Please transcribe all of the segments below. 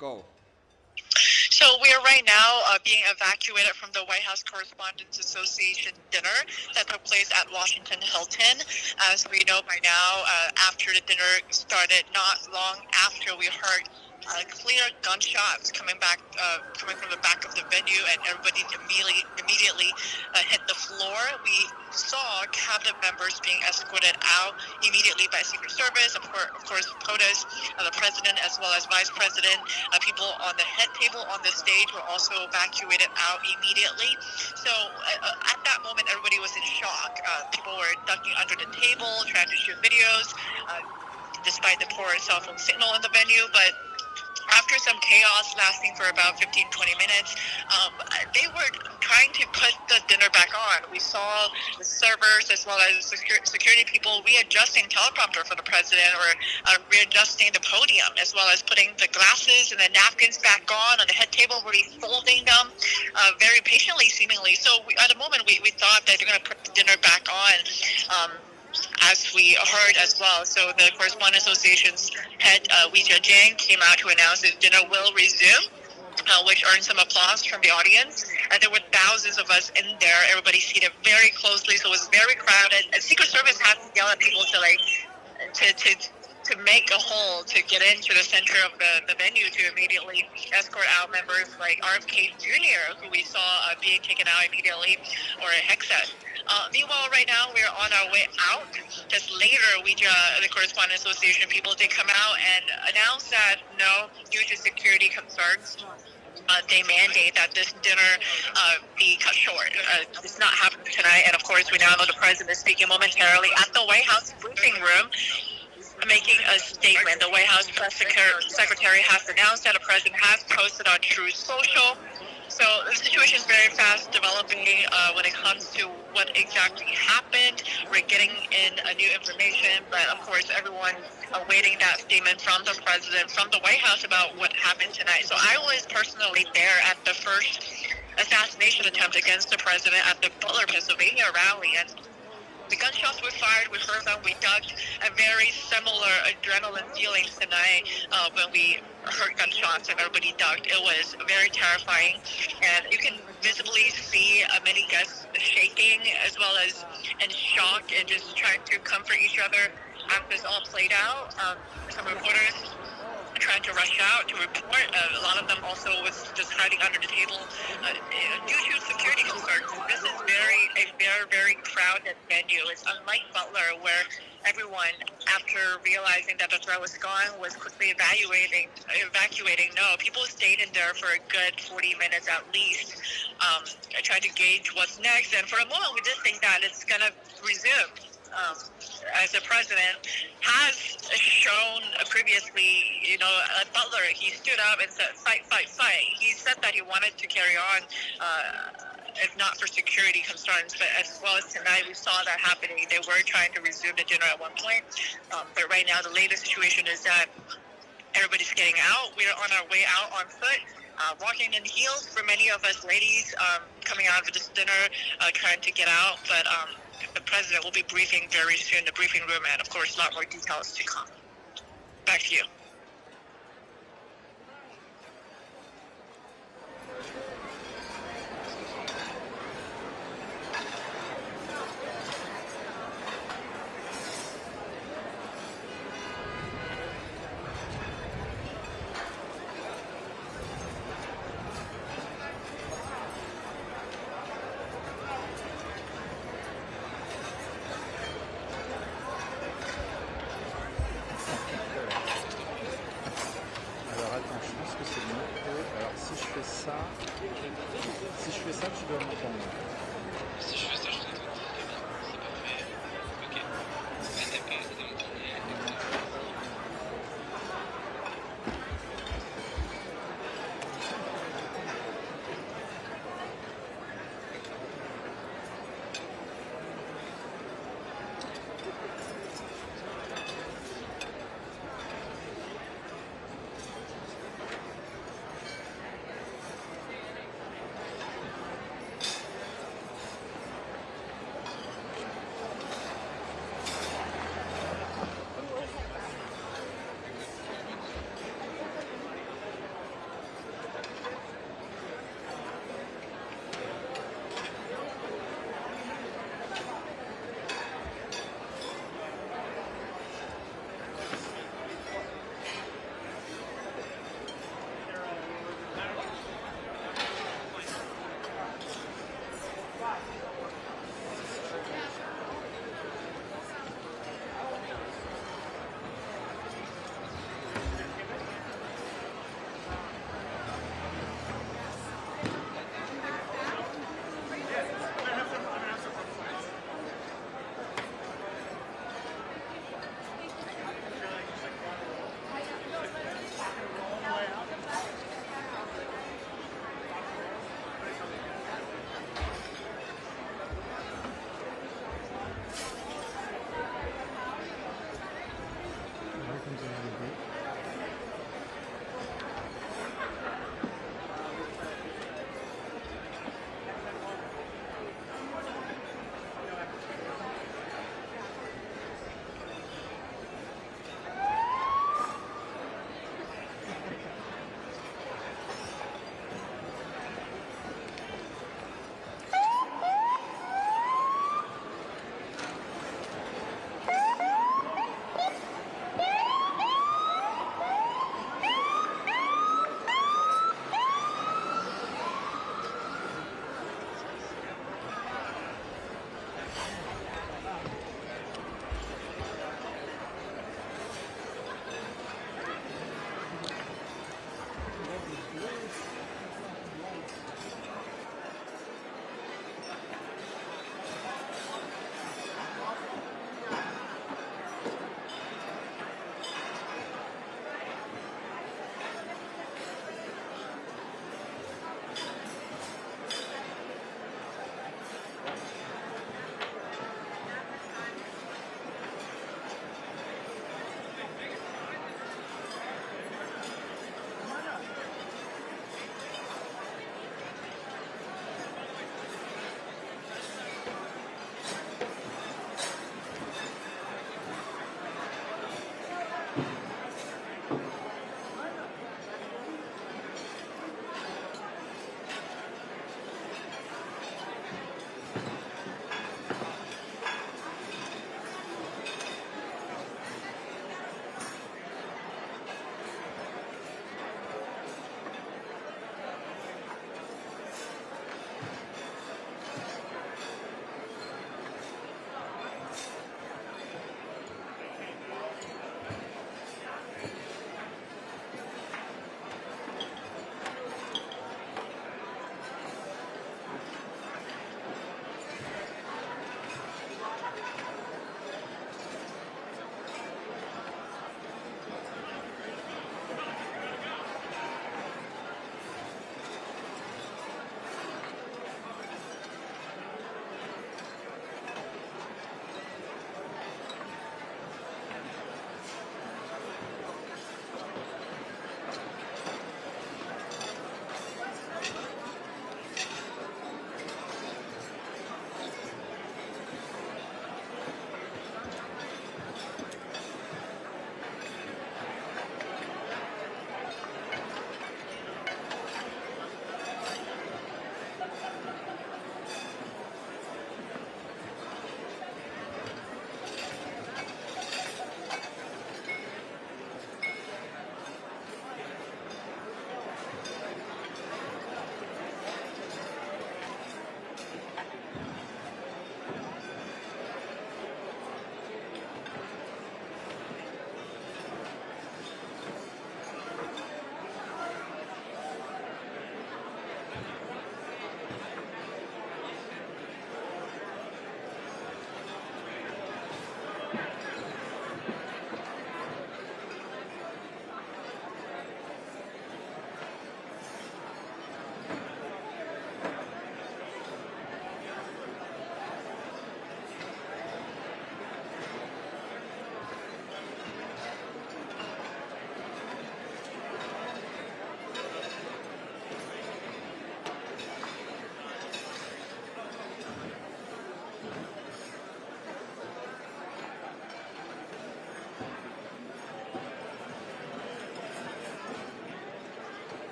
Go. So we are right now being evacuated from the White House Correspondents Association dinner that took place at Washington Hilton. As we know by now, after the dinner started, not long after, we heard clear gunshots coming from the back of the venue, and everybody immediately hit the floor. We saw cabinet members being escorted out immediately by Secret Service, of course, POTUS, the president as well as vice president. People on the head table on the stage were also evacuated out immediately. So at that moment, everybody was in shock. People were ducking under the table, trying to shoot videos, despite the poor cell phone signal in the venue. But after some chaos lasting for about 15-20 minutes, they were trying to put the dinner back on. We saw the servers as well as security people readjusting teleprompter for the president, or readjusting the podium, as well as putting the glasses and the napkins back on the head table, refolding them very patiently, seemingly. So at the moment, we thought that they're going to put the dinner back on. As we heard as well. So the Correspondents Association's head, Weijia Jiang, came out to announce that dinner will resume, which earned some applause from the audience. And there were thousands of us in there, everybody seated very closely, so it was very crowded. And Secret Service had to yell at people to make a hole to get into the center of the venue to immediately escort out members like RFK Jr., who we saw being taken out immediately, or Hexet. Meanwhile, right now, we're on our way out. Just later, the Correspondents Association people did come out and announce that, no, due to security concerns, they mandate that this dinner be cut short. It's not happening tonight, and of course, we now know the president is speaking momentarily at the White House briefing room, making a statement. The White House press secretary has announced that the president has posted on Truth Social. So the situation is very fast developing when it comes to what exactly happened. We're getting in new information, but of course everyone awaiting that statement from the president, from the White House about what happened tonight. So I was personally there at the first assassination attempt against the president at the Butler, Pennsylvania rally, and the gunshots were fired, we heard them, we ducked. A very similar adrenaline feeling tonight when we heard gunshots and everybody ducked. It was very terrifying, and you can visibly see many guests shaking as well as in shock and just trying to comfort each other as this all played out. Some reporters trying to rush out to report. A lot of them also was just hiding under the table due to security concerns. This is a very crowded venue. It's unlike Butler, where everyone, after realizing that the threat was gone, was quickly evacuating. No, people stayed in there for a good 40 minutes at least, trying to gauge what's next. And for a moment, we did think that it's going to resume. As the president has shown previously, at Butler, he stood up and said, fight, fight, fight. He said that he wanted to carry on, if not for security concerns, but as well as tonight, we saw that happening. They were trying to resume the dinner at one point, but right now the latest situation is that everybody's getting out. We're on our way out on foot. Walking in heels for many of us ladies coming out of this dinner, trying to get out, but the president will be briefing very soon, the briefing room, and of course a lot more details to come. Back to you. Si je fais ça, tu dois m'entendre. Si je fais ça, je t'entends très bien. C'est parfait. Ok. D'accord, c'est mon premier.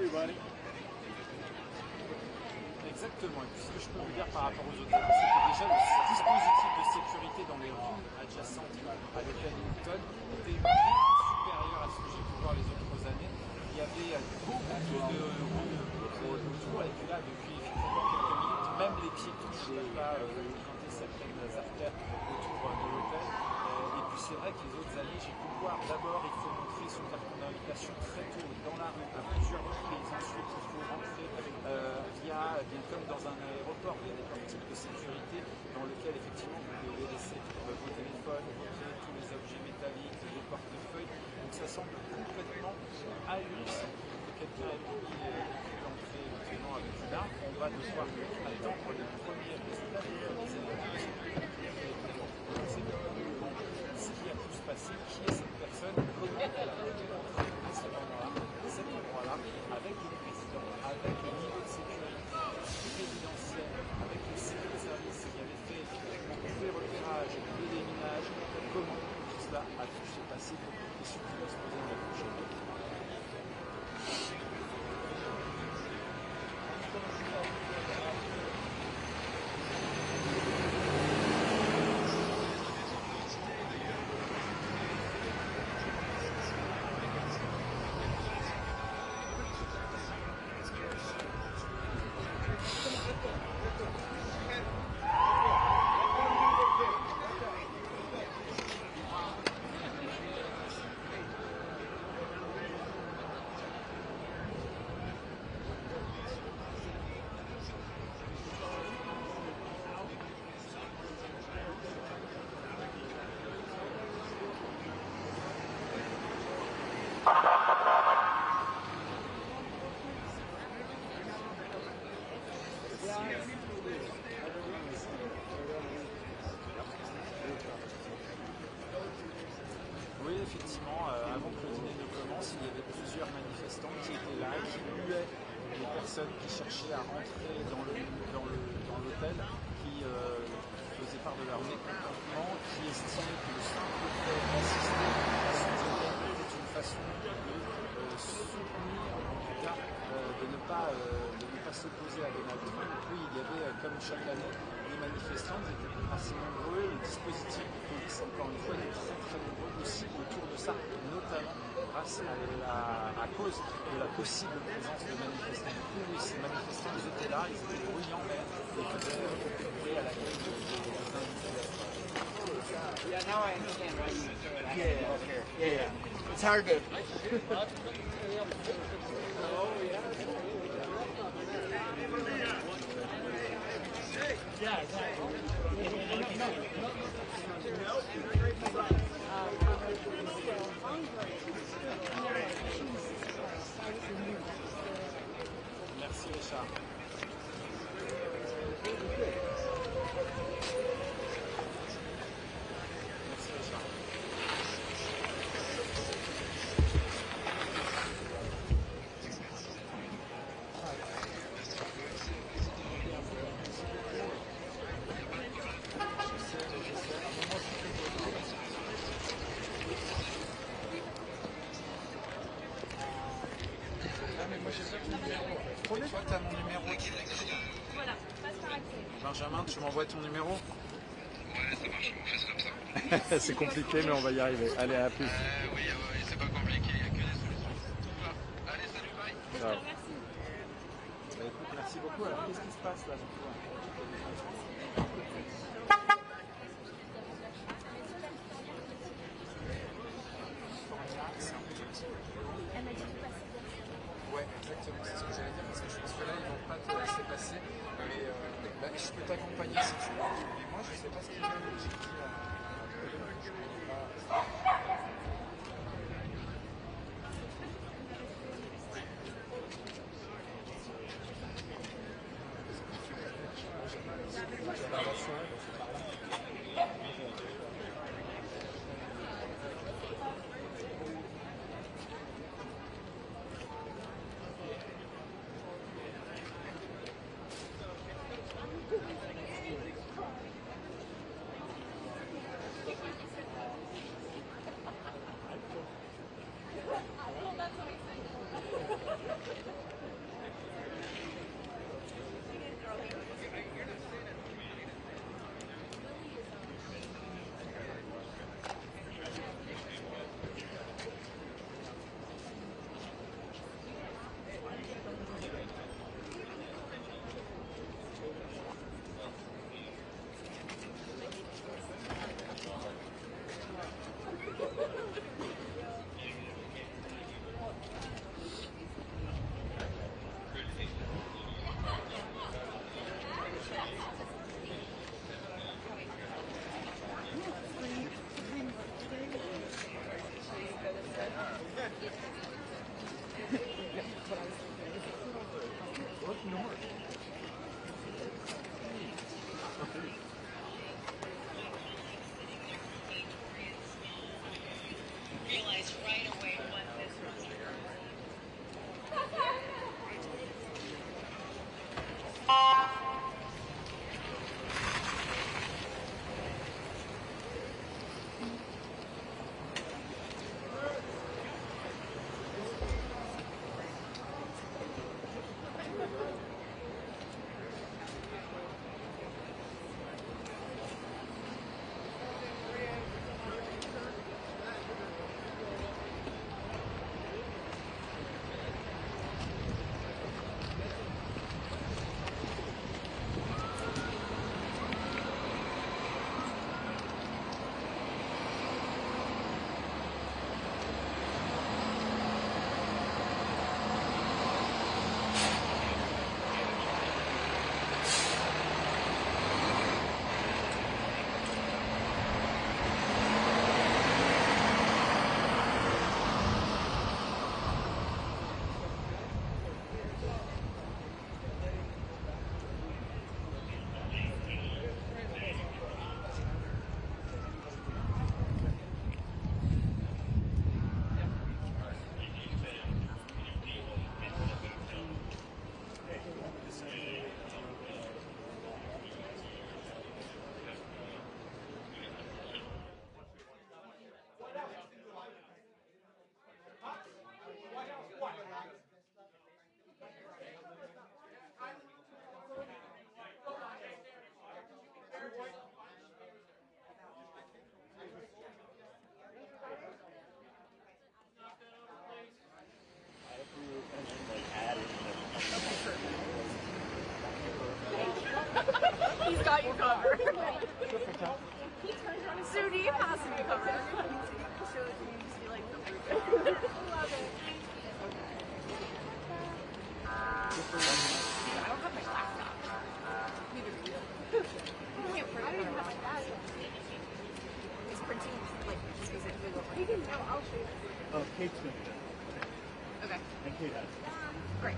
everybody. Exactement. Et puis ce que je peux vous dire par rapport aux autres années, c'est que déjà le dispositif de sécurité dans les rues adjacentes à l'hôtel Hilton était bien supérieur à ce que j'ai pu voir les autres années. Il y avait beaucoup de rues autour et puis là, depuis effectivement quelques minutes, même les piétons ne pouvaient pas fréquenter certaines artères autour de l'hôtel. Et puis c'est vrai que les autres années, j'ai pu voir d'abord, il faut montrer son carton d'invitation très tôt dans la rue, à plusieurs reprises. Ensuite, il faut rentrer. Il y a, bien comme dans un aéroport, il y a des portiques de sécurité dans lesquels effectivement vous devez laisser vos téléphones, vos clés, tous les objets métalliques, les portefeuilles. Donc ça semble complètement ahurissant. Quelqu'un ait oublié l'entrée éventuellement avec une arme, on va devoir attendre les premiers résultats des évaluations. Ce qui a pu se passer, qui est cette personne, comment elle a pu rentrer à cet endroit-là, avec le président, avec le niveau de sécurité présidentiel, avec les services qui avaient fait des repérages, des déminages, comment tout cela a pu se passer pour les questions qui vont se poser dans la prochaine. Oui, effectivement, avant que le dîner ne commence, il y avait plusieurs manifestants qui étaient là, qui huaient les personnes qui cherchaient à rentrer dans l'hôtel, qui faisaient part de leur mécontentement, qui estimaient que le simple fait d'assister à ce dîner était une façon de soutenir, en tout cas, de ne pas s'opposer à Donald Trump. Oui, il y avait, comme chaque année, les manifestants, ils étaient assez nombreux, les dispositifs de police, encore une fois, étaient très très nombreux aussi autour de ça, notamment grâce à cause de la possible présence de manifestants. Du coup, oui, ces manifestants, ils étaient là, ils étaient bruyants même, et ils faisaient beaucoup à la gueule des invités. Yeah, now I understand why you throw it out. Yeah. It's hard to. Yeah, Merci Richard. Merci Richard. Et toi, tu as mon numéro. Voilà, passe par accès. Benjamin, tu m'envoies ton numéro? Ouais, ça marche, on fait ça comme ça. C'est compliqué, mais on va y arriver. Allez, à plus. Oui, c'est pas compliqué, il n'y a que des solutions. Tout va. Allez, salut, bye. Ciao. Merci. Bah, écoute, merci beaucoup. Alors, qu'est-ce qui se passe là, du coup? Ouais, exactement, c'est ce que j'allais dire, parce que je pense que là, ils vont pas te laisser passer. Mais je peux t'accompagner si tu veux. Mais moi, je sais pas ce qu'ils veulent. J'ai dit je connais pas. He's got you covered. Sudi has to be covered. So it needs to be like the Love it. I don't have my laptop. Neither do you. I can't print. I don't even have my laptop. Is printing like specifically what we're doing? No, I'll show you. Oh, Kate's going to do that. Okay. And Kate has. Great.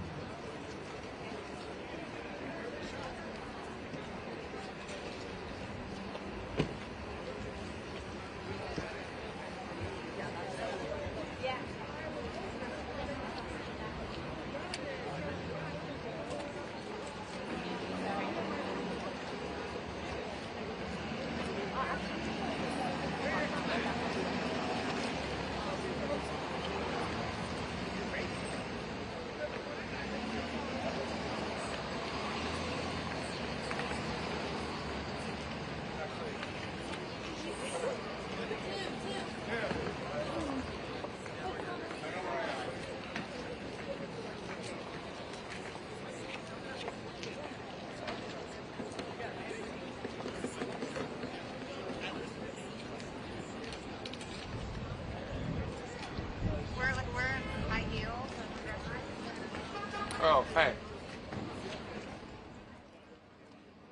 Oh, hey.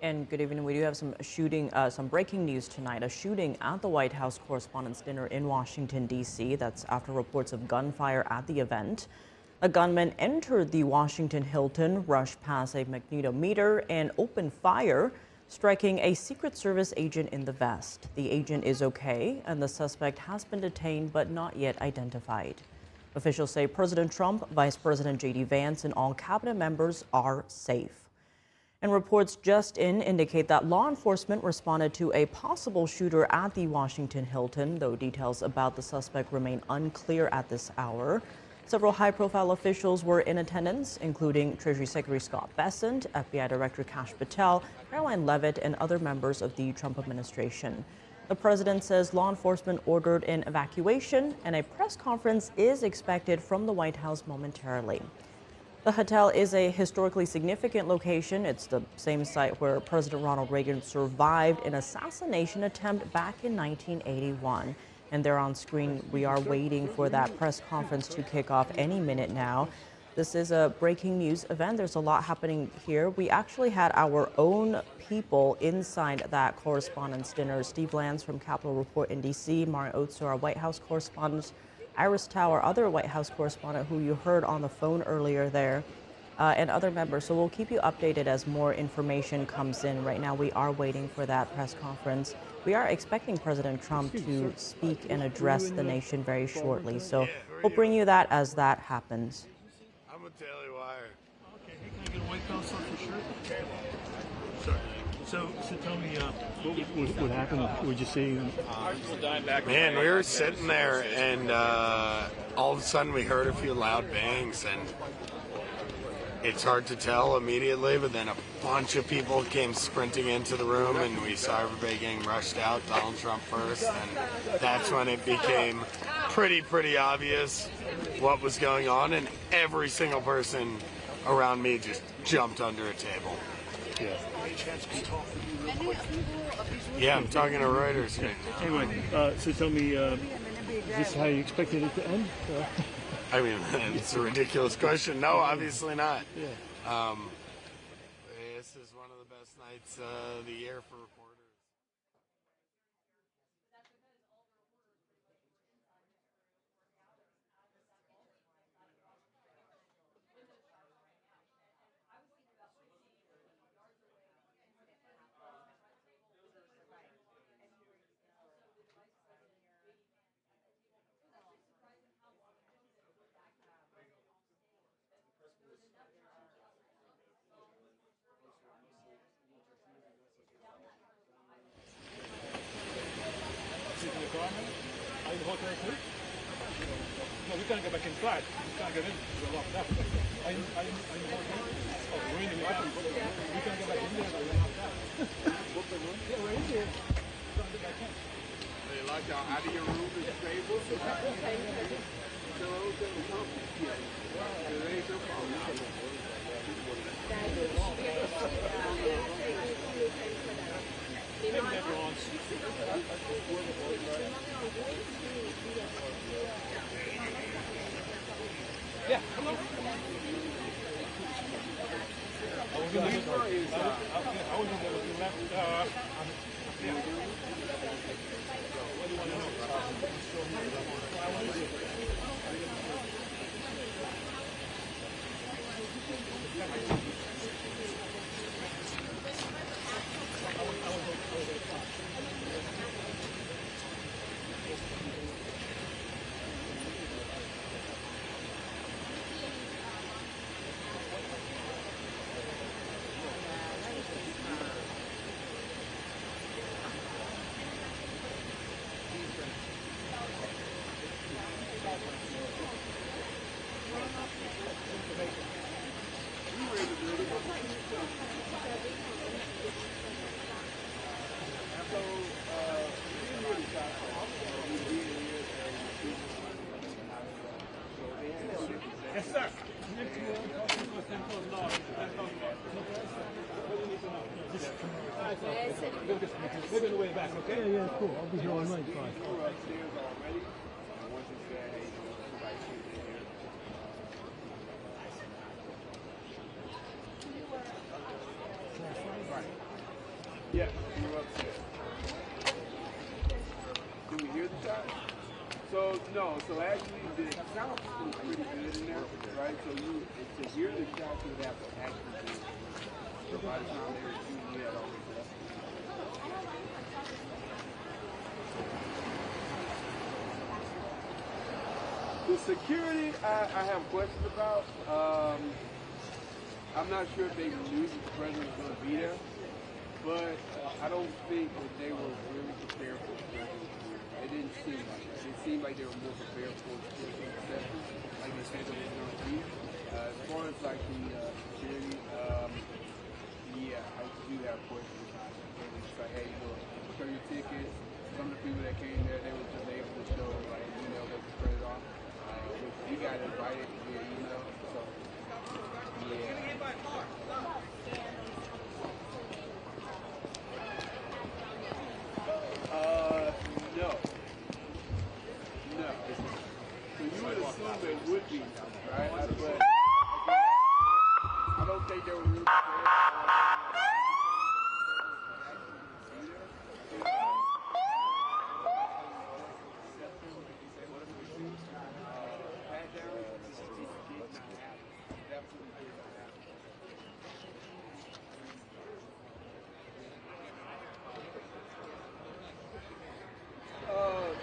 And good evening. We do have some breaking news tonight. A shooting at the White House Correspondents' Dinner in Washington, D.C. That's after reports of gunfire at the event. A gunman entered the Washington Hilton, rushed past a magnetometer, and opened fire, striking a Secret Service agent in the vest. The agent is okay, and the suspect has been detained but not yet identified. Officials say President Trump, Vice President J.D. Vance, and all cabinet members are safe. And reports just in indicate that law enforcement responded to a possible shooter at the Washington Hilton, though details about the suspect remain unclear at this hour. Several high-profile officials were in attendance, including Treasury Secretary Scott Bessent, FBI Director Kash Patel, Caroline Leavitt, and other members of the Trump administration. The president says law enforcement ordered an evacuation, and a press conference is expected from the White House momentarily. The hotel is a historically significant location. It's the same site where President Ronald Reagan survived an assassination attempt back in 1981. And there on screen, we are waiting for that press conference to kick off any minute now. This is a breaking news event. There's a lot happening here. We actually had our own people inside that Correspondents' Dinner. Steve Lance from Capitol Report in D.C., Mara Oatsu, our White House correspondent, Iris Tao, our other White House correspondent who you heard on the phone earlier there, and other members. So we'll keep you updated as more information comes in. Right now, we are waiting for that press conference. We are expecting President Trump to speak and address the nation very shortly. So we'll bring you that as that happens. I'm a Daily Wire. Okay, hey, can I get a White House on for sure? Sorry. So tell me, what happened? What would you say? Man, we were sitting there, and all of a sudden we heard a few loud bangs, and it's hard to tell immediately, but then a bunch of people came sprinting into the room, and we saw everybody getting rushed out, Donald Trump first, and that's when it became pretty obvious what was going on, and every single person around me just jumped under a table. Yeah. Yeah, I'm talking to Reuters right now. Anyway, so tell me, is this how you expected it to end? I mean, it's a ridiculous question. No, obviously not. Yeah. This is one of the best nights of the year for reporters. Are you voting too? No, we can't go back inside. We can't get in. We're locked up. Are you voting? Oh, we're in the meeting. We can't go back in there. We're locked up. Yeah, we're in there. We can't get back in. They lock y'all out of your room and stable? So, Yeah, hello. I was in the left. Yeah. What do you want to know? Yes, sir. Maybe on the way back, okay? Yeah, cool. I'll be here all night. Yeah, we were upstairs. Did we hear the shot? So no, so actually the sound system is pretty good in there, right? So to hear the shot, you would have to actually do it. So by the time they were shooting, we had already left. The security, I have questions about. I'm not sure if they knew that the president was going to be there, but I don't think that they were really prepared for the president. It didn't seem like that. It seemed like they were more prepared for the president's reception, like they said it was going to be. As far as like the security, yeah, I do have questions. It's like, hey, look, show your tickets. Some of the people that came there, they were just able to show like email that was printed off. We got invited via email, so yeah. No. No. So you would assume they would be, right? But I don't think they were really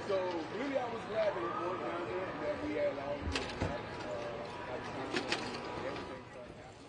so really, I was glad that it was down there and that we had all the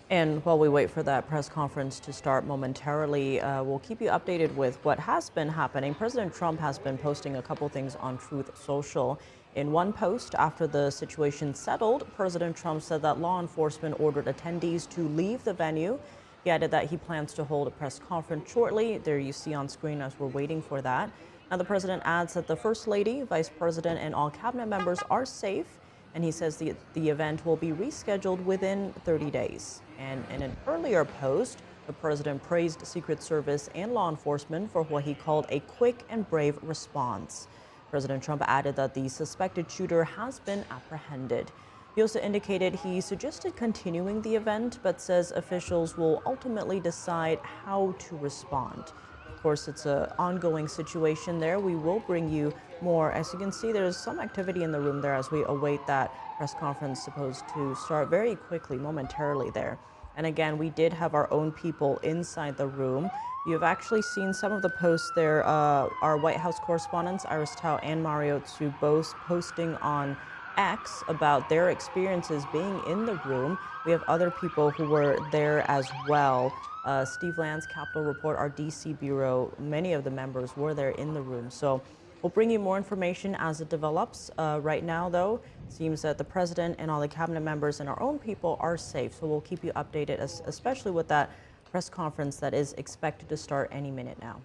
And while we wait for that press conference to start momentarily, we'll keep you updated with what has been happening. President Trump has been posting a couple things on Truth Social. In one post, after the situation settled, President Trump said that law enforcement ordered attendees to leave the venue. He added that he plans to hold a press conference shortly. There you see on screen as we're waiting for that. Now, the president adds that the First Lady, Vice President, and all cabinet members are safe. And he says the event will be rescheduled within 30 days. And in an earlier post, the president praised Secret Service and law enforcement for what he called a quick and brave response. President Trump added that the suspected shooter has been apprehended. He also indicated he suggested continuing the event, but says officials will ultimately decide how to respond. Of course, it's an ongoing situation there. We will bring you more. As you can see, there's some activity in the room there as we await that press conference supposed to start very quickly, momentarily there. And again, we did have our own people inside the room. You've actually seen some of the posts there. Our White House correspondents, Iris Tao and Mario Tsu, both posting on X about their experiences being in the room. We have other people who were there as well. Steve Lance, Capitol Report, our DC bureau, many of the members were there in the room. So we'll bring you more information as it develops. Right now, though, it seems that the president and all the cabinet members and our own people are safe. So we'll keep you updated, especially with that press conference that is expected to start any minute now.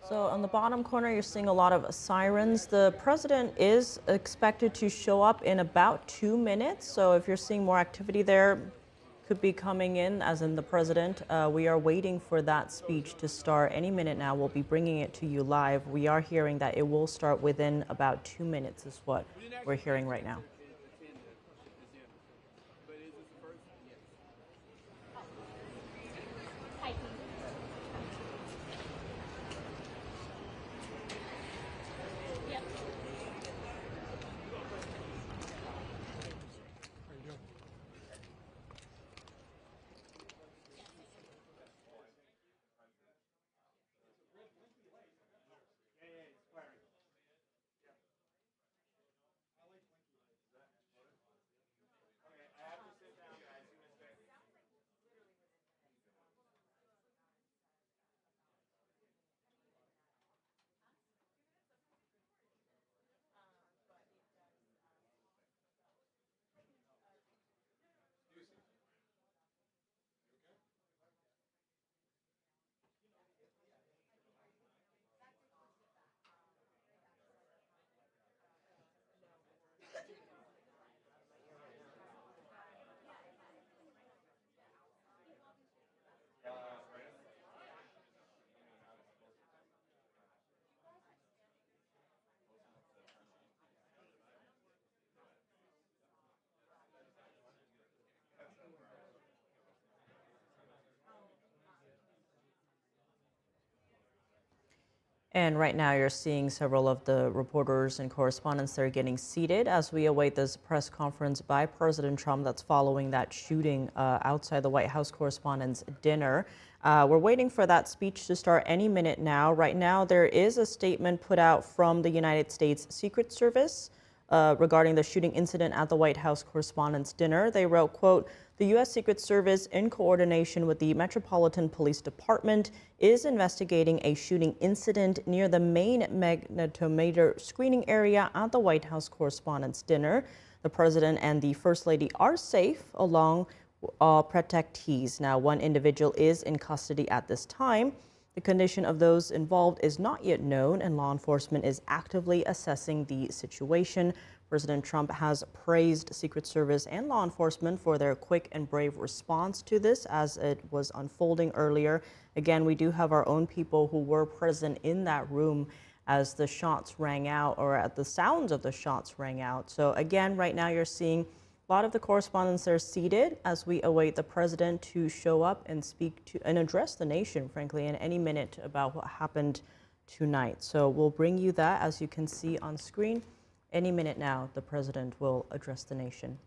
So, So on the bottom corner, you're seeing a lot of sirens. The president is expected to show up in about 2 minutes. So if you're seeing more activity there, could be coming in, as in the president. We are waiting for that speech to start any minute now. We'll be bringing it to you live. We are hearing that it will start within about 2 minutes is what we're hearing right now. And right now you're seeing several of the reporters and correspondents that are getting seated as we await this press conference by President Trump that's following that shooting outside the White House Correspondents' dinner. We're waiting for that speech to start any minute now. Right now there is a statement put out from the United States Secret Service regarding the shooting incident at the White House Correspondents' dinner. They wrote, quote, "The U.S. Secret Service, in coordination with the Metropolitan Police Department, is investigating a shooting incident near the main magnetometer screening area at the White House Correspondents' dinner. The President and the First Lady are safe, along with all protectees. Now, one individual is in custody at this time. The condition of those involved is not yet known, and law enforcement is actively assessing the situation." President Trump has praised Secret Service and law enforcement for their quick and brave response to this as it was unfolding earlier. Again, we do have our own people who were present in that room as the shots rang out, or at the sounds of the shots rang out. So again, right now you're seeing a lot of the correspondents are seated as we await the president to show up and speak to and address the nation, frankly, in any minute about what happened tonight. So we'll bring you that, as you can see on screen. Any minute now, the president will address the nation.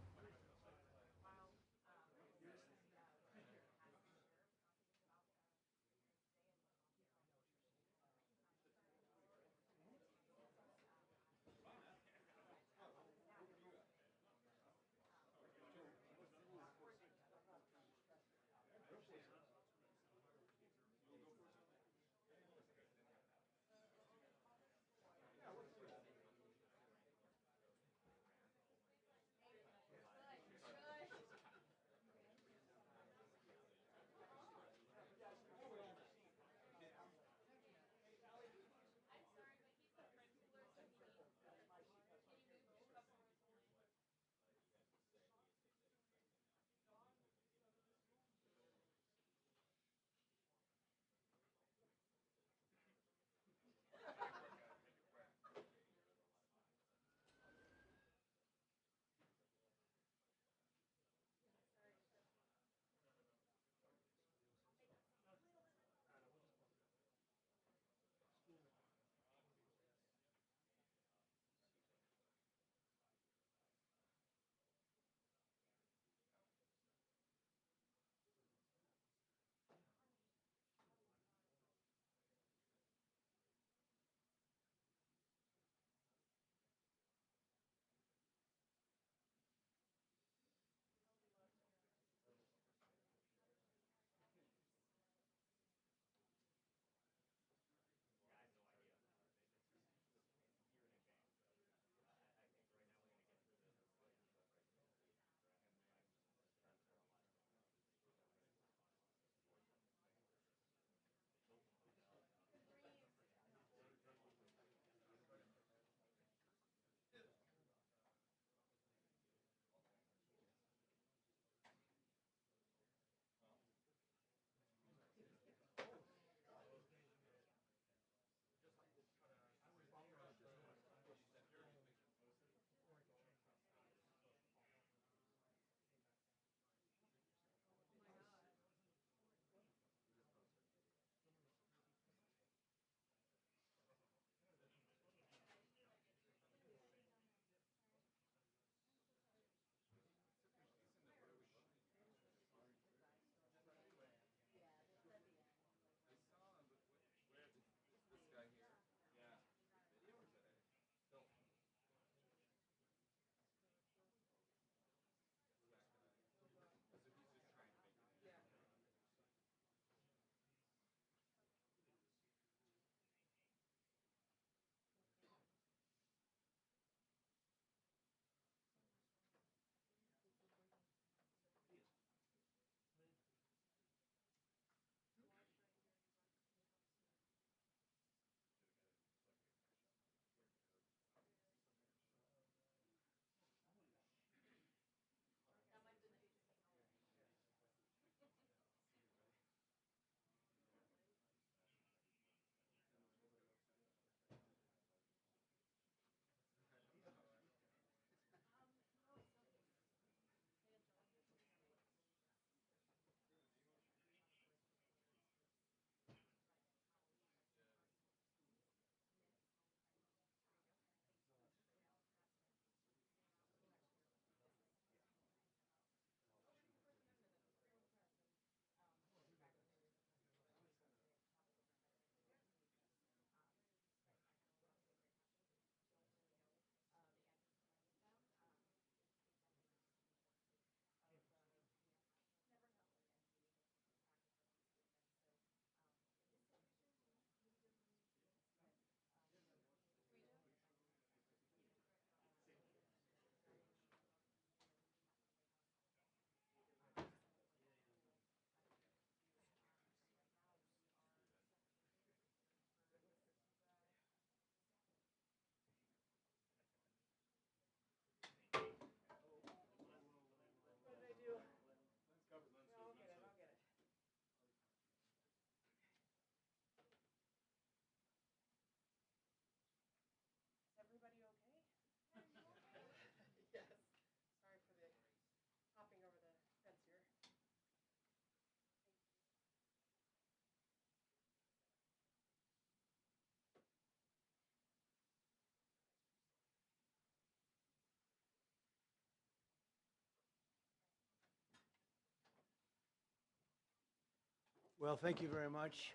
Well, thank you very much.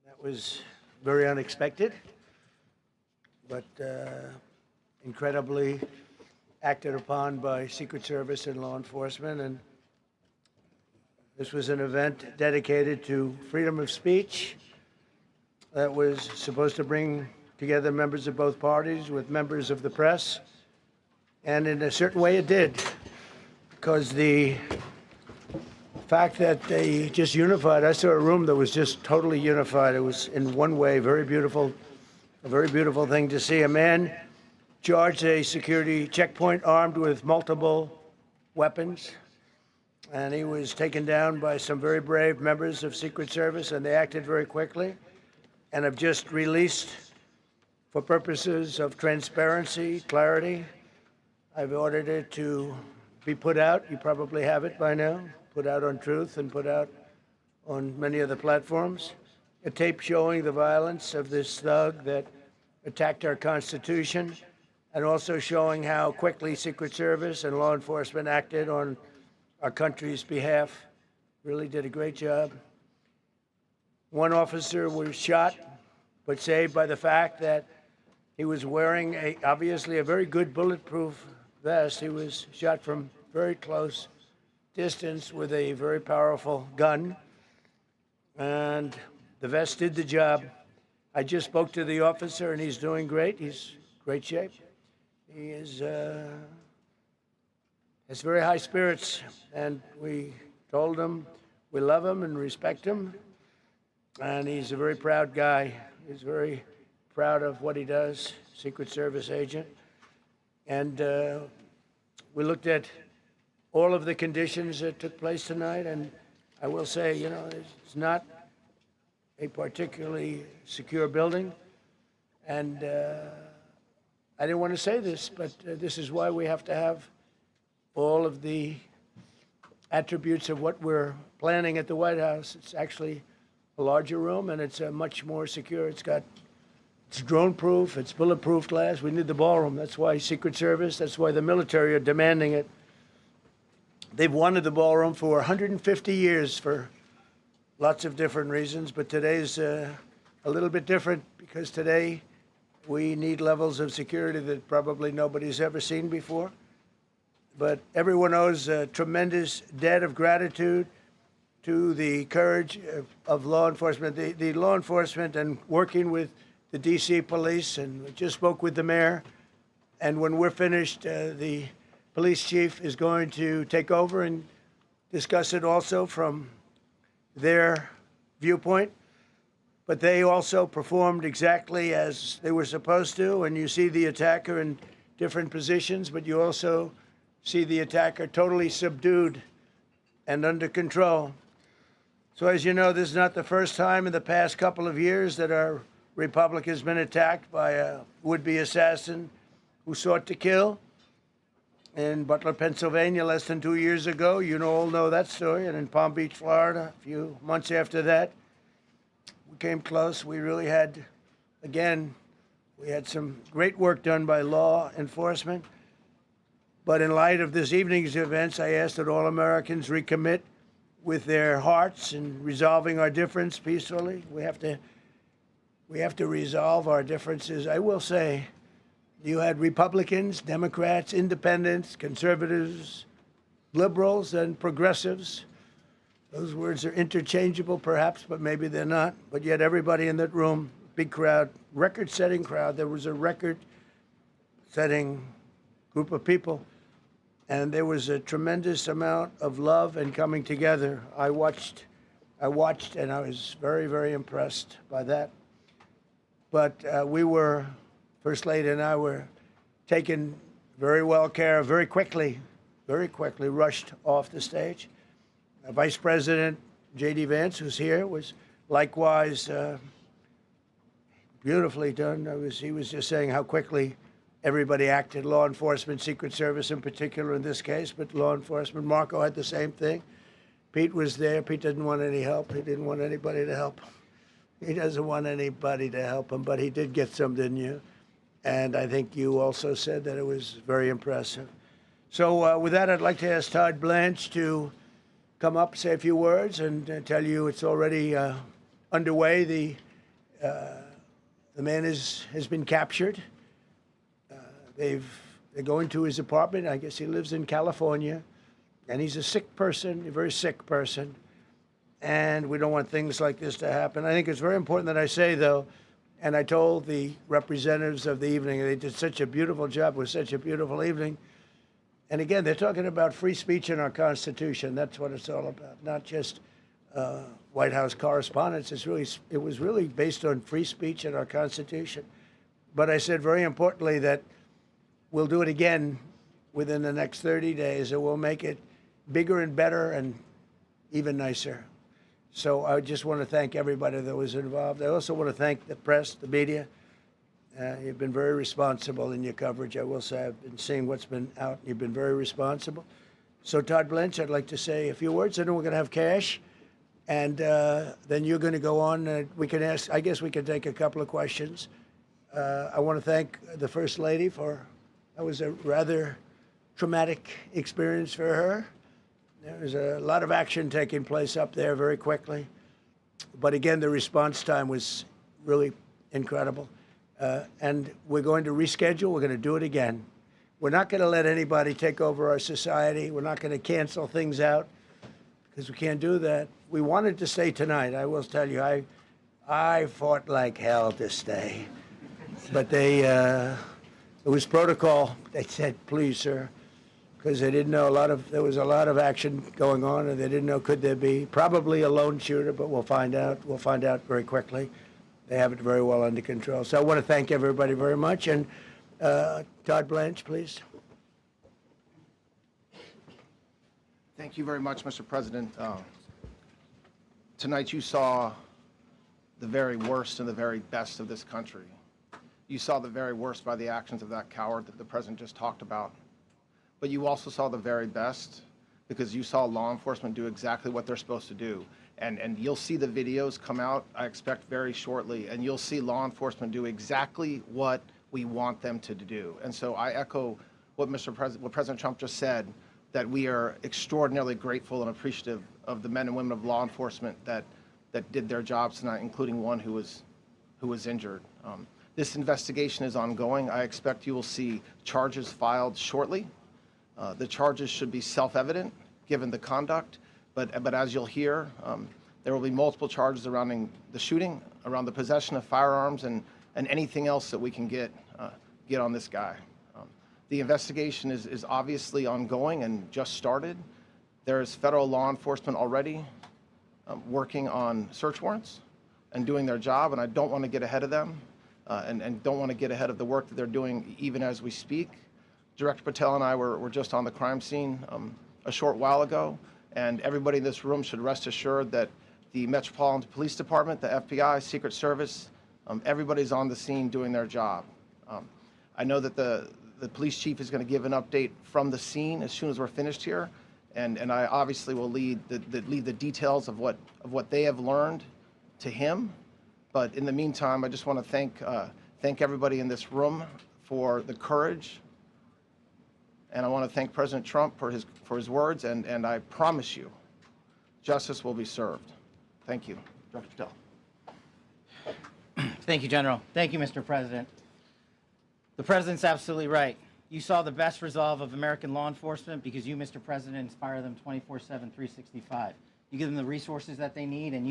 That was very unexpected, but incredibly acted upon by Secret Service and law enforcement. And this was an event dedicated to freedom of speech that was supposed to bring together members of both parties with members of the press. And in a certain way it did, because the fact that they just unified, I saw a room that was just totally unified. It was in one way very beautiful, a very beautiful thing to see. A man charged a security checkpoint armed with multiple weapons, and he was taken down by some very brave members of Secret Service, and they acted very quickly and have just released, for purposes of transparency, clarity, I've ordered it to be put out. You probably have it by now, put out on Truth and put out on many of the platforms. A tape showing the violence of this thug that attacked our Constitution, and also showing how quickly Secret Service and law enforcement acted on our country's behalf. Really did a great job. One officer was shot, but saved by the fact that he was wearing obviously a very good bulletproof vest. He was shot from very close distance with a very powerful gun, and the vest did the job. I just spoke to the officer, and he's doing great. He's in great shape. He is has very high spirits, and we told him we love him and respect him, and he's a very proud guy. He's very proud of what he does, Secret Service agent. And we looked at all of the conditions that took place tonight, and I will say, you know, it's not a particularly secure building, and I didn't want to say this, but this is why we have to have all of the attributes of what we're planning at the White House. It's actually a larger room, and it's much more secure. It's drone-proof, it's bulletproof glass. We need the ballroom. That's why Secret Service, that's why the military are demanding it. They've wanted the ballroom for 150 years for lots of different reasons, but today's a little bit different, because today we need levels of security that probably nobody's ever seen before. But everyone owes a tremendous debt of gratitude to the courage of law enforcement, the law enforcement, and working with the D.C. police. And we just spoke with the mayor, and when we're finished, the police chief is going to take over and discuss it also from their viewpoint. But they also performed exactly as they were supposed to, and you see the attacker in different positions, but you also see the attacker totally subdued and under control. So as you know, this is not the first time in the past couple of years that our republic has been attacked by a would-be assassin who sought to kill. In Butler, Pennsylvania, less than 2 years ago, you all know that story, and in Palm Beach, Florida, a few months after that, we came close. We really had, again, we had some great work done by law enforcement. But in light of this evening's events, I asked that all Americans recommit with their hearts in resolving our difference peacefully. We have to resolve our differences. I will say, you had Republicans, Democrats, independents, conservatives, liberals, and progressives. Those words are interchangeable, perhaps, but maybe they're not. But yet everybody in that room, big crowd, record-setting crowd. There was a record-setting group of people. And there was a tremendous amount of love and coming together. I watched, and I was very, very impressed by that. But we were, First Lady and I were taken very well care of, very quickly rushed off the stage. Vice President J.D. Vance, who's here, was likewise beautifully done. He was just saying how quickly everybody acted, law enforcement, Secret Service in particular in this case, but law enforcement. Marco had the same thing. Pete was there. Pete didn't want any help. He didn't want anybody to help him. He doesn't want anybody to help him, but he did get some, didn't you? And I think you also said that it was very impressive. So with that, I'd like to ask Todd Blanche to come up, say a few words, and tell you it's already underway. The man has been captured. They're going to his apartment. I guess he lives in California, and he's a sick person, a very sick person. And we don't want things like this to happen. I think it's very important that I say, though, and I told the representatives of the evening, they did such a beautiful job. It was such a beautiful evening. And again, they're talking about free speech in our Constitution. That's what it's all about, not just White House correspondence. It was really based on free speech in our Constitution. But I said very importantly that we'll do it again within the next 30 days, and we'll make it bigger and better and even nicer. So I just want to thank everybody that was involved. I also want to thank the press, the media. You've been very responsible in your coverage. I will say I've been seeing what's been out. You've been very responsible. So Todd Blanche, I'd like to say a few words. I know we're going to have cash, and then you're going to go on. We can ask. I guess we can take a couple of questions. I want to thank the First Lady for. That was a rather traumatic experience for her. There was a lot of action taking place up there very quickly. But again, the response time was really incredible. And we're going to reschedule. We're going to do it again. We're not going to let anybody take over our society. We're not going to cancel things out because we can't do that. We wanted to stay tonight. I will tell you, I fought like hell to stay. But it was protocol. They said, please, sir. Because they didn't know there was a lot of action going on, and they didn't know could there be probably a lone shooter, but we'll find out. We'll find out very quickly. They have it very well under control. So I want to thank everybody very much. And Todd Blanche, please. Thank you very much, Mr. President. Tonight you saw the very worst and the very best of this country. You saw the very worst by the actions of that coward that the President just talked about. But you also saw the very best because you saw law enforcement do exactly what they're supposed to do. And you'll see the videos come out, I expect, very shortly, and you'll see law enforcement do exactly what we want them to do. And so I echo what President Trump just said, that we are extraordinarily grateful and appreciative of the men and women of law enforcement that did their jobs tonight, including one who was injured. This investigation is ongoing. I expect you will see charges filed shortly. The charges should be self-evident, given the conduct, but as you'll hear, there will be multiple charges surrounding the shooting, around the possession of firearms, and anything else that we can get on this guy. The investigation is obviously ongoing and just started. There is federal law enforcement already working on search warrants and doing their job, and I don't want to get ahead of them and don't want to get ahead of the work that they're doing even as we speak. Director Patel and I were just on the crime scene a short while ago, and everybody in this room should rest assured that the Metropolitan Police Department, the FBI, Secret Service, everybody's on the scene doing their job. I know that the police chief is going to give an update from the scene as soon as we're finished here, and I obviously will lead the details of what they have learned to him. But in the meantime, I just want to thank everybody in this room for the courage. And I want to thank President Trump for his words, and I promise you, justice will be served. Thank you. Dr. Patel. Thank you, General. Thank you, Mr. President. The President's absolutely right. You saw the best resolve of American law enforcement because you, Mr. President, inspire them 24/7, 365. You give them the resources that they need, and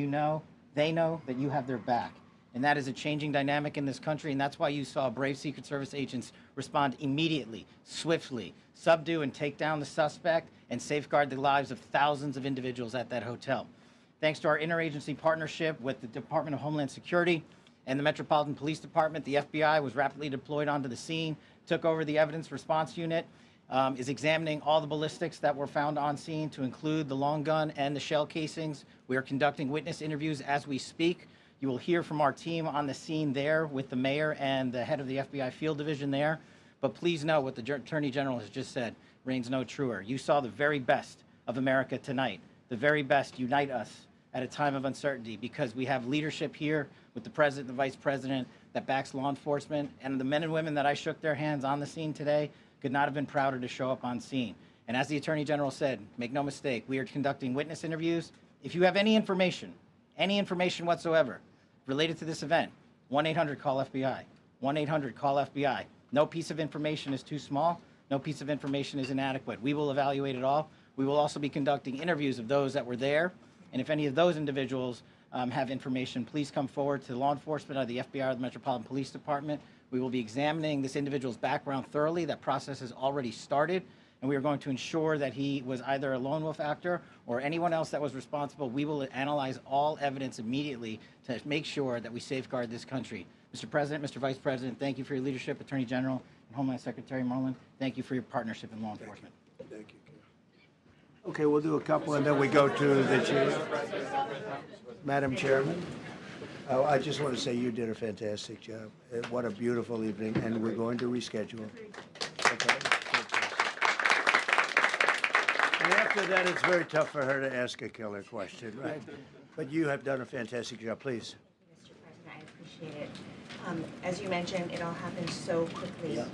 they know that you have their back. And that is a changing dynamic in this country, and that's why you saw brave Secret Service agents respond immediately, swiftly, subdue and take down the suspect, and safeguard the lives of thousands of individuals at that hotel. Thanks to our interagency partnership with the Department of Homeland Security and the Metropolitan Police Department, the FBI was rapidly deployed onto the scene, took over the evidence response unit, is examining all the ballistics that were found on scene to include the long gun and the shell casings. We are conducting witness interviews as we speak. You will hear from our team on the scene there with the mayor and the head of the FBI field division there. But please know what the Attorney General has just said reigns no truer. You saw the very best of America tonight. The very best unite us at a time of uncertainty because we have leadership here with the President and the Vice President that backs law enforcement. And the men and women that I shook their hands on the scene today could not have been prouder to show up on scene. And as the Attorney General said, make no mistake, we are conducting witness interviews. If you have any information whatsoever related to this event, 1-800-CALL-FBI, 1-800-CALL-FBI. No piece of information is too small. No piece of information is inadequate. We will evaluate it all. We will also be conducting interviews of those that were there. And if any of those individuals have information, please come forward to law enforcement or the FBI or the Metropolitan Police Department. We will be examining this individual's background thoroughly. That process has already started. And we are going to ensure that he was either a lone wolf actor or anyone else that was responsible. We will analyze all evidence immediately to make sure that we safeguard this country. Mr. President, Mr. Vice President, thank you for your leadership. Attorney General and Homeland Secretary Merlin, thank you for your partnership in law enforcement. Thank you. Okay, we'll do a couple and then we go to the chief. Madam Chairman, I just want to say you did a fantastic job. What a beautiful evening, and we're going to reschedule. Okay. And after that, it's very tough for her to ask a killer question, right? But you have done a fantastic job. Please. Mr. President, I appreciate it. As you mentioned, it all happened so quickly. Yeah.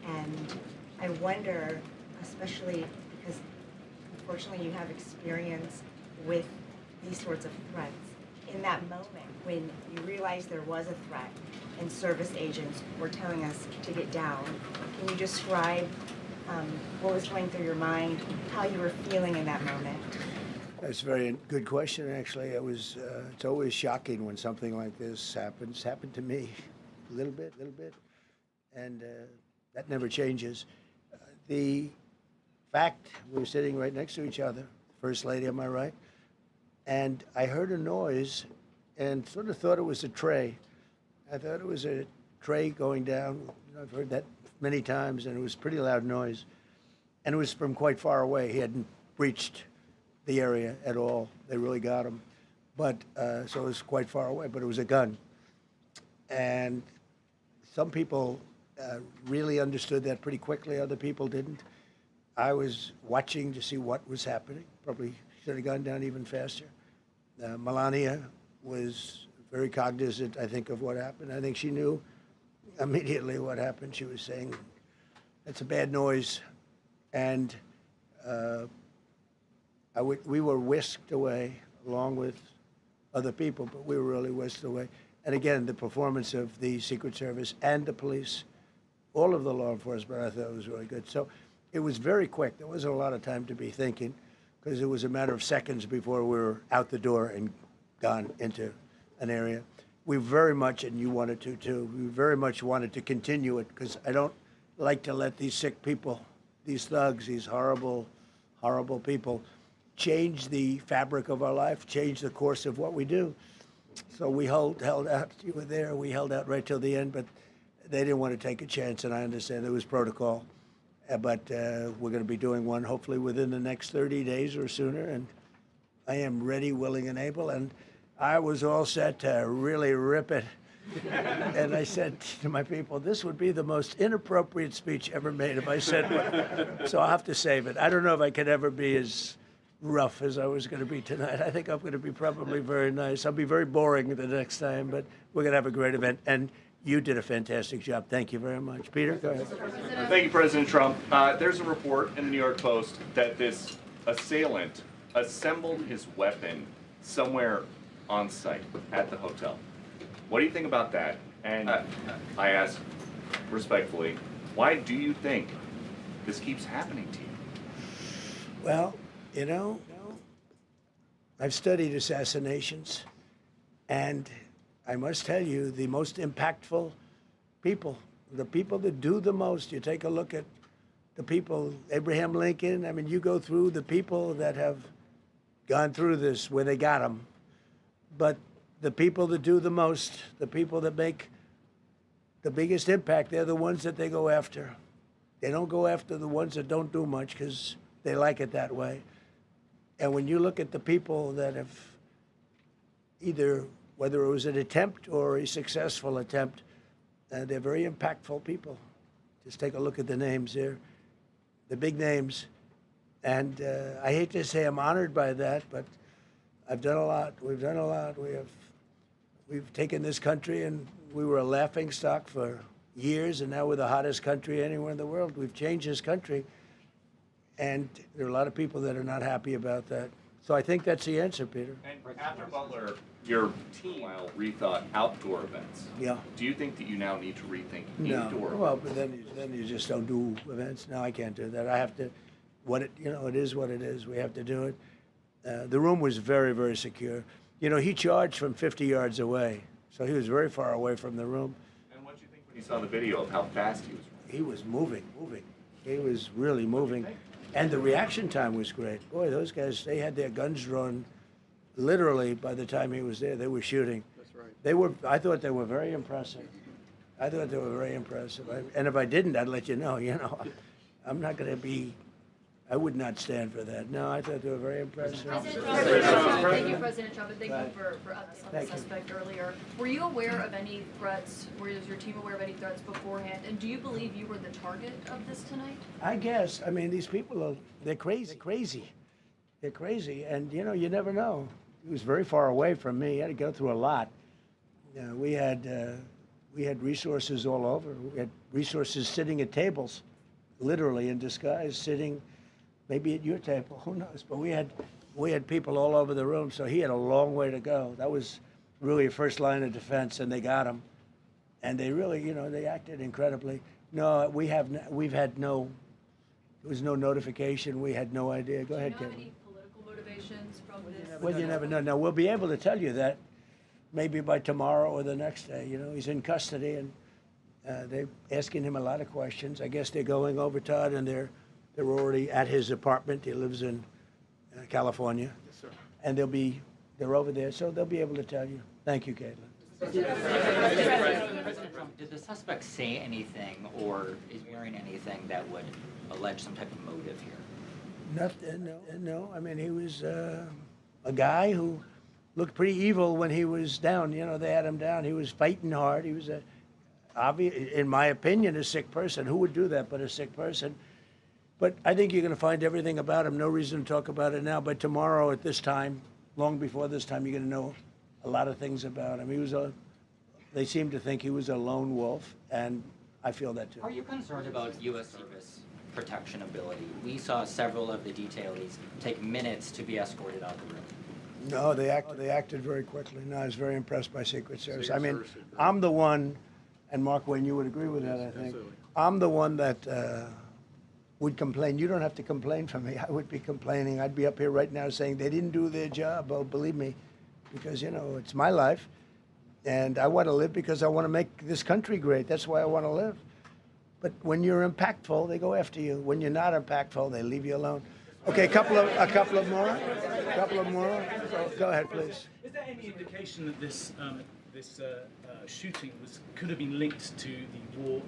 And I wonder, especially because unfortunately you have experience with these sorts of threats, in that moment when you realized there was a threat and service agents were telling us to get down, can you describe what was going through your mind, how you were feeling in that moment? That's a very good question, actually. It's always shocking when something like this happens. Happened to me a little bit, and that never changes. The fact we were sitting right next to each other, First Lady on my right, and I heard a noise and sort of thought it was a tray. I thought it was a tray going down. I've heard that many times, and it was a pretty loud noise. And it was from quite far away. He hadn't breached the area at all. They really got him. But so it was quite far away, but it was a gun. And some people really understood that pretty quickly. Other people didn't. I was watching to see what was happening. Probably should have gone down even faster. Melania was very cognizant, I think, of what happened. I think she knew immediately what happened. She was saying, "That's a bad noise," and we were whisked away along with other people, but we were really whisked away. And again, the performance of the Secret Service and the police, all of the law enforcement, I thought was really good. So it was very quick. There wasn't a lot of time to be thinking, because it was a matter of seconds before we were out the door and gone into an area. We very much, and you wanted to too, we very much wanted to continue it, because I don't like to let these sick people, these thugs, these horrible, horrible people, change the fabric of our life, change the course of what we do. So we held out. You were there. We held out right till the end, but they didn't want to take a chance, and I understand there was protocol. But we're going to be doing one hopefully within the next 30 days or sooner, and I am ready, willing, and able. And I was all set to really rip it. And I said to my people, this would be the most inappropriate speech ever made if I said one. So I'll have to save it. I don't know if I could ever be as rough as I was going to be tonight. I think I'm going to be probably very nice. I'll be very boring the next time, but we're going to have a great event. And you did a fantastic job. Thank you very much. Peter, go ahead. Thank you, President Trump. There's a report in the New York Post that this assailant assembled his weapon somewhere on site at the hotel. What do you think about that? And I ask respectfully, why do you think this keeps happening to you? Well, you know, I've studied assassinations, and I must tell you, the most impactful people, the people that do the most, you take a look at the people, Abraham Lincoln, I mean, you go through the people that have gone through this where they got them, but the people that do the most, the people that make the biggest impact, they're the ones that they go after. They don't go after the ones that don't do much because they like it that way. And when you look at the people that have either, whether it was an attempt or a successful attempt, they're very impactful people. Just take a look at the names there, the big names. And I hate to say I'm honored by that, but I've done a lot. We've done a lot. We've taken this country, and we were a laughingstock for years, and now we're the hottest country anywhere in the world. We've changed this country. And there are a lot of people that are not happy about that. So I think that's the answer, Peter. And after Butler, your team rethought outdoor events. Yeah. Do you think that you now need to rethink No. indoor Well, events? but then you just don't do events. No, I can't do that. I have to, it is what it is. We have to do it. The room was very, very secure. He charged from 50 yards away, so he was very far away from the room. And what do you think when you saw the video of how fast he was? He was moving. He was really moving. And the reaction time was great. Boy, those guys, they had their guns drawn literally by the time he was there. They were shooting. That's right. I thought they were very impressive. And if I didn't, I'd let you know. I'm not going to be, I would not stand for that. No, I thought they were very impressive. Thank you, President Trump, and thank you for updates on the suspect earlier. Were you aware of any threats? Was your team aware of any threats beforehand? And do you believe you were the target of this tonight? I guess. I mean, these people they're crazy. They're crazy. And, you never know. He was very far away from me. He had to go through a lot. We had resources all over. We had resources sitting at tables, literally in disguise, sitting maybe at your table, who knows? But we had people all over the room, so he had a long way to go. That was really a first line of defense, and they got him. And they really, they acted incredibly. No, there was no notification. We had no idea. Go ahead, Kevin. Do you know any political motivations from this? Well, you never know. Now, we'll be able to tell you that maybe by tomorrow or the next day. He's in custody, and they're asking him a lot of questions. I guess they're going over, Todd, and they're already at his apartment. He lives in California. Yes, sir. And they're over there, so they'll be able to tell you. Thank you, Caitlin. President Trump, did the suspect say anything or is wearing anything that would allege some type of motive here? Nothing, no. I mean, he was a guy who looked pretty evil when he was down. They had him down. He was fighting hard. He was in my opinion, a sick person. Who would do that but a sick person? But I think you're going to find everything about him. No reason to talk about it now. But tomorrow at this time, long before this time, you're going to know a lot of things about him. They seem to think he was a lone wolf, and I feel that too. Are you concerned about U.S. service protection ability? We saw several of the detailees take minutes to be escorted out of the room. No, they acted very quickly. No, I was very impressed by Secret Service. I mean, I'm the one, and Mark Wayne, you would agree with that, I think. Absolutely. I'm the one that would complain. You don't have to complain for me. I would be complaining. I'd be up here right now saying they didn't do their job. Oh, believe me, because, it's my life, and I want to live because I want to make this country great. That's why I want to live. But when you're impactful, they go after you. When you're not impactful, they leave you alone. Okay, a couple of more. Go ahead, please. Is there any indication that this shooting could have been linked to the war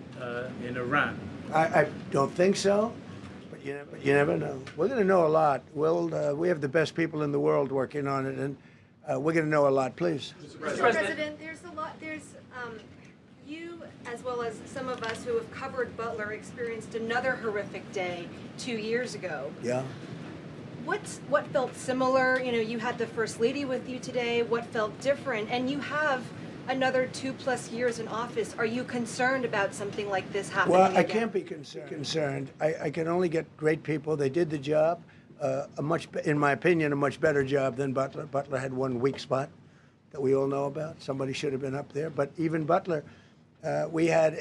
in Iran? I don't think so, but you never know. We're going to know a lot. We have the best people in the world working on it, and we're going to know a lot. Please. Mr. President, there's a lot. You, as well as some of us who have covered Butler, experienced another horrific day 2 years ago. Yeah. What felt similar? You had the First Lady with you today. What felt different? And you have another 2+ years in office. Are you concerned about something like this happening Well, I again? can't be concerned. I can only get great people. They did the job, in my opinion, a much better job than Butler. Butler had one weak spot that we all know about. Somebody should have been up there. But even Butler, we had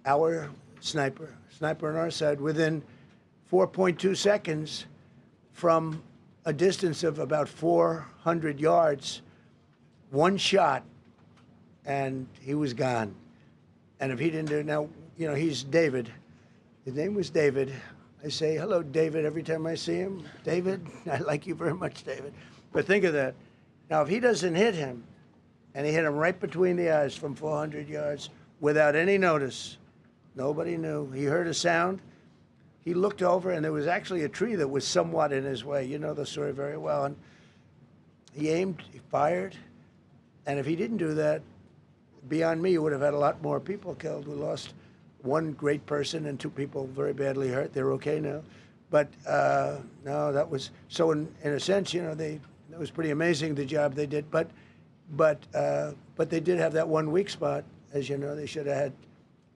our sniper on our side within 4.2 seconds from a distance of about 400 yards, one shot, and he was gone. And if he didn't do it, now, he's David. His name was David. I say, hello, David, every time I see him. David, I like you very much, David. But think of that. Now, if he doesn't hit him, and he hit him right between the eyes from 400 yards without any notice, nobody knew. He heard a sound. He looked over, and there was actually a tree that was somewhat in his way. You know the story very well. And he aimed, he fired, and if he didn't do that, beyond me, you would have had a lot more people killed. We lost one great person and 2 people very badly hurt. They're okay now. But no, that was, so in a sense, it was pretty amazing the job they did. But they did have that one weak spot, as you know. They should have had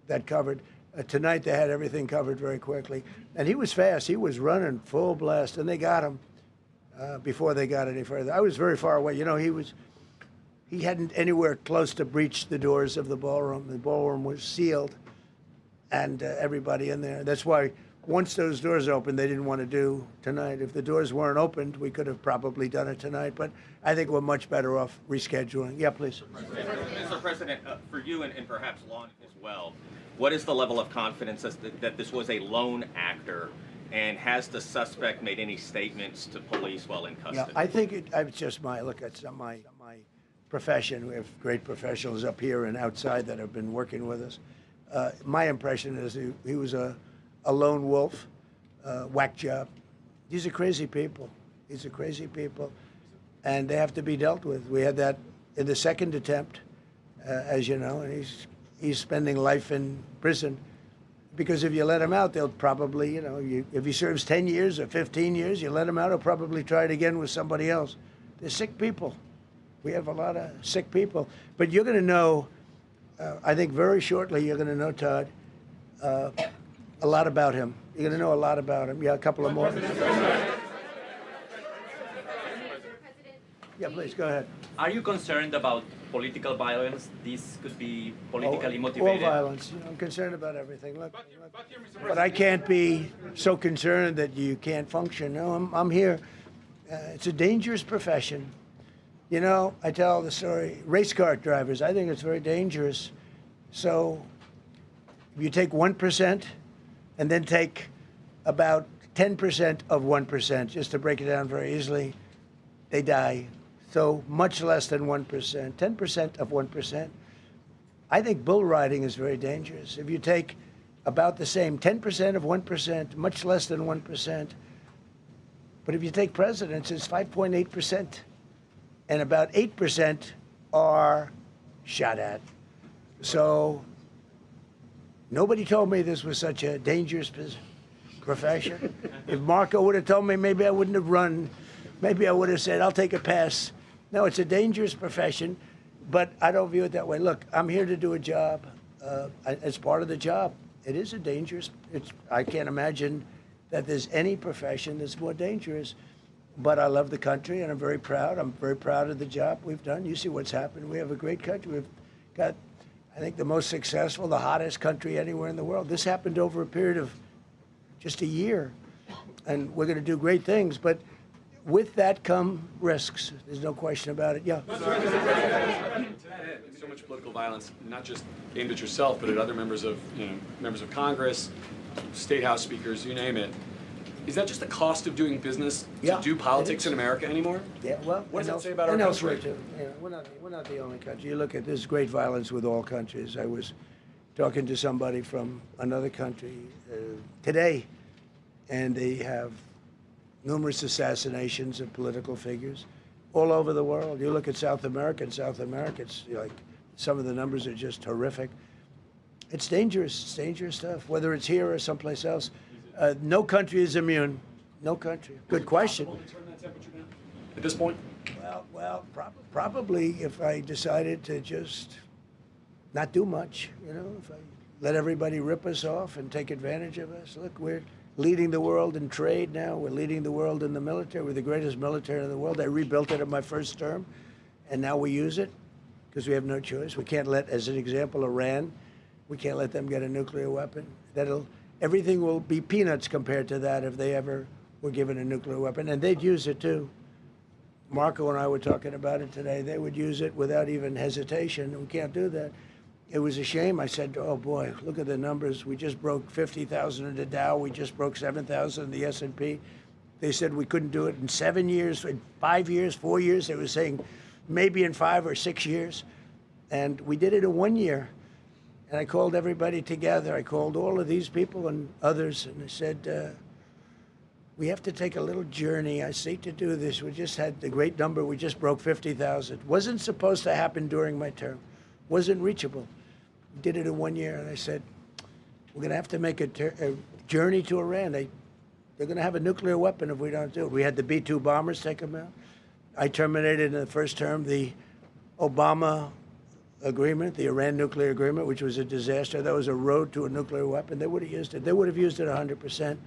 that covered. Tonight they had everything covered very quickly. And he was fast. He was running full blast, and they got him before they got any further. I was very far away. You know, he hadn't anywhere close to breach the doors of the ballroom. The ballroom was sealed, and everybody in there. That's why once those doors opened, they didn't want to do tonight. If the doors weren't opened, we could have probably done it tonight. But I think we're much better off rescheduling. Yeah, please. Mr. President, for you and perhaps Lon as well, what is the level of confidence that this was a lone actor, and has the suspect made any statements to police while in custody? Yeah, I think it's just it's my profession. We have great professionals up here and outside that have been working with us. My impression is he was a lone wolf, whack job. These are crazy people. These are crazy people, and they have to be dealt with. We had that in the second attempt, as you know, and he's spending life in prison. Because if you let him out, they'll probably, if he serves 10 years or 15 years, you let him out, he'll probably try it again with somebody else. They're sick people. We have a lot of sick people. But you're going to know, I think very shortly, you're going to know, Todd, a lot about him. You're going to know a lot about him. Yeah, a couple of more. Yeah, please, go ahead. Are you concerned about political violence? This could be politically motivated. All violence. I'm concerned about everything. Look, but I can't be so concerned that you can't function. No, I'm here. It's a dangerous profession. You know, I tell the story, race car drivers, I think it's very dangerous. So if you take 1% and then take about 10% of 1%, just to break it down very easily, they die. So much less than 1%, 10% of 1%. I think bull riding is very dangerous. If you take about the same, 10% of 1%, much less than 1%. But if you take presidents, it's 5.8%. And about 8% are shot at. So nobody told me this was such a dangerous profession. If Marco would have told me, maybe I wouldn't have run. Maybe I would have said, I'll take a pass. No, it's a dangerous profession, but I don't view it that way. Look, I'm here to do a job. It's part of the job. It is a dangerous, I can't imagine that there's any profession that's more dangerous. But I love the country, and I'm very proud. I'm very proud of the job we've done. You see what's happened. We have a great country. We've got, I think, the most successful, the hottest country anywhere in the world. This happened over a period of just a year, and we're going to do great things. But with that come risks. There's no question about it. Yeah. So much political violence, not just aimed at yourself, but at other members of Congress, state house speakers, you name it. Is that just the cost of doing business to do politics in America anymore? Yeah, well, what does that say about our elsewhere country? too. Yeah, we're not the only country. You look at this great violence with all countries. I was talking to somebody from another country today, and they have numerous assassinations of political figures all over the world. You look at South America. In South America, it's like some of the numbers are just horrific. It's dangerous. It's dangerous stuff, whether it's here or someplace else. No country is immune. No country. Good question. At this point? Well, probably if I decided to just not do much, if I let everybody rip us off and take advantage of us. Look, we're leading the world in trade now. We're leading the world in the military. We're the greatest military in the world. I rebuilt it in my first term, and now we use it because we have no choice. We can't let, as an example, Iran, we can't let them get a nuclear weapon. Everything will be peanuts compared to that if they ever were given a nuclear weapon, and they'd use it too. Marco and I were talking about it today. They would use it without even hesitation. We can't do that. It was a shame. I said, oh boy, look at the numbers. We just broke 50,000 in the Dow. We just broke 7,000 in the S&P. They said we couldn't do it in 7 years, in 5 years, 4 years. They were saying maybe in 5 or 6 years. And we did it in 1 year. And I called everybody together. I called all of these people and others, and I said, we have to take a little journey. I see to do this. We just had the great number. We just broke 50,000. Wasn't supposed to happen during my term. Wasn't reachable. We did it in 1 year, and I said, we're going to have to make a journey to Iran. They're going to have a nuclear weapon if we don't do it. We had the B-2 bombers take them out. I terminated in the first term the Obama agreement, the Iran nuclear agreement, which was a disaster. That was a road to a nuclear weapon. They would have used it. They would have used it 100%.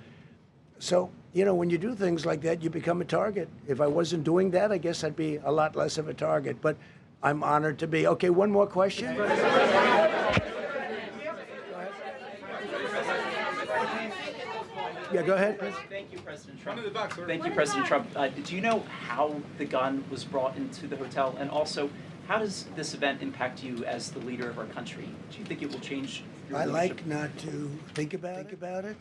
So, you know, when you do things like that, you become a target. If I wasn't doing that, I guess I'd be a lot less of a target. But I'm honored to be. Okay, one more question. Yeah, go ahead. Thank you, President Trump. Thank you, President Trump. Do you know how the gun was brought into the hotel? And also, how does this event impact you as the leader of our country? Do you think it will change your I leadership? like not to think about it.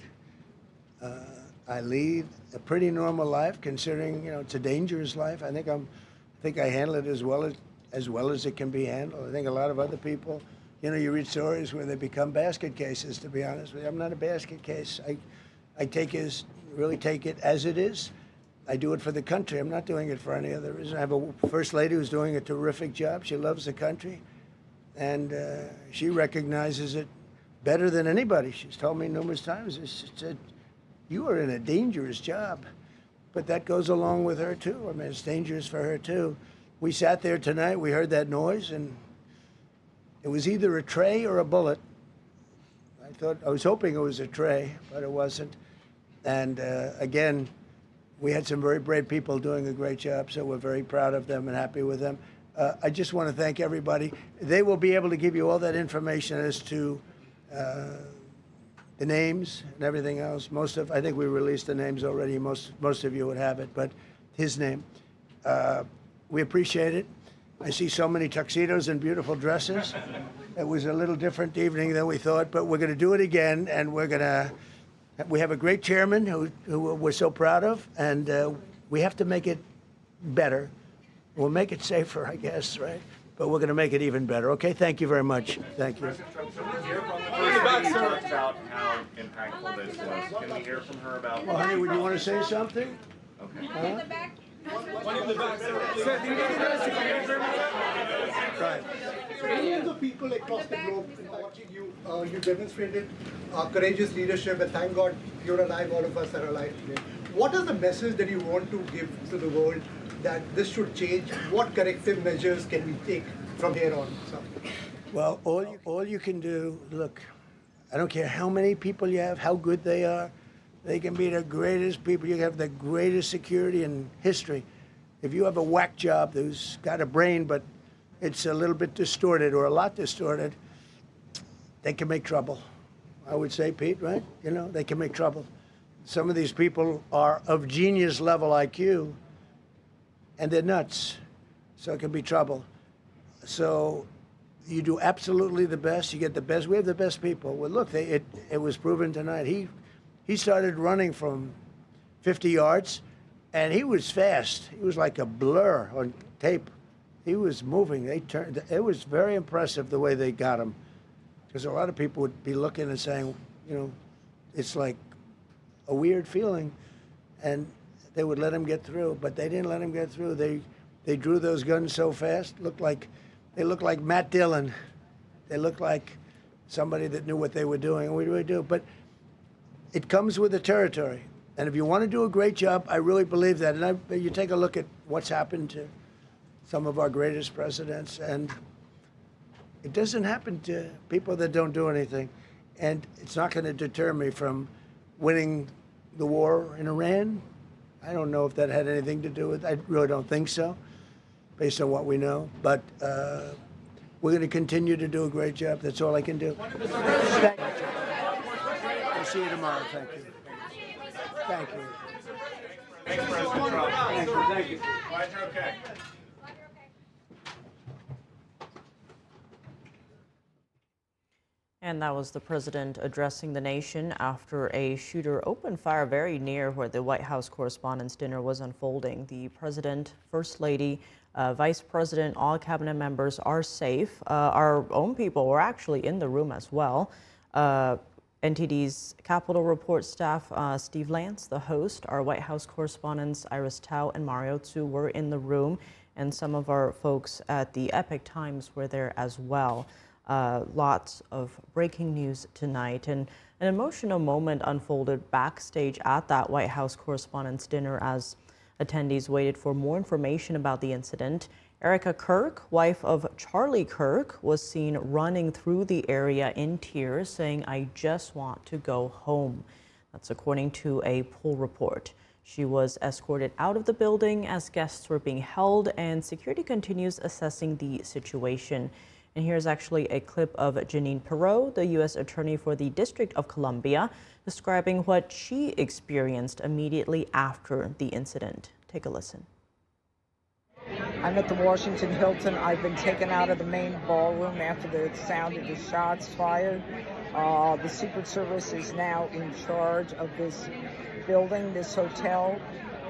I lead a pretty normal life, considering, you know, it's a dangerous life. I think I handle it as well as it can be handled. I think a lot of other people, you know, you read stories where they become basket cases. To be honest with you, I'm not a basket case. I really take it as it is. I do it for the country. I'm not doing it for any other reason. I have a first lady who's doing a terrific job. She loves the country, and she recognizes it better than anybody. She's told me numerous times. She said, "You are in a dangerous job," but that goes along with her too. I mean, it's dangerous for her too. We sat there tonight. We heard that noise, and it was either a tray or a bullet. I was hoping it was a tray, but it wasn't. And again, we had some very brave people doing a great job, so we're very proud of them and happy with them. I just want to thank everybody. They will be able to give you all that information as to the names and everything else. I think we released the names already. Most of you would have it, but his name. We appreciate it. I see so many tuxedos and beautiful dresses. It was a little different evening than we thought, but we're going to do it again, and we have a great chairman who we're so proud of, and we have to make it better. We'll make it safer, I guess, right? But we're going to make it even better. Okay, thank you very much. Thank you. About how impactful this was. Can we hear from her about? Well, honey, would you want to say something? Okay. One in the back, sir. Millions of people across the globe watching you. You demonstrated courageous leadership, and thank God you're alive. All of us are alive today. What is the message that you want to give to the world that this should change? What corrective measures can we take from here on? So. Well, all you can do, look, I don't care how many people you have, how good they are. They can be the greatest people. You have the greatest security in history. If you have a whack job who's got a brain, but it's a little bit distorted or a lot distorted, they can make trouble. I would say, Pete, right? You know, they can make trouble. Some of these people are of genius level IQ, and they're nuts. So it can be trouble. So you do absolutely the best. You get the best. We have the best people. Well, look, it was proven tonight. He started running from 50 yards, and he was fast. He was like a blur on tape. He was moving. It was very impressive the way they got him, because a lot of people would be looking and saying, you know, it's like a weird feeling, and they would let him get through, but they didn't let him get through. They drew those guns so fast. They looked like Matt Dillon. They looked like somebody that knew what they were doing, and we really do. But it comes with the territory. And if you want to do a great job, I really believe that. And you take a look at what's happened to some of our greatest presidents, and it doesn't happen to people that don't do anything. And it's not going to deter me from winning the war in Iran. I don't know if that had anything to do with it. I really don't think so, based on what we know. But we're going to continue to do a great job. That's all I can do. Thank you. I'll see you tomorrow. Thank you. Thank you. Thanks, President Trump. Thank you. Glad you're okay. And that was the president addressing the nation after a shooter opened fire very near where the White House Correspondents' dinner was unfolding. The president, first lady, vice president, all cabinet members are safe. Our own people were actually in the room as well. NTD's Capitol Report staff, Steve Lance, the host, our White House correspondents, Iris Tao and Mario Tzu, were in the room, and some of our folks at the Epic Times were there as well. Lots of breaking news tonight, and an emotional moment unfolded backstage at that White House Correspondents' dinner as attendees waited for more information about the incident. Erica Kirk, wife of Charlie Kirk, was seen running through the area in tears, saying, "I just want to go home." That's according to a poll report. She was escorted out of the building as guests were being held, and security continues assessing the situation. And here's actually a clip of Janine Perot, the U.S. Attorney for the District of Columbia, describing what she experienced immediately after the incident. Take a listen. I'm at the Washington Hilton. I've been taken out of the main ballroom after the sound of the shots fired. The Secret Service is now in charge of this building, this hotel.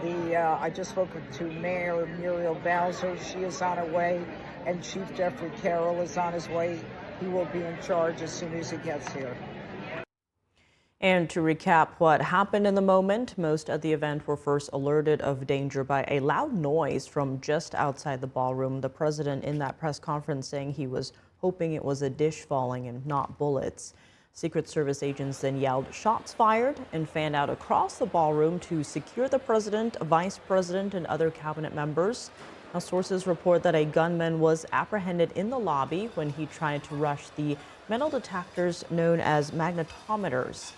I just spoke to Mayor Muriel Bowser. She is on her way, and Chief Jeffrey Carroll is on his way. He will be in charge as soon as he gets here. And to recap what happened in the moment, most at the event were first alerted of danger by a loud noise from just outside the ballroom. The president in that press conference saying he was hoping it was a dish falling and not bullets. Secret Service agents then yelled "shots fired" and fanned out across the ballroom to secure the president, vice president, and other cabinet members. Now, sources report that a gunman was apprehended in the lobby when he tried to rush the metal detectors known as magnetometers.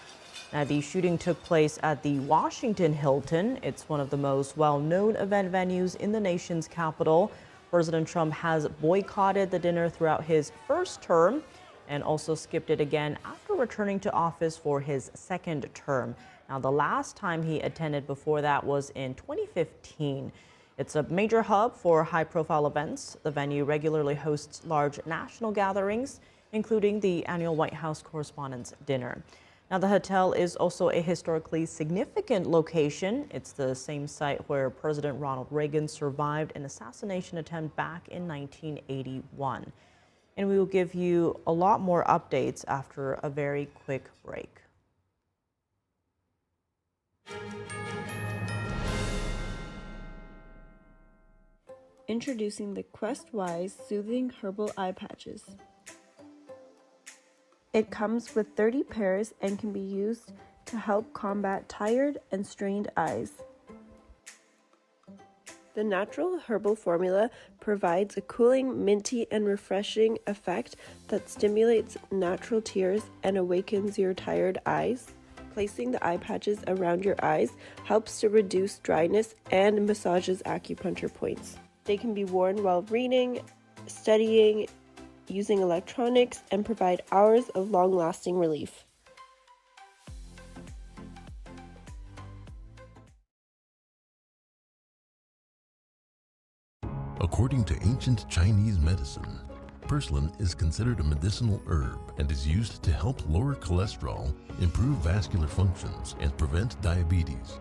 Now, the shooting took place at the Washington Hilton. It's one of the most well-known event venues in the nation's capital. President Trump has boycotted the dinner throughout his first term and also skipped it again after returning to office for his second term. Now, the last time he attended before that was in 2015. It's a major hub for high-profile events. The venue regularly hosts large national gatherings, including the annual White House Correspondents' Dinner. Now, the hotel is also a historically significant location. It's the same site where President Ronald Reagan survived an assassination attempt back in 1981. And we will give you a lot more updates after a very quick break. Introducing the Quest Wise Soothing Herbal Eye Patches. It comes with 30 pairs and can be used to help combat tired and strained eyes. The natural herbal formula provides a cooling, minty, and refreshing effect that stimulates natural tears and awakens your tired eyes. Placing the eye patches around your eyes helps to reduce dryness and massages acupuncture points. They can be worn while reading, studying, using electronics, and provide hours of long-lasting relief. According to ancient Chinese medicine, purslane is considered a medicinal herb and is used to help lower cholesterol, improve vascular functions, and prevent diabetes.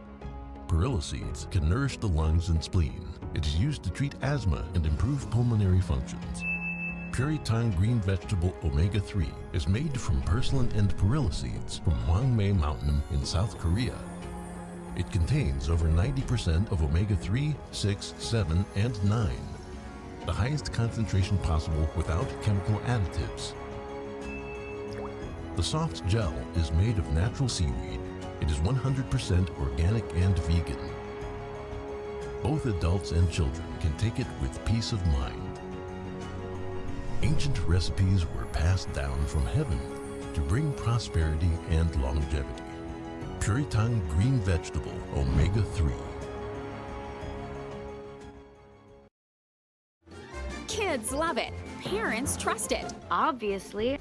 Perilla seeds can nourish the lungs and spleen. It is used to treat asthma and improve pulmonary functions. Puritang green vegetable omega-3 is made from purslane and perilla seeds from Hwangmae Mountain in South Korea. It contains over 90% of omega-3, 6, 7, and 9, the highest concentration possible without chemical additives. The soft gel is made of natural seaweed. It is 100% organic and vegan. Both adults and children can take it with peace of mind. Ancient recipes were passed down from heaven to bring prosperity and longevity. Puritang green vegetable omega-3. Kids love it. Parents trust it. Obviously.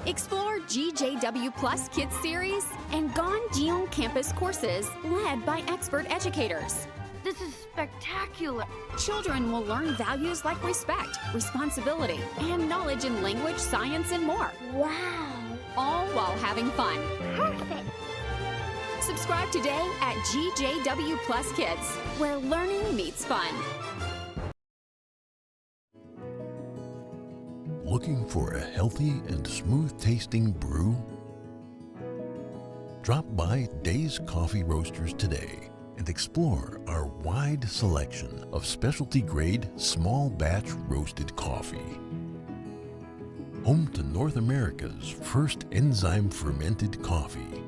Explore GJW Plus Kids Series and Ganjiong Campus courses led by expert educators. This is spectacular. Children will learn values like respect, responsibility, and knowledge in language, science, and more. Wow. All while having fun. Perfect. Subscribe today at GJW Plus Kids, where learning meets fun. Looking for a healthy and smooth-tasting brew? Drop by Days Coffee Roasters today and explore our wide selection of specialty-grade, small-batch roasted coffee. Home to North America's first enzyme-fermented coffee,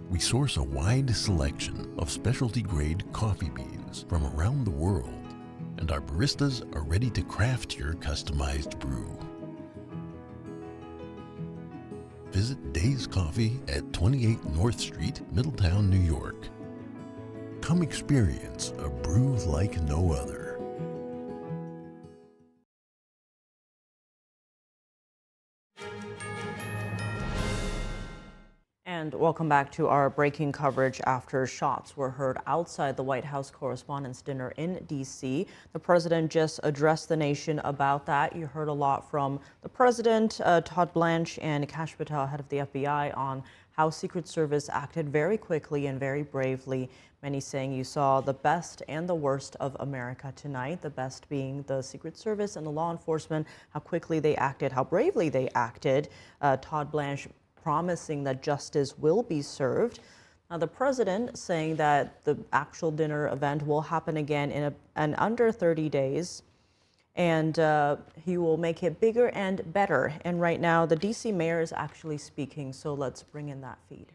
we source a wide selection of specialty-grade coffee beans from around the world and our baristas are ready to craft your customized brew. Visit Days Coffee at 28 North Street, Middletown, New York. Come experience a brew like no other. And welcome back to our breaking coverage after shots were heard outside the White House Correspondents' Dinner in D.C. The president just addressed the nation about that. You heard a lot from the president, Todd Blanche, and Kash Patel, head of the FBI, on how Secret Service acted very quickly and very bravely. Many saying you saw the best and the worst of America tonight, the best being the Secret Service and the law enforcement, how quickly they acted, how bravely they acted. Todd Blanche promising that justice will be served. Now, the president saying that the actual dinner event will happen again in under 30 days, and he will make it bigger and better. And right now, the D.C. mayor is actually speaking, so let's bring in that feed.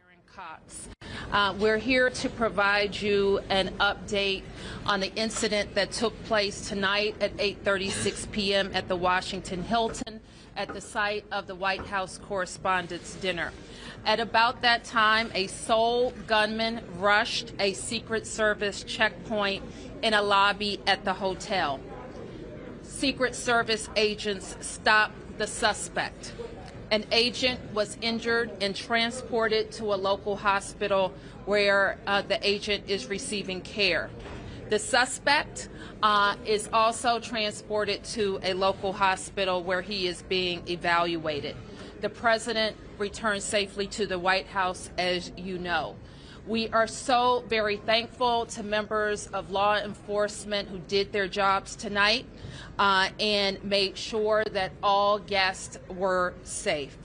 We're here to provide you an update on the incident that took place tonight at 8:36 p.m. at the Washington Hilton at the site of the White House Correspondents' Dinner. At about that time, a sole gunman rushed a Secret Service checkpoint in a lobby at the hotel. Secret Service agents stopped the suspect. An agent was injured and transported to a local hospital where the agent is receiving care. The suspect is also transported to a local hospital where he is being evaluated. The president returned safely to the White House, as you know. We are so very thankful to members of law enforcement who did their jobs tonight and made sure that all guests were safe.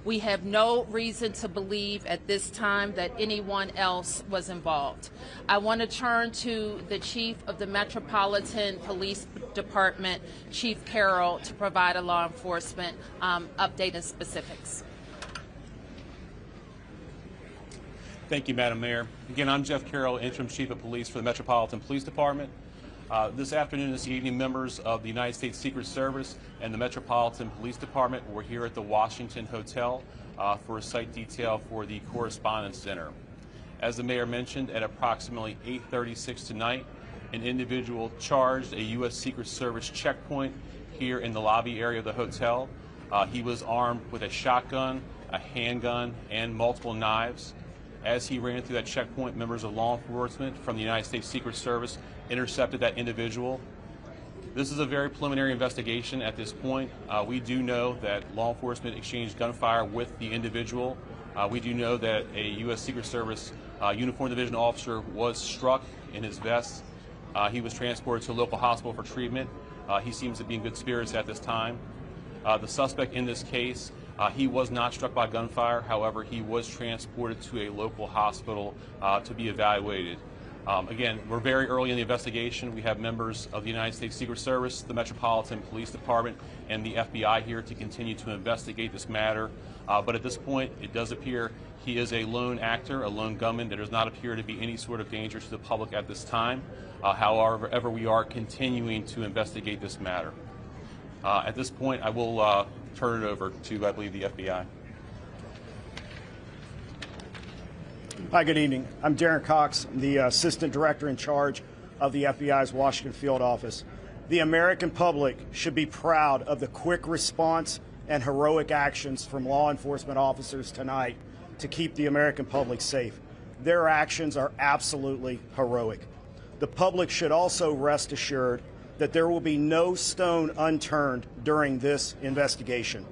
We have no reason to believe at this time that anyone else was involved. I want to turn to the Chief of the Metropolitan Police Department, Chief Carroll, to provide a law enforcement update and specifics. Thank you, Madam Mayor. Again, I'm Jeff Carroll, Interim Chief of Police for the Metropolitan Police Department. This afternoon, this evening, members of the United States Secret Service and the Metropolitan Police Department were here at the Washington Hotel for a site detail for the Correspondents' Dinner. As the mayor mentioned, at approximately 8:36 tonight, an individual charged a U.S. Secret Service checkpoint here in the lobby area of the hotel. He was armed with a shotgun, a handgun, and multiple knives. As he ran through that checkpoint, members of law enforcement from the United States Secret Service intercepted that individual. This is a very preliminary investigation at this point. We do know that law enforcement exchanged gunfire with the individual. We do know that a U.S. Secret Service uniformed division officer was struck in his vest. He was transported to a local hospital for treatment. He seems to be in good spirits at this time. The suspect in this case, he was not struck by gunfire. However, he was transported to a local hospital to be evaluated. Again, we're very early in the investigation. We have members of the United States Secret Service, the Metropolitan Police Department, and the FBI here to continue to investigate this matter. But at this point, it does appear he is a lone actor, a lone gunman. There does not appear to be any sort of danger to the public at this time. However, we are continuing to investigate this matter. At this point, I will turn it over to, I believe, the FBI. Hi, good evening. I'm Darren Cox, the Assistant Director in charge of the FBI's Washington Field Office. The American public should be proud of the quick response and heroic actions from law enforcement officers tonight to keep the American public safe. Their actions are absolutely heroic. The public should also rest assured that there will be no stone unturned during this investigation.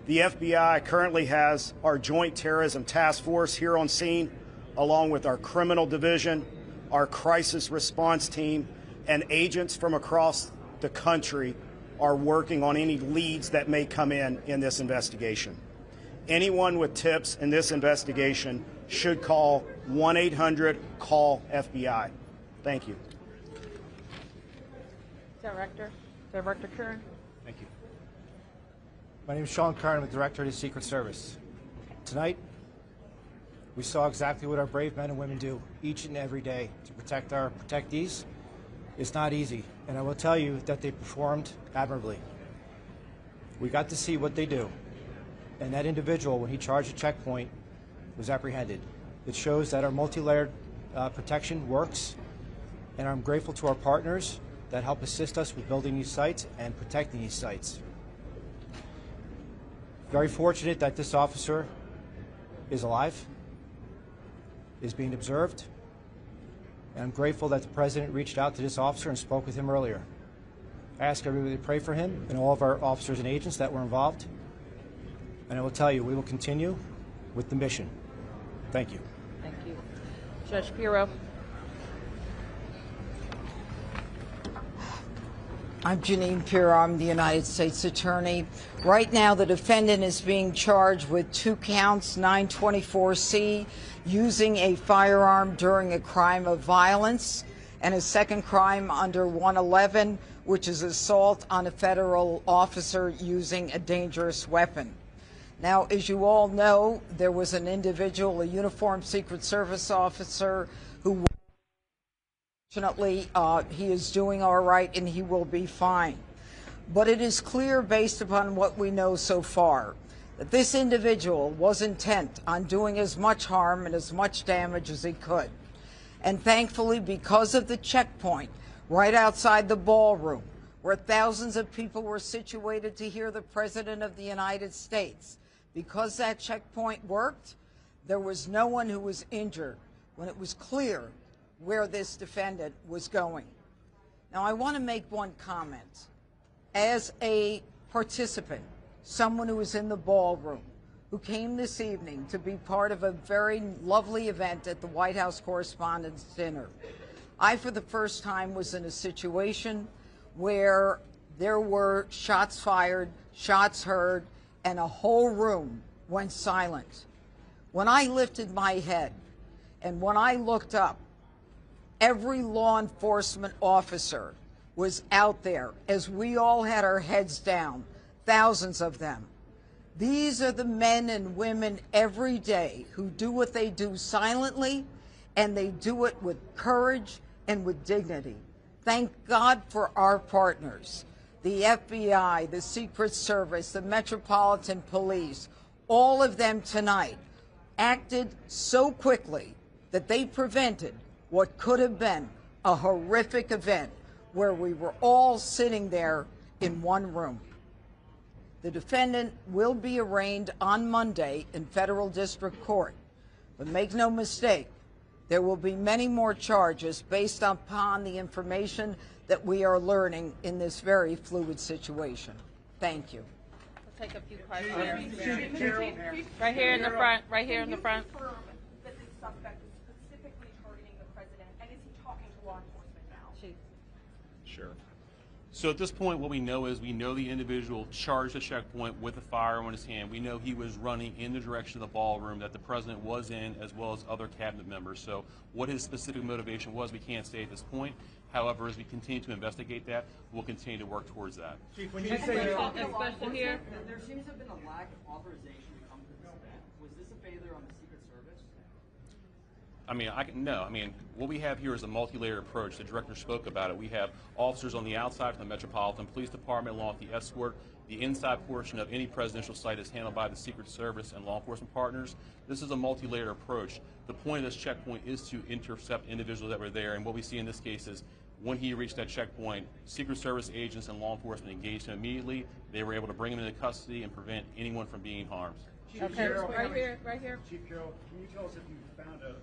The FBI currently has our Joint Terrorism Task Force here on scene, along with our Criminal Division, our Crisis Response Team, and agents from across the country are working on any leads that may come in this investigation. Anyone with tips in this investigation should call 1-800-CALL-FBI. Thank you. Director Kern. Thank you. My name is Sean Kern. I'm the Director of the Secret Service. Tonight, we saw exactly what our brave men and women do each and every day to protect our protectees It's not easy, and I will tell you that they performed admirably. We got to see what they do, and that individual, when he charged a checkpoint, was apprehended. It shows that our multi-layered protection works, and I'm grateful to our partners that help assist us with building these sites and protecting these sites. Very fortunate that this officer is alive, is being observed, and I'm grateful that the President reached out to this officer and spoke with him earlier. I ask everybody to pray for him and all of our officers and agents that were involved, and I will tell you, we will continue with the mission. Thank you. Thank you. Judge Pirro. I'm Janine Pirro. I'm the United States Attorney. Right now, the defendant is being charged with 2 counts, 924C, using a firearm during a crime of violence, and a second crime under 111, which is assault on a federal officer using a dangerous weapon. Now, as you all know, there was an individual, a uniformed Secret Service officer, who fortunately, he is doing all right and he will be fine. But it is clear, based upon what we know so far, that this individual was intent on doing as much harm and as much damage as he could. And thankfully, because of the checkpoint right outside the ballroom, where thousands of people were situated to hear the President of the United States, because that checkpoint worked, there was no one who was injured when it was clear where this defendant was going. Now, I want to make one comment. As a participant, someone who was in the ballroom, who came this evening to be part of a very lovely event at the White House Correspondents' Dinner, I, for the first time, was in a situation where there were shots fired, shots heard, and a whole room went silent. When I lifted my head and when I looked up, every law enforcement officer was out there as we all had our heads down, thousands of them. These are the men and women every day who do what they do silently, and they do it with courage and with dignity. Thank God for our partners, the FBI, the Secret Service, the Metropolitan Police. All of them tonight acted so quickly that they prevented what could have been a horrific event where we were all sitting there in one room. The defendant will be arraigned on Monday in federal district court. But make no mistake, there will be many more charges based upon the information that we are learning in this very fluid situation. Thank you. We'll take a few questions. Right here in the front, right here in the front. That this suspect is specifically targeting the president, and is he talking to law enforcement now? Sure. So at this point, what we know is we know the individual charged the checkpoint with a firearm in his hand. We know he was running in the direction of the ballroom that the president was in, as well as other cabinet members. So what his specific motivation was, we can't say at this point. However, as we continue to investigate that, we'll continue to work towards that. Chief, when you say here, there seems to have been a lack of authorization to come to this event. Was this a failure on the Secret Service? What we have here is a multi-layered approach. The director spoke about it. We have officers on the outside from the Metropolitan Police Department, along with the escort. The inside portion of any presidential site is handled by the Secret Service and law enforcement partners. This is a multi-layered approach. The point of this checkpoint is to intercept individuals that were there, and what we see in this case is when he reached that checkpoint, Secret Service agents and law enforcement engaged him immediately. They were able to bring him into custody and prevent anyone from being harmed. Okay, right here. Chief Carroll, can you tell us if you found a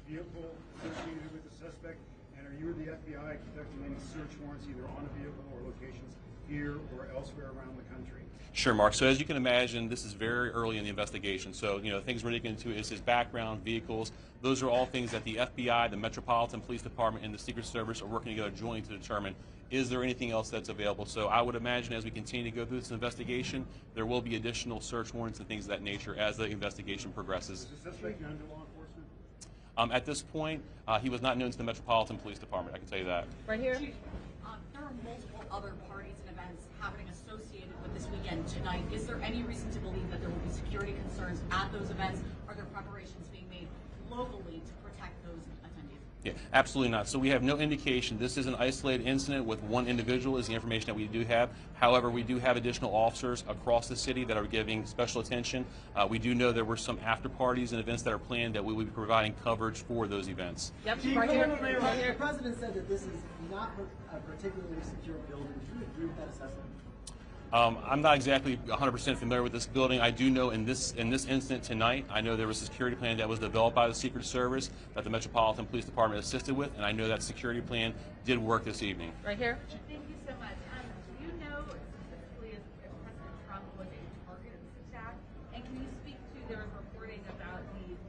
vehicle associated with the suspect, and are you or the FBI conducting any search warrants either on a vehicle or locations here or elsewhere around the country? Sure, Mark. So as you can imagine, this is very early in the investigation. So, things we're digging into is his background, vehicles. Those are all things that the FBI, the Metropolitan Police Department, and the Secret Service are working together jointly to determine, is there anything else that's available? So I would imagine as we continue to go through this investigation, there will be additional search warrants and things of that nature as the investigation progresses. Is the suspect known to law enforcement? At this point, he was not known to the Metropolitan Police Department, I can tell you that. Right here. There are multiple other parties and events happening associated with this weekend tonight. Is there any reason to believe that there will be security concerns at those events? Are there preparations being made locally to protect those attendees? Yeah, absolutely not. So we have no indication. This is an isolated incident with one individual is the information that we do have. However, we do have additional officers across the city that are giving special attention. We do know there were some after parties and events that are planned that we will be providing coverage for those events. Yep, right here. The president said that this is not a particularly secure building. Do you agree with that assessment? I'm not exactly 100% familiar with this building. I do know in this incident tonight, I know there was a security plan that was developed by the Secret Service that the Metropolitan Police Department assisted with, and I know that security plan did work this evening. Right here. Thank you so much. Do you know specifically if President Trump was a target of this attack? And can you speak to, there was reporting about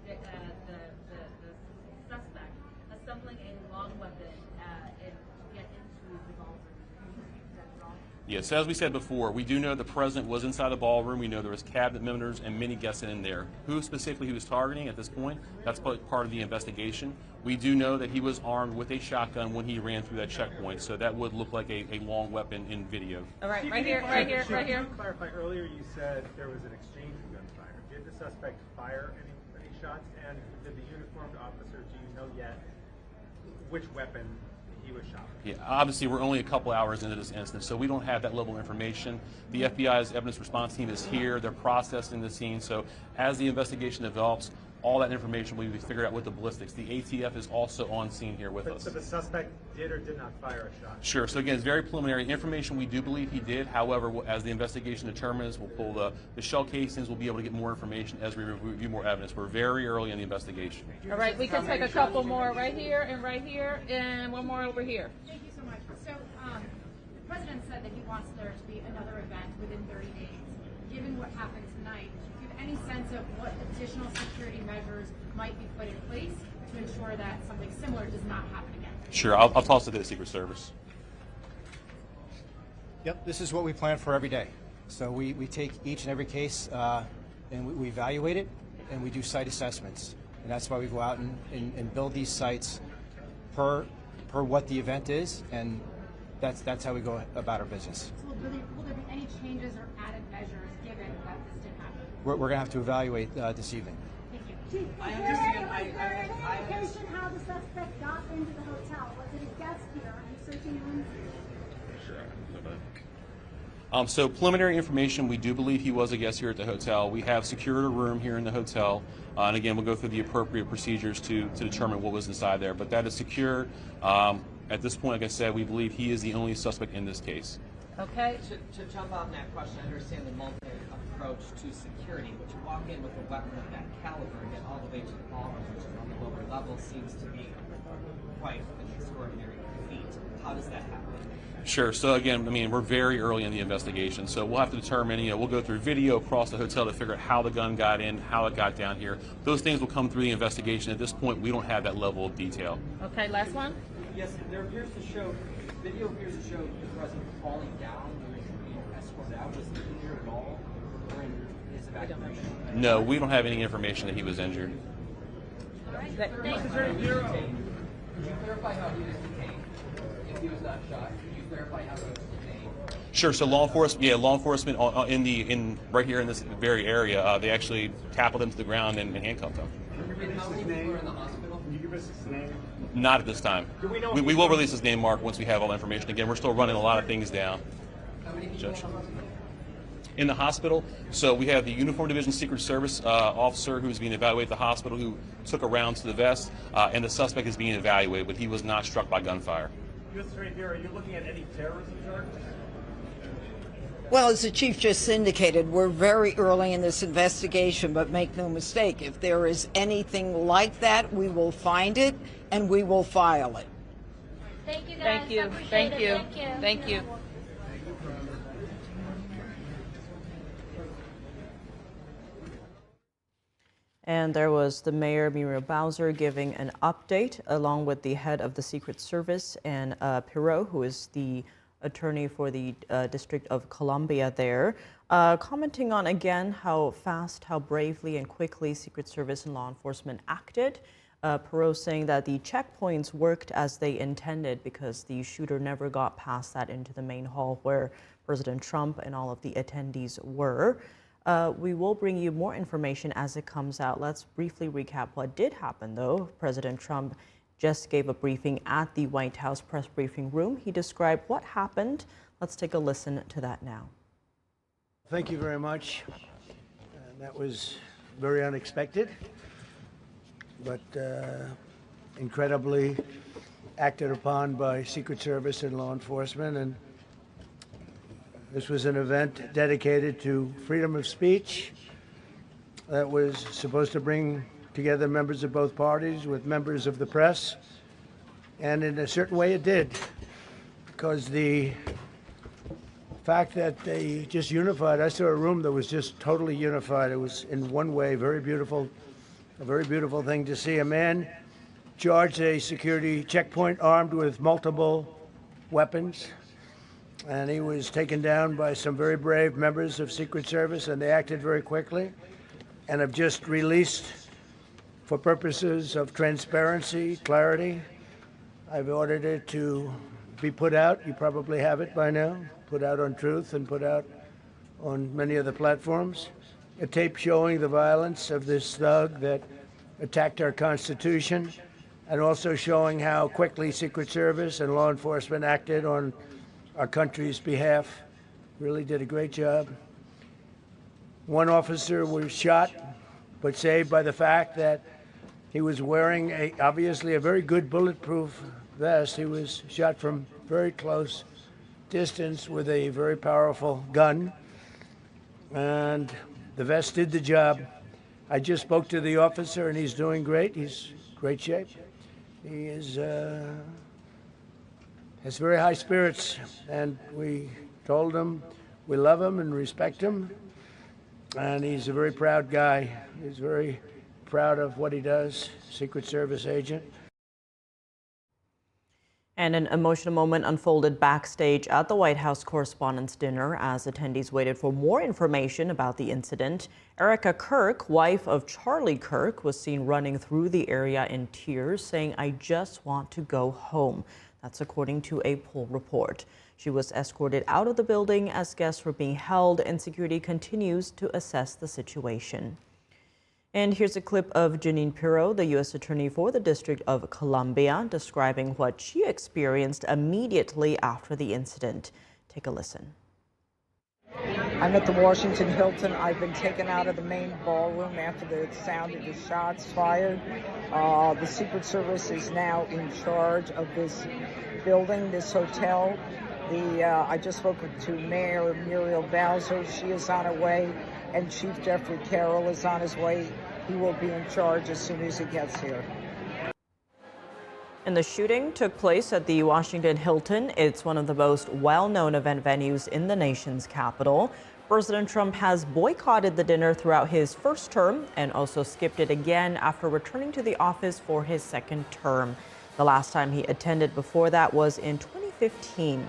the suspect assembling a long weapon and to get into the ballroom. Can you speak to that at all? Yes, as we said before, we do know the president was inside the ballroom. We know there was cabinet members and many guests in there. Who specifically he was targeting at this point, that's part of the investigation. We do know that he was armed with a shotgun when he ran through that checkpoint, so that would look like a long weapon in video. All right, right here, right here, right here. To clarify, earlier you said there was an exchange of gunfire. Did the suspect fire any shots? And did the uniformed officer, do you know yet which weapon he was shot? Yeah, obviously we're only a couple hours into this incident, so we don't have that level of information. The FBI's evidence response team is here. They're processing the scene. So as the investigation develops, all that information will be figured out with the ballistics. The ATF is also on scene here with us. So the suspect did or did not fire a shot? Sure. So again, it's very preliminary information. We do believe he did. However, as the investigation determines, we'll pull the shell casings. We'll be able to get more information as we review more evidence. We're very early in the investigation. All right, we can take a couple more right here, and one more over here. Thank you so much. So the president said that he wants there to be another event within 30 days. Given what happened tonight, do you have any sense of what additional security measures might be put in place to ensure that something similar does not happen again? Sure. I'll toss it to the Secret Service. Yep, this is what we plan for every day. So we take each and every case and we evaluate it, and we do site assessments. And that's why we go out and build these sites per what the event is, and that's how we go about our business. So will there be any changes or added measures given that this did happen? We're going to have to evaluate this evening. Thank you. Chief, was there any indication how the suspect got into the hotel? Was it a guest here? Are you searching rooms? So preliminary information, we do believe he was a guest here at the hotel. We have secured a room here in the hotel, and again, we'll go through the appropriate procedures to determine what was inside there. But that is secure. At this point, like I said, we believe he is the only suspect in this case. Okay. To jump on that question, I understand the multi-approach to security, but to walk in with a weapon of that caliber and get all the way to the ballroom, which is on the lower level, seems to be quite an extraordinary feat. How does that happen? Sure. So again, I mean, we're very early in the investigation, so we'll have to determine, we'll go through video across the hotel to figure out how the gun got in, how it got down here. Those things will come through the investigation. At this point, we don't have that level of detail. Okay, last one. Yes, video appears to show the president falling down when he was being escorted out. Was he injured at all during his evacuation? No, we don't have any information that he was injured. All right. Could you clarify how he was detained? If he was not shot, could you clarify how he was detained? Sure. So law enforcement right here in this very area, they actually tackled him to the ground and handcuffed him. How many people were in the hospital? Can you give us his name? Not at this time. We will release his name, Mark, once we have all the information. Again, we're still running a lot of things down. How many people Judge. In the hospital, so we have the Uniform Division Secret Service officer who's being evaluated at the hospital who took a round to the vest, and the suspect is being evaluated, but he was not struck by gunfire. Just right here, are you looking at any terrorism charges? Well, as the chief just indicated, we're very early in this investigation, but make no mistake, if there is anything like that, we will find it and we will file it. Thank you, guys. Thank you. Thank you. Thank you. And there was the mayor, Muriel Bowser, giving an update along with the head of the Secret Service and Perot, who is the attorney for the District of Columbia there, commenting on again how fast, how bravely and quickly Secret Service and law enforcement acted. Perot saying that the checkpoints worked as they intended because the shooter never got past that into the main hall where President Trump and all of the attendees were. We will bring you more information as it comes out. Let's briefly recap what did happen, though. President Trump just gave a briefing at the White House press briefing room. He described what happened. Let's take a listen to that now. Thank you very much. That was very unexpected, but incredibly acted upon by Secret Service and law enforcement. And this was an event dedicated to freedom of speech that was supposed to bring together members of both parties with members of the press. And in a certain way it did, because the fact that they just unified, I saw a room that was just totally unified. It was in one way very beautiful, a very beautiful thing to see. A man charged a security checkpoint armed with multiple weapons, and he was taken down by some very brave members of Secret Service, and they acted very quickly and have just released, for purposes of transparency, clarity, I've ordered it to be put out. You probably have it by now. Put out on Truth and put out on many other platforms. A tape showing the violence of this thug that attacked our Constitution, and also showing how quickly Secret Service and law enforcement acted on our country's behalf. Really did a great job. One officer was shot, but saved by the fact that he was wearing obviously a very good bulletproof vest. He was shot from very close distance with a very powerful gun, and the vest did the job. I just spoke to the officer, and he's doing great. He's in great shape. He is has very high spirits, and we told him we love him and respect him, and he's a very proud guy. He's very proud of what he does, Secret Service agent. And an emotional moment unfolded backstage at the White House Correspondents' dinner as attendees waited for more information about the incident. Erica Kirk, wife of Charlie Kirk, was seen running through the area in tears, saying, "I just want to go home." That's according to a poll report. She was escorted out of the building as guests were being held, and security continues to assess the situation. And here's a clip of Jeanine Pirro, the U.S. Attorney for the District of Columbia, describing what she experienced immediately after the incident. Take a listen. I'm at the Washington Hilton. I've been taken out of the main ballroom after the sound of the shots fired. The Secret Service is now in charge of this building, this hotel. I just spoke to Mayor Muriel Bowser. She is on her way, and Chief Jeffrey Carroll is on his way. He will be in charge as soon as he gets here. And the shooting took place at the Washington Hilton. It's one of the most well-known event venues in the nation's capital. President Trump has boycotted the dinner throughout his first term and also skipped it again after returning to the office for his second term. The last time he attended before that was in 2015.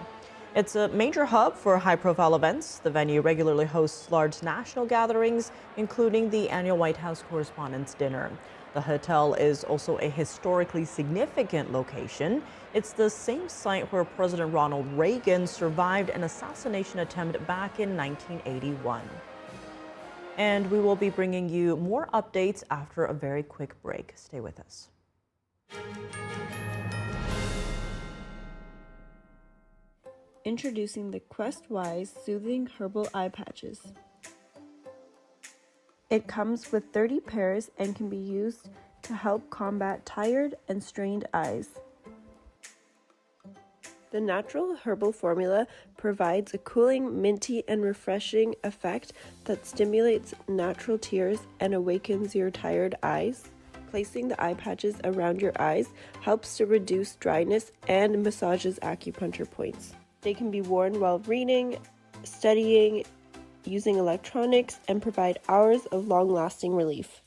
It's a major hub for high-profile events. The venue regularly hosts large national gatherings, including the annual White House Correspondents' Dinner. The hotel is also a historically significant location. It's the same site where President Ronald Reagan survived an assassination attempt back in 1981. And we will be bringing you more updates after a very quick break. Stay with us. Introducing the Quest Wise Soothing Herbal Eye Patches. It comes with 30 pairs and can be used to help combat tired and strained eyes. The natural herbal formula provides a cooling, minty, and refreshing effect that stimulates natural tears and awakens your tired eyes. Placing the eye patches around your eyes helps to reduce dryness and massages acupuncture points. They can be worn while reading, studying, using electronics, and provide hours of long-lasting relief.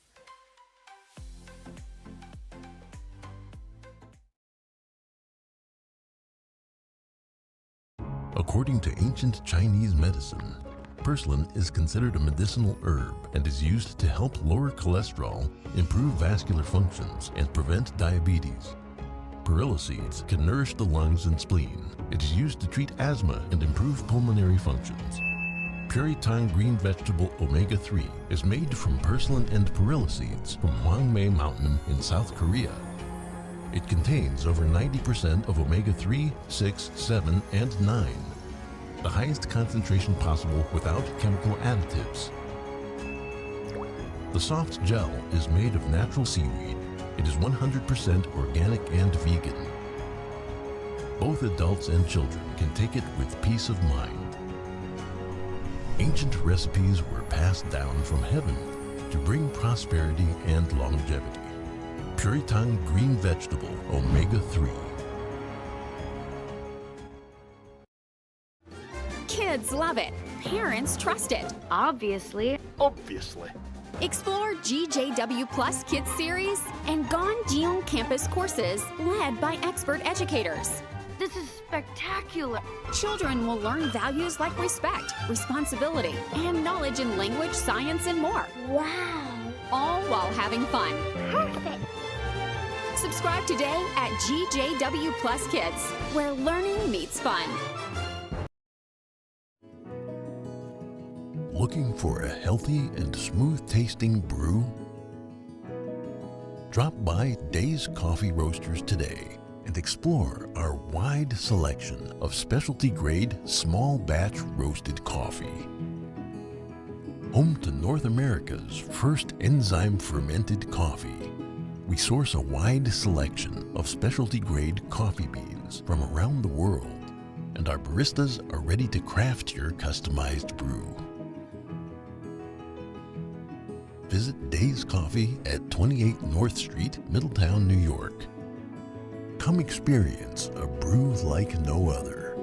According to ancient Chinese medicine, purslane is considered a medicinal herb and is used to help lower cholesterol, improve vascular functions, and prevent diabetes. Perilla seeds can nourish the lungs and spleen. It is used to treat asthma and improve pulmonary functions. Puritine green vegetable omega-3 is made from purslane and perilla seeds from Hwangmae Mountain in South Korea. It contains over 90% of omega-3, 6, 7, and 9. The highest concentration possible without chemical additives. The soft gel is made of natural seaweed. It is 100% organic and vegan. Both adults and children can take it with peace of mind. Ancient recipes were passed down from heaven to bring prosperity and longevity. Puritan green vegetable omega-3. Kids love it. Parents trust it. Obviously. Explore GJW Plus Kids Series and Ganjiang Campus courses led by expert educators. This is spectacular. Children will learn values like respect, responsibility, and knowledge in language, science, and more. Wow. All while having fun. Perfect. Subscribe today at GJW Plus Kids, where learning meets fun. Looking for a healthy and smooth-tasting brew? Drop by Days Coffee Roasters today and explore our wide selection of specialty-grade, small-batch roasted coffee. Home to North America's first enzyme-fermented coffee, we source a wide selection of specialty-grade coffee beans from around the world, and our baristas are ready to craft your customized brew. Visit Days Coffee at 28 North Street, Middletown, New York. Come experience a brew like no other.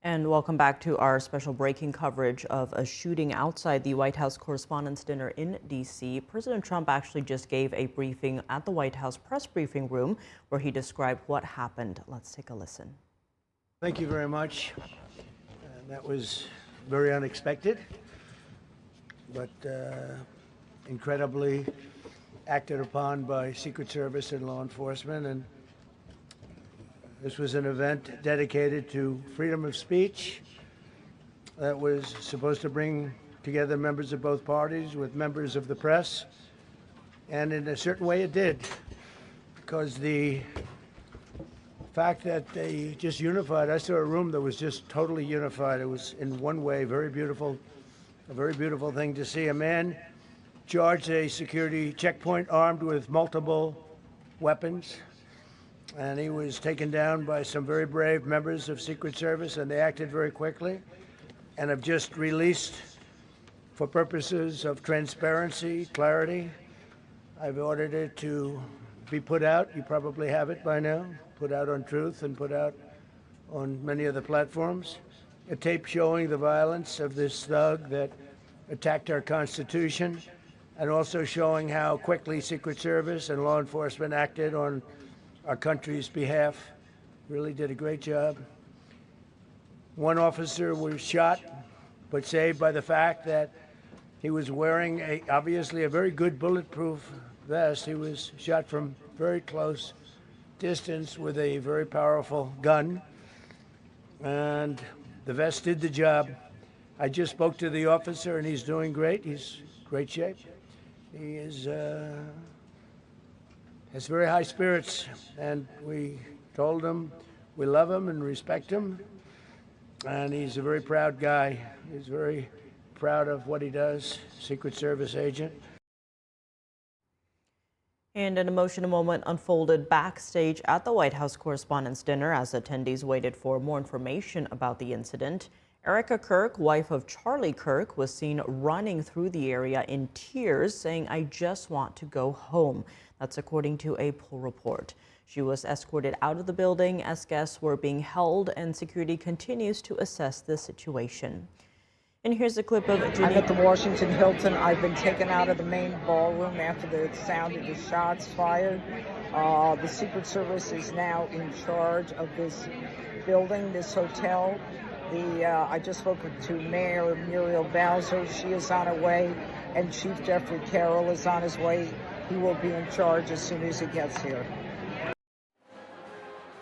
And welcome back to our special breaking coverage of a shooting outside the White House Correspondents' Dinner in D.C. President Trump actually just gave a briefing at the White House press briefing room where he described what happened. Let's take a listen. Thank you very much. That was very unexpected, but incredibly acted upon by Secret Service and law enforcement. And this was an event dedicated to freedom of speech that was supposed to bring together members of both parties with members of the press. And in a certain way it did, because the fact that they just unified, I saw a room that was just totally unified. It was in one way very beautiful, a very beautiful thing to see. A man charged a security checkpoint armed with multiple weapons, and he was taken down by some very brave members of Secret Service, and they acted very quickly and have just released, for purposes of transparency, clarity. I've ordered it to be put out. You probably have it by now. Put out on Truth and put out on many of the platforms. A tape showing the violence of this thug that attacked our Constitution, and also showing how quickly Secret Service and law enforcement acted on our country's behalf. Really did a great job. One officer was shot, but saved by the fact that he was wearing obviously a very good bulletproof vest. He was shot from very close distance with a very powerful gun, and the vest did the job. I just spoke to the officer, and he's doing great. He's in great shape. He is has very high spirits, and we told him we love him and respect him, and he's a very proud guy. He's very proud of what he does, Secret Service agent. And an emotional moment unfolded backstage at the White House Correspondents' Dinner as attendees waited for more information about the incident. Erica Kirk, wife of Charlie Kirk, was seen running through the area in tears, saying, "I just want to go home." That's according to a poll report. She was escorted out of the building as guests were being held, and security continues to assess the situation. And here's a clip of I'm at the Washington Hilton. I've been taken out of the main ballroom after the sound of the shots fired. The Secret Service is now in charge of this building, this hotel. I just spoke to Mayor Muriel Bowser. She is on her way, and Chief Jeffrey Carroll is on his way. He will be in charge as soon as he gets here.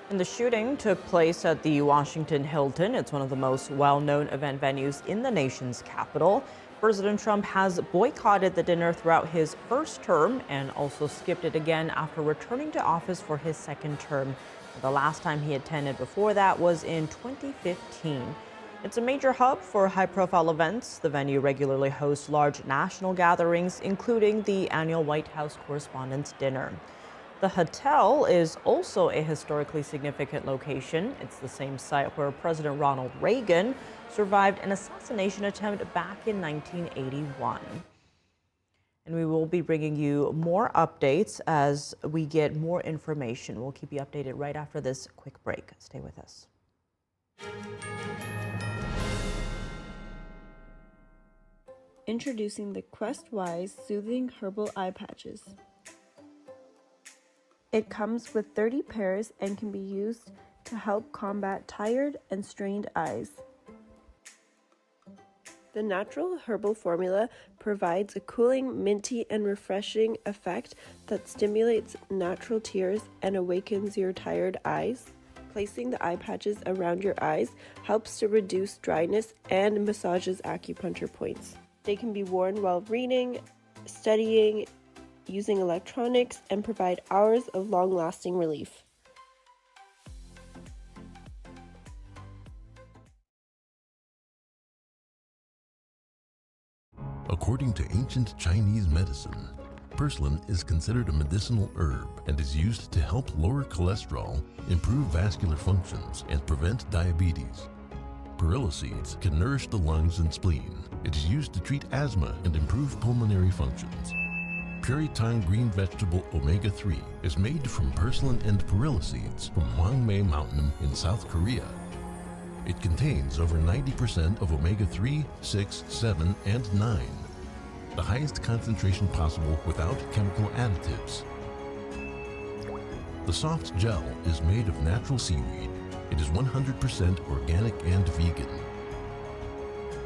And the shooting took place at the Washington Hilton. It's one of the most well-known event venues in the nation's capital. President Trump has boycotted the dinner throughout his first term and also skipped it again after returning to office for his second term. The last time he attended before that was in 2015. It's a major hub for high-profile events. The venue regularly hosts large national gatherings, including the annual White House Correspondents' Dinner. The hotel is also a historically significant location. It's the same site where President Ronald Reagan survived an assassination attempt back in 1981. And we will be bringing you more updates as we get more information. We'll keep you updated right after this quick break. Stay with us. Introducing the Quest-Wise Soothing Herbal Eye Patches. It comes with 30 pairs and can be used to help combat tired and strained eyes. The natural herbal formula provides a cooling, minty, and refreshing effect that stimulates natural tears and awakens your tired eyes. Placing the eye patches around your eyes helps to reduce dryness and massages acupuncture points. They can be worn while reading, studying, using electronics, and provide hours of long-lasting relief. According to ancient Chinese medicine, purslane is considered a medicinal herb and is used to help lower cholesterol, improve vascular functions, and prevent diabetes. Perilla seeds can nourish the lungs and spleen. It is used to treat asthma and improve pulmonary functions. Puritang green vegetable omega-3 is made from purslane and perilla seeds from Hwangmae Mountain in South Korea. It contains over 90% of omega-3, 6, 7, and 9, the highest concentration possible without chemical additives. The soft gel is made of natural seaweed. It is 100% organic and vegan.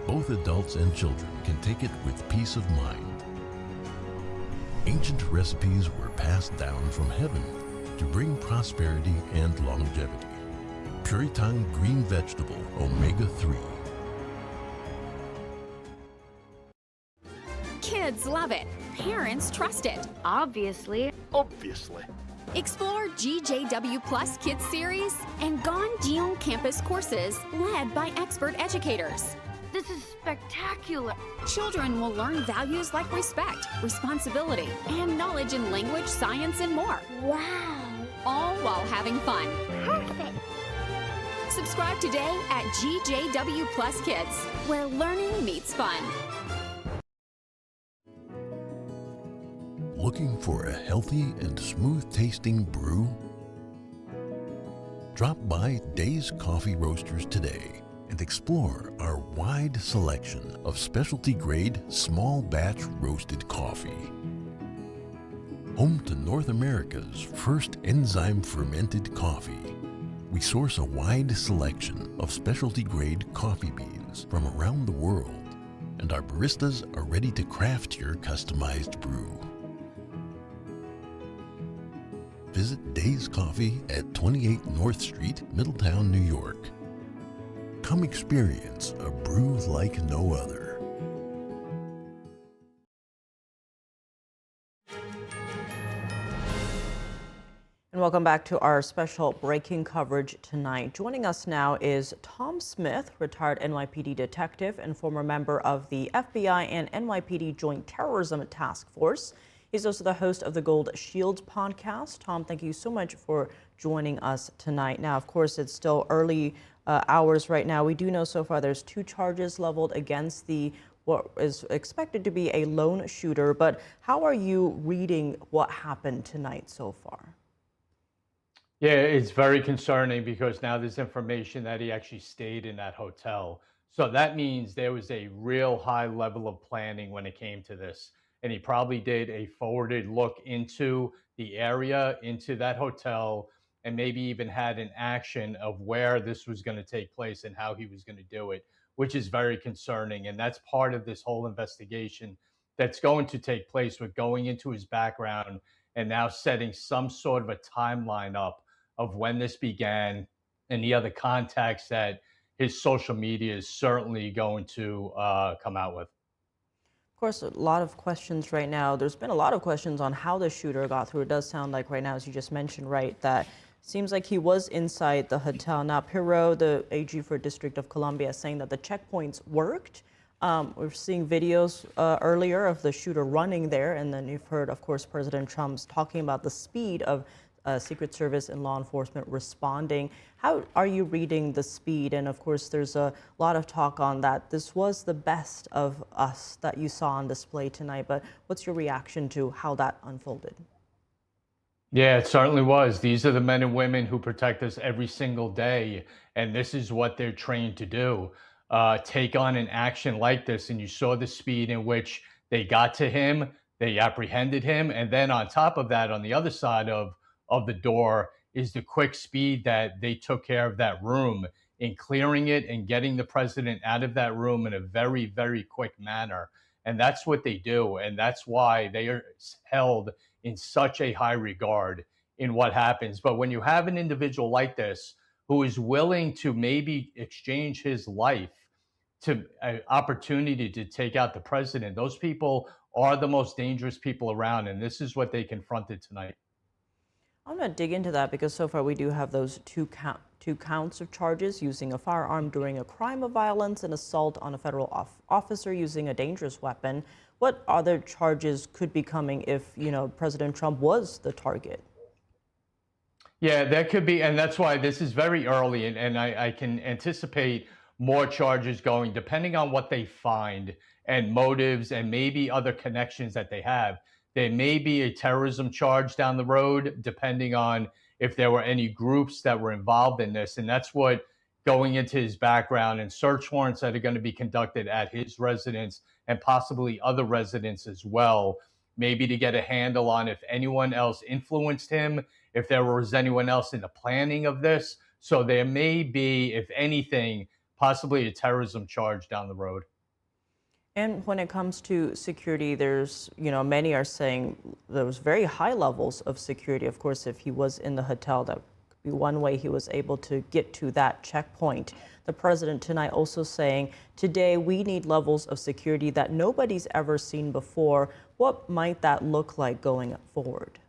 Both adults and children can take it with peace of mind. Ancient recipes were passed down from heaven to bring prosperity and longevity. Puritang green vegetable omega-3. Kids love it. Parents trust it. Obviously. Explore GJW Plus Kids Series and Ganjiong Campus courses led by expert educators. This is spectacular. Children will learn values like respect, responsibility, and knowledge in language, science, and more. Wow. All while having fun. Perfect. Subscribe today at GJW Plus Kids, where learning meets fun. Looking for a healthy and smooth-tasting brew? Drop by Days Coffee Roasters today and explore our wide selection of specialty-grade, small-batch roasted coffee. Home to North America's first enzyme-fermented coffee, we source a wide selection of specialty-grade coffee beans from around the world, and our baristas are ready to craft your customized brew. Visit Days Coffee at 28 North Street, Middletown, New York. Come experience a brew like no other. And welcome back to our special breaking coverage tonight. Joining us now is Tom Smith, retired NYPD detective and former member of the FBI and NYPD Joint Terrorism Task Force. He's also the host of the Gold Shield podcast. Tom, thank you so much for joining us tonight. Now, of course, it's still early hours right now. We do know so far there's 2 charges leveled against what is expected to be a lone shooter. But how are you reading what happened tonight so far? Yeah, it's very concerning because now there's information that he actually stayed in that hotel. So that means there was a real high level of planning when it came to this. And he probably did a forwarded look into the area, into that hotel, and maybe even had an action of where this was going to take place and how he was going to do it, which is very concerning. And that's part of this whole investigation that's going to take place with going into his background and now setting some sort of a timeline up of when this began and the other contacts that his social media is certainly going to come out with. course, a lot of questions right now. There's been a lot of questions on how the shooter got through. It does sound like right now, as you just mentioned, right, that seems like he was inside the hotel. Now, Pirro, the AG for District of Columbia, is saying that the checkpoints worked. We're seeing videos earlier of the shooter running there. And then you've heard, of course, President Trump's talking about the speed of Secret Service and law enforcement responding. How are you reading the speed? And of course, there's a lot of talk on that. This was the best of us that you saw on display tonight. But what's your reaction to how that unfolded? Yeah, it certainly was. These are the men and women who protect us every single day. And this is what they're trained to do. Take on an action like this. And you saw the speed in which they got to him, they apprehended him. And then on top of that, on the other side of the door is the quick speed that they took care of that room in clearing it and getting the president out of that room in a very, very quick manner. And that's what they do. And that's why they are held in such a high regard in what happens. But when you have an individual like this who is willing to maybe exchange his life to an opportunity to take out the president, those people are the most dangerous people around. And this is what they confronted tonight. I'm going to dig into that because so far we do have those two counts of charges: using a firearm during a crime of violence and assault on a federal officer using a dangerous weapon. What other charges could be coming if, President Trump was the target? Yeah, that could be. And that's why this is very early. And I can anticipate more charges going, depending on what they find and motives and maybe other connections that they have. There may be a terrorism charge down the road, depending on if there were any groups that were involved in this. And that's what going into his background and search warrants that are going to be conducted at his residence and possibly other residents as well, maybe to get a handle on if anyone else influenced him, if there was anyone else in the planning of this. So there may be, if anything, possibly a terrorism charge down the road. And when it comes to security, there's, many are saying there was very high levels of security. Of course, if he was in the hotel, that could be one way he was able to get to that checkpoint. The president tonight also saying, today we need levels of security that nobody's ever seen before. What might that look like going forward?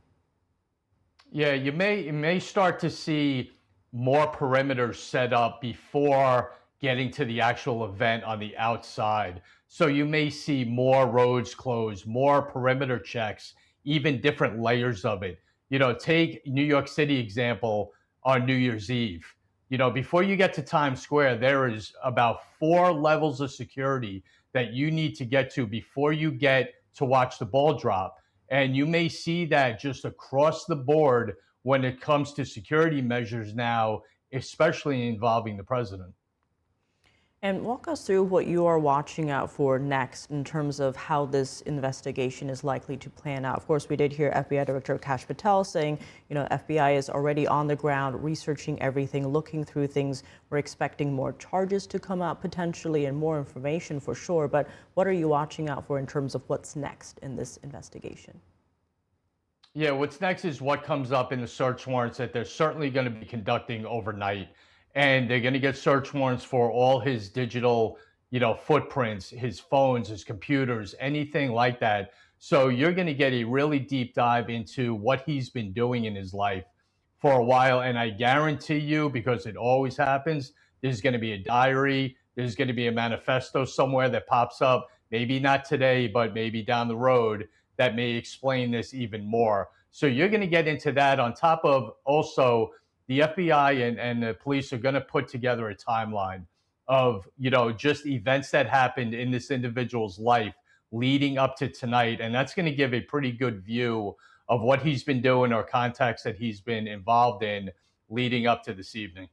Yeah, you may start to see more perimeters set up before getting to the actual event on the outside. So you may see more roads closed, more perimeter checks, even different layers of it. Take New York City example on New Year's Eve. Before you get to Times Square, there is about 4 levels of security that you need to get to before you get to watch the ball drop. And you may see that just across the board when it comes to security measures now, especially involving the president. And walk us through what you are watching out for next in terms of how this investigation is likely to plan out. Of course, we did hear FBI Director Kash Patel saying, FBI is already on the ground researching everything, looking through things. We're expecting more charges to come out potentially and more information for sure. But what are you watching out for in terms of what's next in this investigation? Yeah, what's next is what comes up in the search warrants that they're certainly going to be conducting overnight. And they're going to get search warrants for all his digital, footprints, his phones, his computers, anything like that. So you're going to get a really deep dive into what he's been doing in his life for a while. And I guarantee you, because it always happens, there's going to be a diary. There's going to be a manifesto somewhere that pops up, maybe not today, but maybe down the road, that may explain this even more. So you're going to get into that on top of also the FBI and the police are going to put together a timeline of, just events that happened in this individual's life leading up to tonight. And that's going to give a pretty good view of what he's been doing or contacts that he's been involved in leading up to this evening.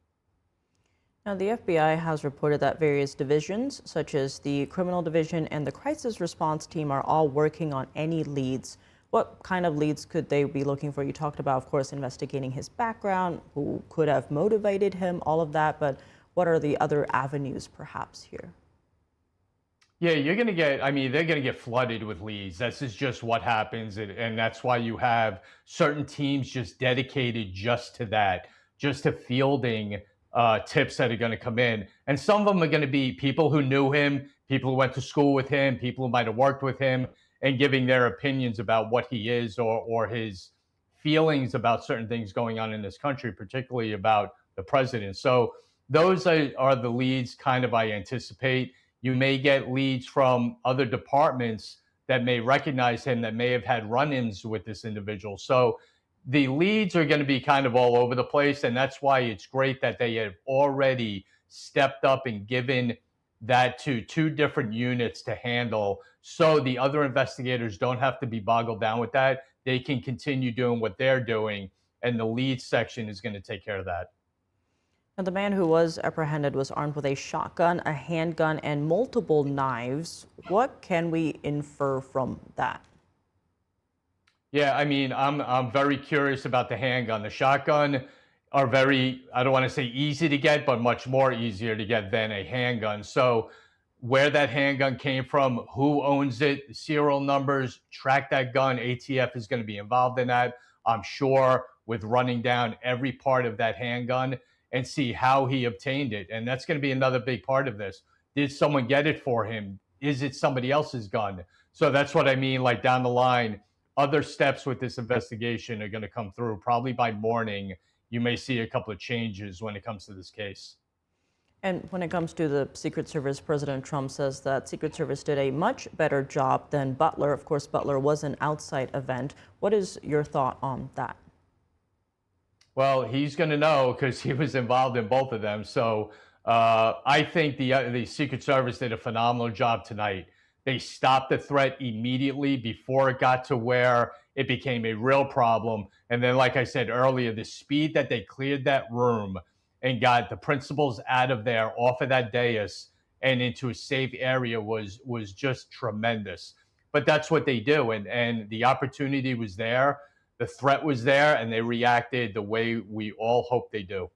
Now, the FBI has reported that various divisions, such as the Criminal Division and the Crisis Response Team, are all working on any leads. What kind of leads could they be looking for? You talked about, of course, investigating his background, who could have motivated him, all of that, but what are the other avenues perhaps here? Yeah, they're going to get flooded with leads. This is just what happens. And that's why you have certain teams just dedicated just to that, just to fielding tips that are going to come in. And some of them are going to be people who knew him, people who went to school with him, people who might have worked with him, and giving their opinions about what he is or his feelings about certain things going on in this country, particularly about the president. So those are the leads kind of I anticipate. You may get leads from other departments that may recognize him, that may have had run-ins with this individual. So the leads are going to be kind of all over the place. And that's why it's great that they have already stepped up and given that to two different units to handle, so the other investigators don't have to be boggled down with that. They can continue doing what they're doing, and the lead section is going to take care of that. Now, the man who was apprehended was armed with a shotgun, a handgun, and multiple knives. What can we infer from that? Yeah, I mean, I'm very curious about the handgun. The shotgun are very, I don't want to say easy to get, but much more easier to get than a handgun. So where that handgun came from, who owns it, serial numbers, track that gun. ATF is going to be involved in that, I'm sure, with running down every part of that handgun and see how he obtained it. And that's going to be another big part of this. Did someone get it for him? Is it somebody else's gun? So that's what I mean, like down the line, other steps with this investigation are going to come through. Probably by morning, you may see a couple of changes when it comes to this case. And when it comes to the Secret Service, President Trump says that Secret Service did a much better job than Butler. Of course, Butler was an outside event. What is your thought on that? Well, he's going to know because he was involved in both of them. So I think the Secret Service did a phenomenal job tonight. They stopped the threat immediately before it got to where it became a real problem. And then, like I said earlier, the speed that they cleared that room and got the principals out of there, off of that dais and into a safe area was just tremendous. But that's what they do. And the opportunity was there. The threat was there, and they reacted the way we all hope they do.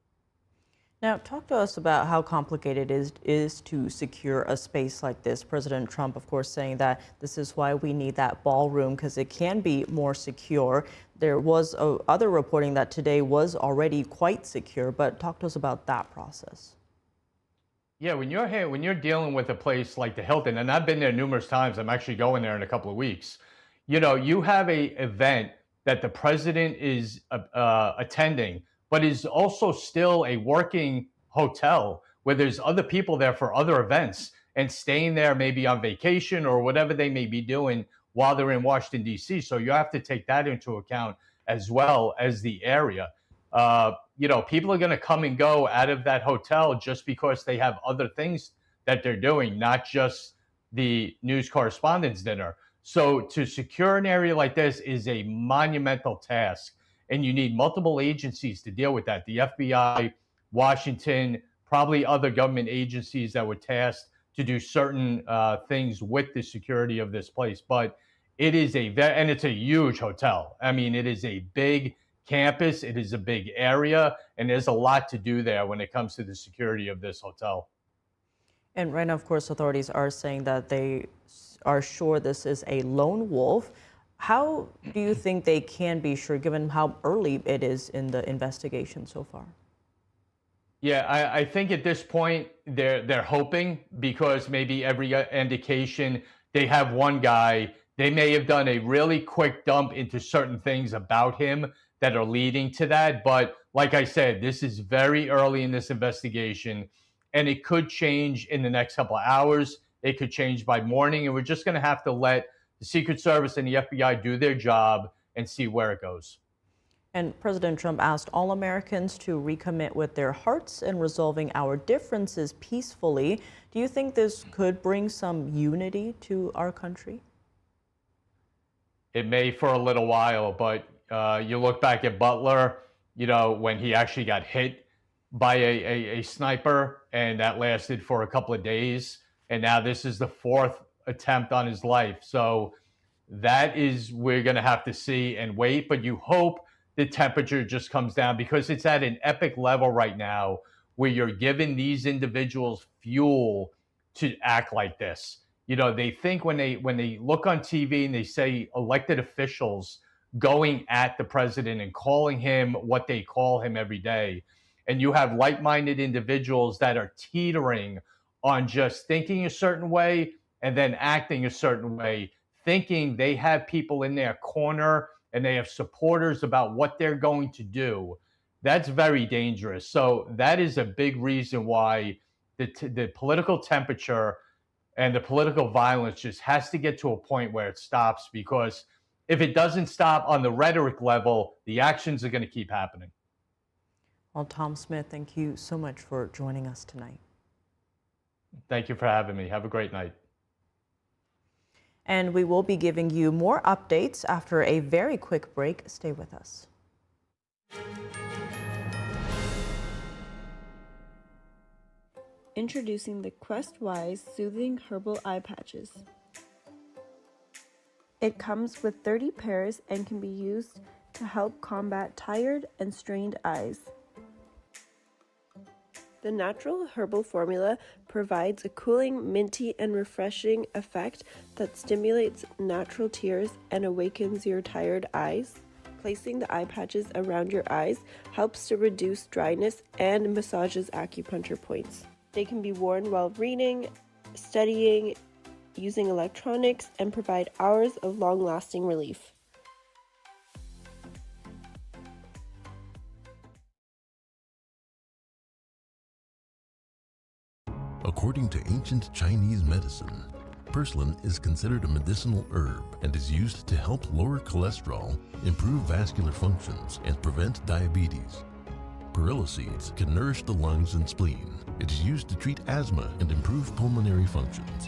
Now, talk to us about how complicated it is to secure a space like this. President Trump, of course, saying that this is why we need that ballroom, because it can be more secure. There was other reporting that today was already quite secure, but talk to us about that process. Yeah, when you're dealing with a place like the Hilton, and I've been there numerous times, I'm actually going there in a couple of weeks. You know, you have a event that the president is attending, but is also still a working hotel where there's other people there for other events and staying there maybe on vacation or whatever they may be doing while they're in Washington, D.C. So you have to take that into account as well as the area. You know, people are going to come and go out of that hotel just because they have other things that they're doing, not just the news correspondents dinner. So to secure an area like this is a monumental task. And you need multiple agencies to deal with that. The FBI, Washington, probably other government agencies that were tasked to do certain things with the security of this place. But it is and it's a huge hotel. I mean, it is a big campus. It is a big area. And there's a lot to do there when it comes to the security of this hotel. And right now, of course, authorities are saying that they are sure this is a lone wolf. How do you think they can be sure, given how early it is in the investigation so far? Yeah, I think at this point they're hoping, because maybe every indication they have one guy. They may have done a really quick dump into certain things about him that are leading to that. But like I said, this is very early in this investigation, and it could change in the next couple of hours. It could change by morning, and we're just going to have to let the Secret Service and the FBI do their job and see where it goes. And President Trump asked all Americans to recommit with their hearts in resolving our differences peacefully. Do you think this could bring some unity to our country? It may for a little while, but you look back at Butler, you know, when he actually got hit by a sniper, and that lasted for a couple of days. And now this is the fourth attempt on his life. So that is, we're going to have to see and wait, but you hope the temperature just comes down, because it's at an epic level right now where you're giving these individuals fuel to act like this. You know, they think when they look on TV and they say elected officials going at the president and calling him what they call him every day, and you have like-minded individuals that are teetering on just thinking a certain way and then acting a certain way, thinking they have people in their corner and they have supporters about what they're going to do. That's very dangerous. So that is a big reason why the political temperature and the political violence just has to get to a point where it stops, because if it doesn't stop on the rhetoric level, the actions are going to keep happening. Well, Tom Smith, thank you so much for joining us tonight. Thank you for having me. Have a great night. And we will be giving you more updates after a very quick break. Stay with us. Introducing the Quest-Wise Soothing Herbal Eye Patches. It comes with 30 pairs and can be used to help combat tired and strained eyes. The natural herbal formula provides a cooling, minty, and refreshing effect that stimulates natural tears and awakens your tired eyes. Placing the eye patches around your eyes helps to reduce dryness and massages acupuncture points. They can be worn while reading, studying, using electronics, and provide hours of long-lasting relief. According to ancient Chinese medicine, purslane is considered a medicinal herb and is used to help lower cholesterol, improve vascular functions, and prevent diabetes. Perilla seeds can nourish the lungs and spleen. It is used to treat asthma and improve pulmonary functions.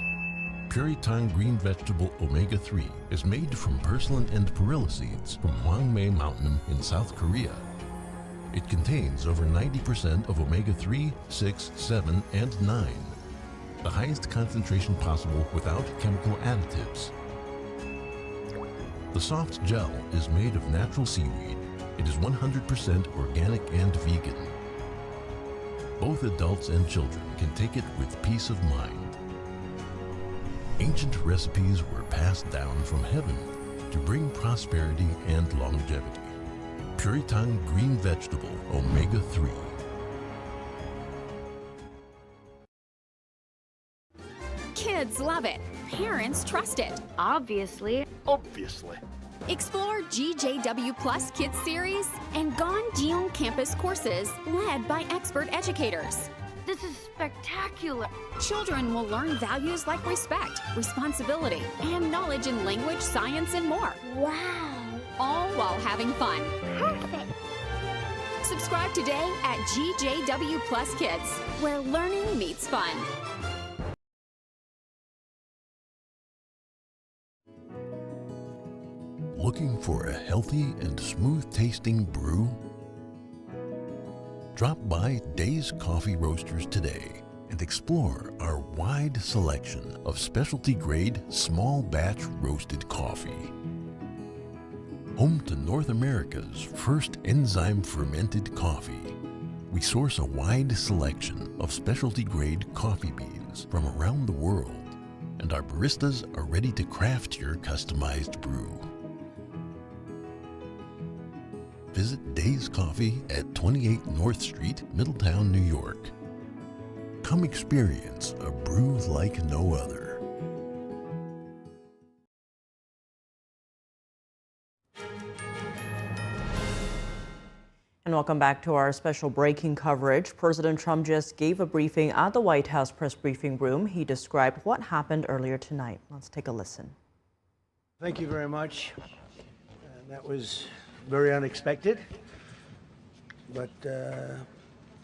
Puritang green vegetable omega-3 is made from purslane and perilla seeds from Hwangmae Mountain in South Korea. It contains over 90% of omega-3, 6, 7, and 9, the highest concentration possible without chemical additives. The soft gel is made of natural seaweed. It is 100% organic and vegan. Both adults and children can take it with peace of mind. Ancient recipes were passed down from heaven to bring prosperity and longevity. Puritang green vegetable omega-3. Kids love it. Parents trust it. Obviously. Explore GJW Plus Kids Series and Ganjiong Campus courses led by expert educators. This is spectacular. Children will learn values like respect, responsibility, and knowledge in language, science, and more. Wow. All while having fun. Perfect. Subscribe today at GJW Plus Kids, where learning meets fun. Looking for a healthy and smooth-tasting brew? Drop by Days Coffee Roasters today and explore our wide selection of specialty-grade, small-batch roasted coffee. Home to North America's first enzyme-fermented coffee, we source a wide selection of specialty-grade coffee beans from around the world, and our baristas are ready to craft your customized brew. Visit Days Coffee at 28 North Street, Middletown, New York. Come experience a brew like no other. And welcome back to our special breaking coverage. President Trump just gave a briefing at the White House press briefing room. He described what happened earlier tonight. Let's take a listen. Thank you very much. That was very unexpected, but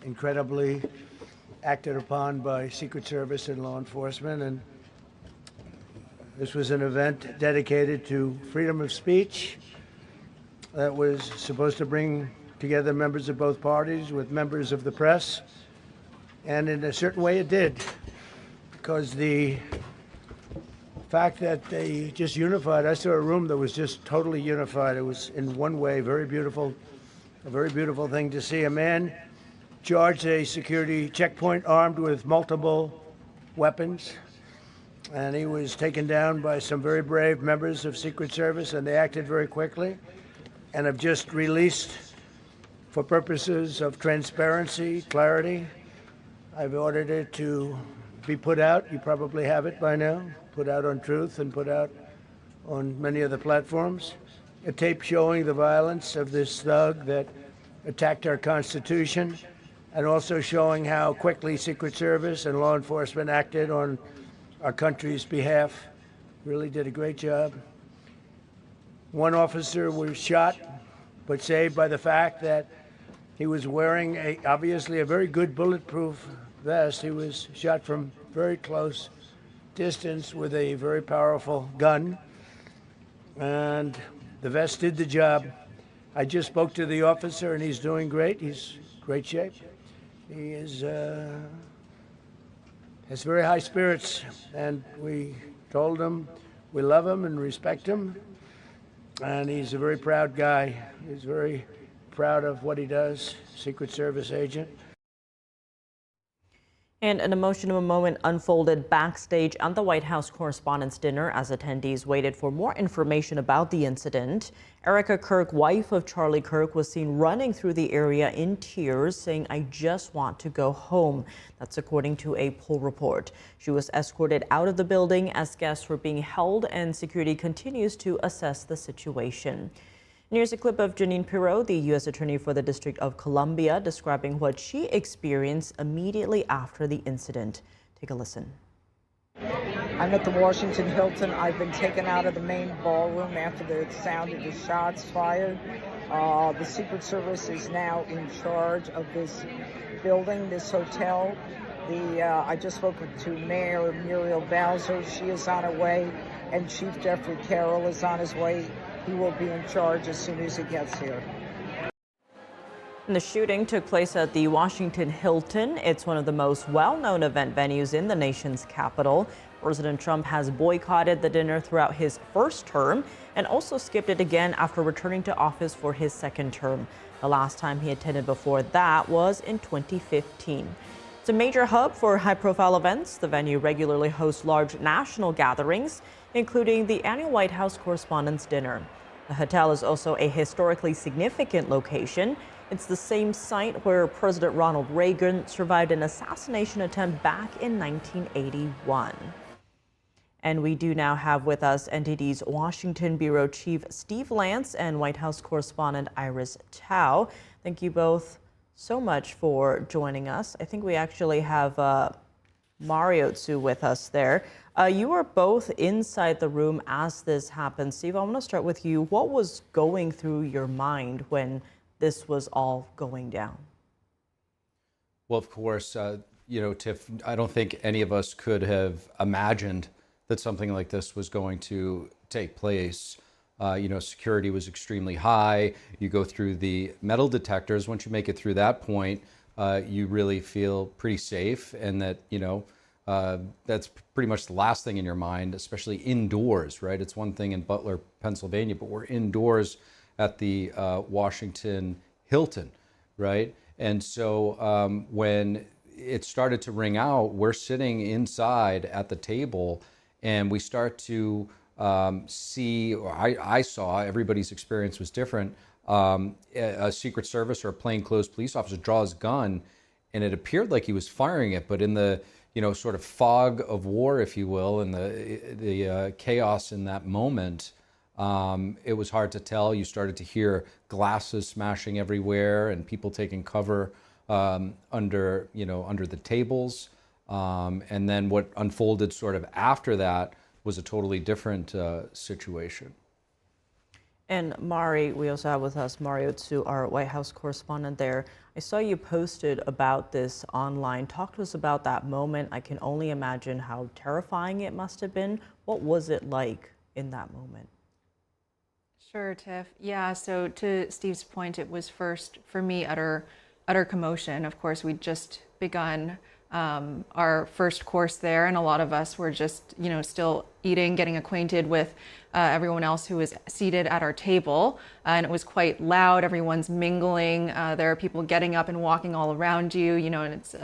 incredibly acted upon by Secret Service and law enforcement. And this was an event dedicated to freedom of speech that was supposed to bring together members of both parties with members of the press. And in a certain way it did, because the fact that they just unified, I saw a room that was just totally unified. It was in one way very beautiful, a very beautiful thing to see. A man charged a security checkpoint armed with multiple weapons, and he was taken down by some very brave members of Secret Service, and they acted very quickly and have just released, for purposes of transparency, clarity, I've ordered it to be put out. You probably have it by now, put out on Truth and put out on many other platforms. A tape showing the violence of this thug that attacked our Constitution, and also showing how quickly Secret Service and law enforcement acted on our country's behalf. Really did a great job. One officer was shot, but saved by the fact that he was wearing obviously a very good bulletproof vest. He was shot from very close distance with a very powerful gun, and the vest did the job. I just spoke to the officer, and he's doing great. He's in great shape. He has very high spirits, and we told him we love him and respect him, and he's a very proud guy. He's very proud of what he does, Secret Service agent. And an emotional moment unfolded backstage at the White House Correspondents' dinner as attendees waited for more information about the incident. Erica Kirk, wife of Charlie Kirk, was seen running through the area in tears, saying, "I just want to go home." That's according to a poll report. She was escorted out of the building as guests were being held, and security continues to assess the situation. And here's a clip of Janine Pirro, the U.S. Attorney for the District of Columbia, describing what she experienced immediately after the incident. Take a listen. I'm at the Washington Hilton. I've been taken out of the main ballroom after the sound of the shots fired. The Secret Service is now in charge of this building, this hotel. I just spoke to Mayor Muriel Bowser. She is on her way, and Chief Jeffrey Carroll is on his way. He will be in charge as soon as he gets here. And the shooting took place at the Washington Hilton. It's one of the most well-known event venues in the nation's capital. President Trump has boycotted the dinner throughout his first term and also skipped it again after returning to office for his second term. The last time he attended before that was in 2015. It's a major hub for high-profile events. The venue regularly hosts large national gatherings, including the annual White House Correspondents' Dinner. The hotel is also a historically significant location. It's the same site where President Ronald Reagan survived an assassination attempt back in 1981. And we do now have with us NTD's Washington Bureau Chief Steve Lance and White House Correspondent Iris Tao. Thank you both so much for joining us. I think we actually have Mario Tsu with us there. You were both inside the room as this happened. Steve, I want to start with you. What was going through your mind when this was all going down? Well, of course, Tiff, I don't think any of us could have imagined that something like this was going to take place. Security was extremely high. You go through the metal detectors. Once you make it through that point, you really feel pretty safe, and that, that's pretty much the last thing in your mind, especially indoors, right? It's one thing in Butler, Pennsylvania, but we're indoors at the Washington Hilton, right? And so when it started to ring out, we're sitting inside at the table, and we start to see, or I saw, everybody's experience was different, a Secret Service or a plainclothes police officer draw his gun, and it appeared like he was firing it, but in the sort of fog of war, if you will, and the chaos in that moment, it was hard to tell. You started to hear glasses smashing everywhere and people taking cover under the tables. And then what unfolded sort of after that was a totally different situation. And Mari, we also have with us Mario Tsu, our White House correspondent there. I saw you posted about this online. Talk to us about that moment. I can only imagine how terrifying it must have been. What was it like in that moment? Sure, Tiff. Yeah, so to Steve's point, it was first, for me, utter commotion. Of course, we'd just begun our first course there, and a lot of us were just, still eating, getting acquainted with everyone else who was seated at our table, and it was quite loud. Everyone's mingling. There are people getting up and walking all around you, and it's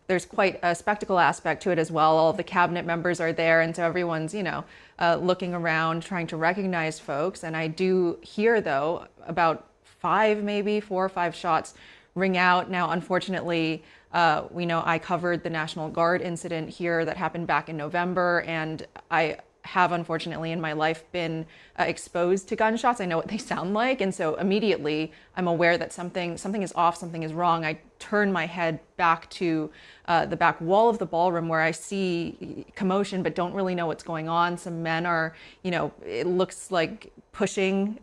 there's quite a spectacle aspect to it as well. All of the cabinet members are there, and so everyone's, looking around, trying to recognize folks. And I do hear, though, about 4 or 5 shots ring out. Now, unfortunately, We know I covered the National Guard incident here that happened back in November, and I have unfortunately in my life been exposed to gunshots. I know what they sound like, and so immediately I'm aware that something is off, something is wrong. I turn my head back to the back wall of the ballroom where I see commotion but don't really know what's going on. Some men are, it looks like pushing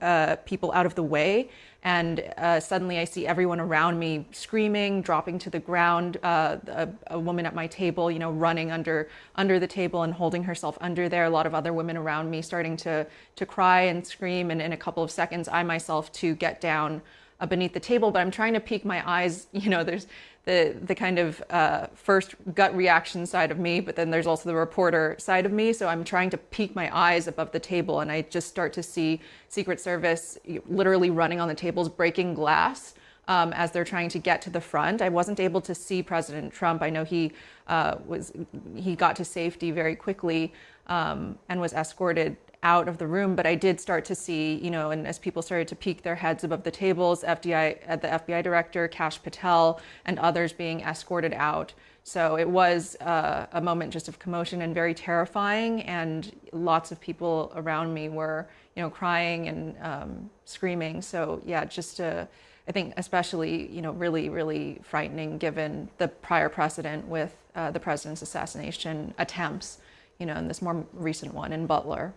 people out of the way. And suddenly I see everyone around me screaming, dropping to the ground, a woman at my table, running under the table and holding herself under there. A lot of other women around me starting to cry and scream. And in a couple of seconds, I myself to get down beneath the table, but I'm trying to peek my eyes. There's the kind of first gut reaction side of me, but then there's also the reporter side of me. So I'm trying to peek my eyes above the table, and I just start to see Secret Service literally running on the tables, breaking glass as they're trying to get to the front. I wasn't able to see President Trump. I know he got to safety very quickly and was escorted out of the room, but I did start to see, and as people started to peek their heads above the tables, the FBI director, Kash Patel, and others being escorted out. So it was a moment just of commotion and very terrifying, and lots of people around me were, crying and screaming. So yeah, I think especially, really, really frightening given the prior precedent with the president's assassination attempts, and this more recent one in Butler.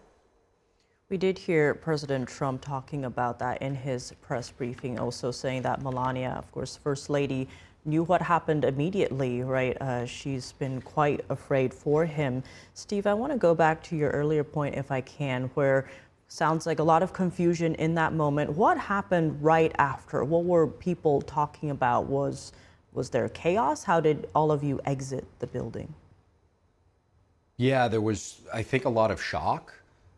We did hear President Trump talking about that in his press briefing, also saying that Melania, of course, First Lady, knew what happened immediately, right? She's been quite afraid for him. Steve, I want to go back to your earlier point, if I can, where sounds like a lot of confusion in that moment. What happened right after? What were people talking about? Was there chaos? How did all of you exit the building? Yeah, there was, I think, a lot of shock.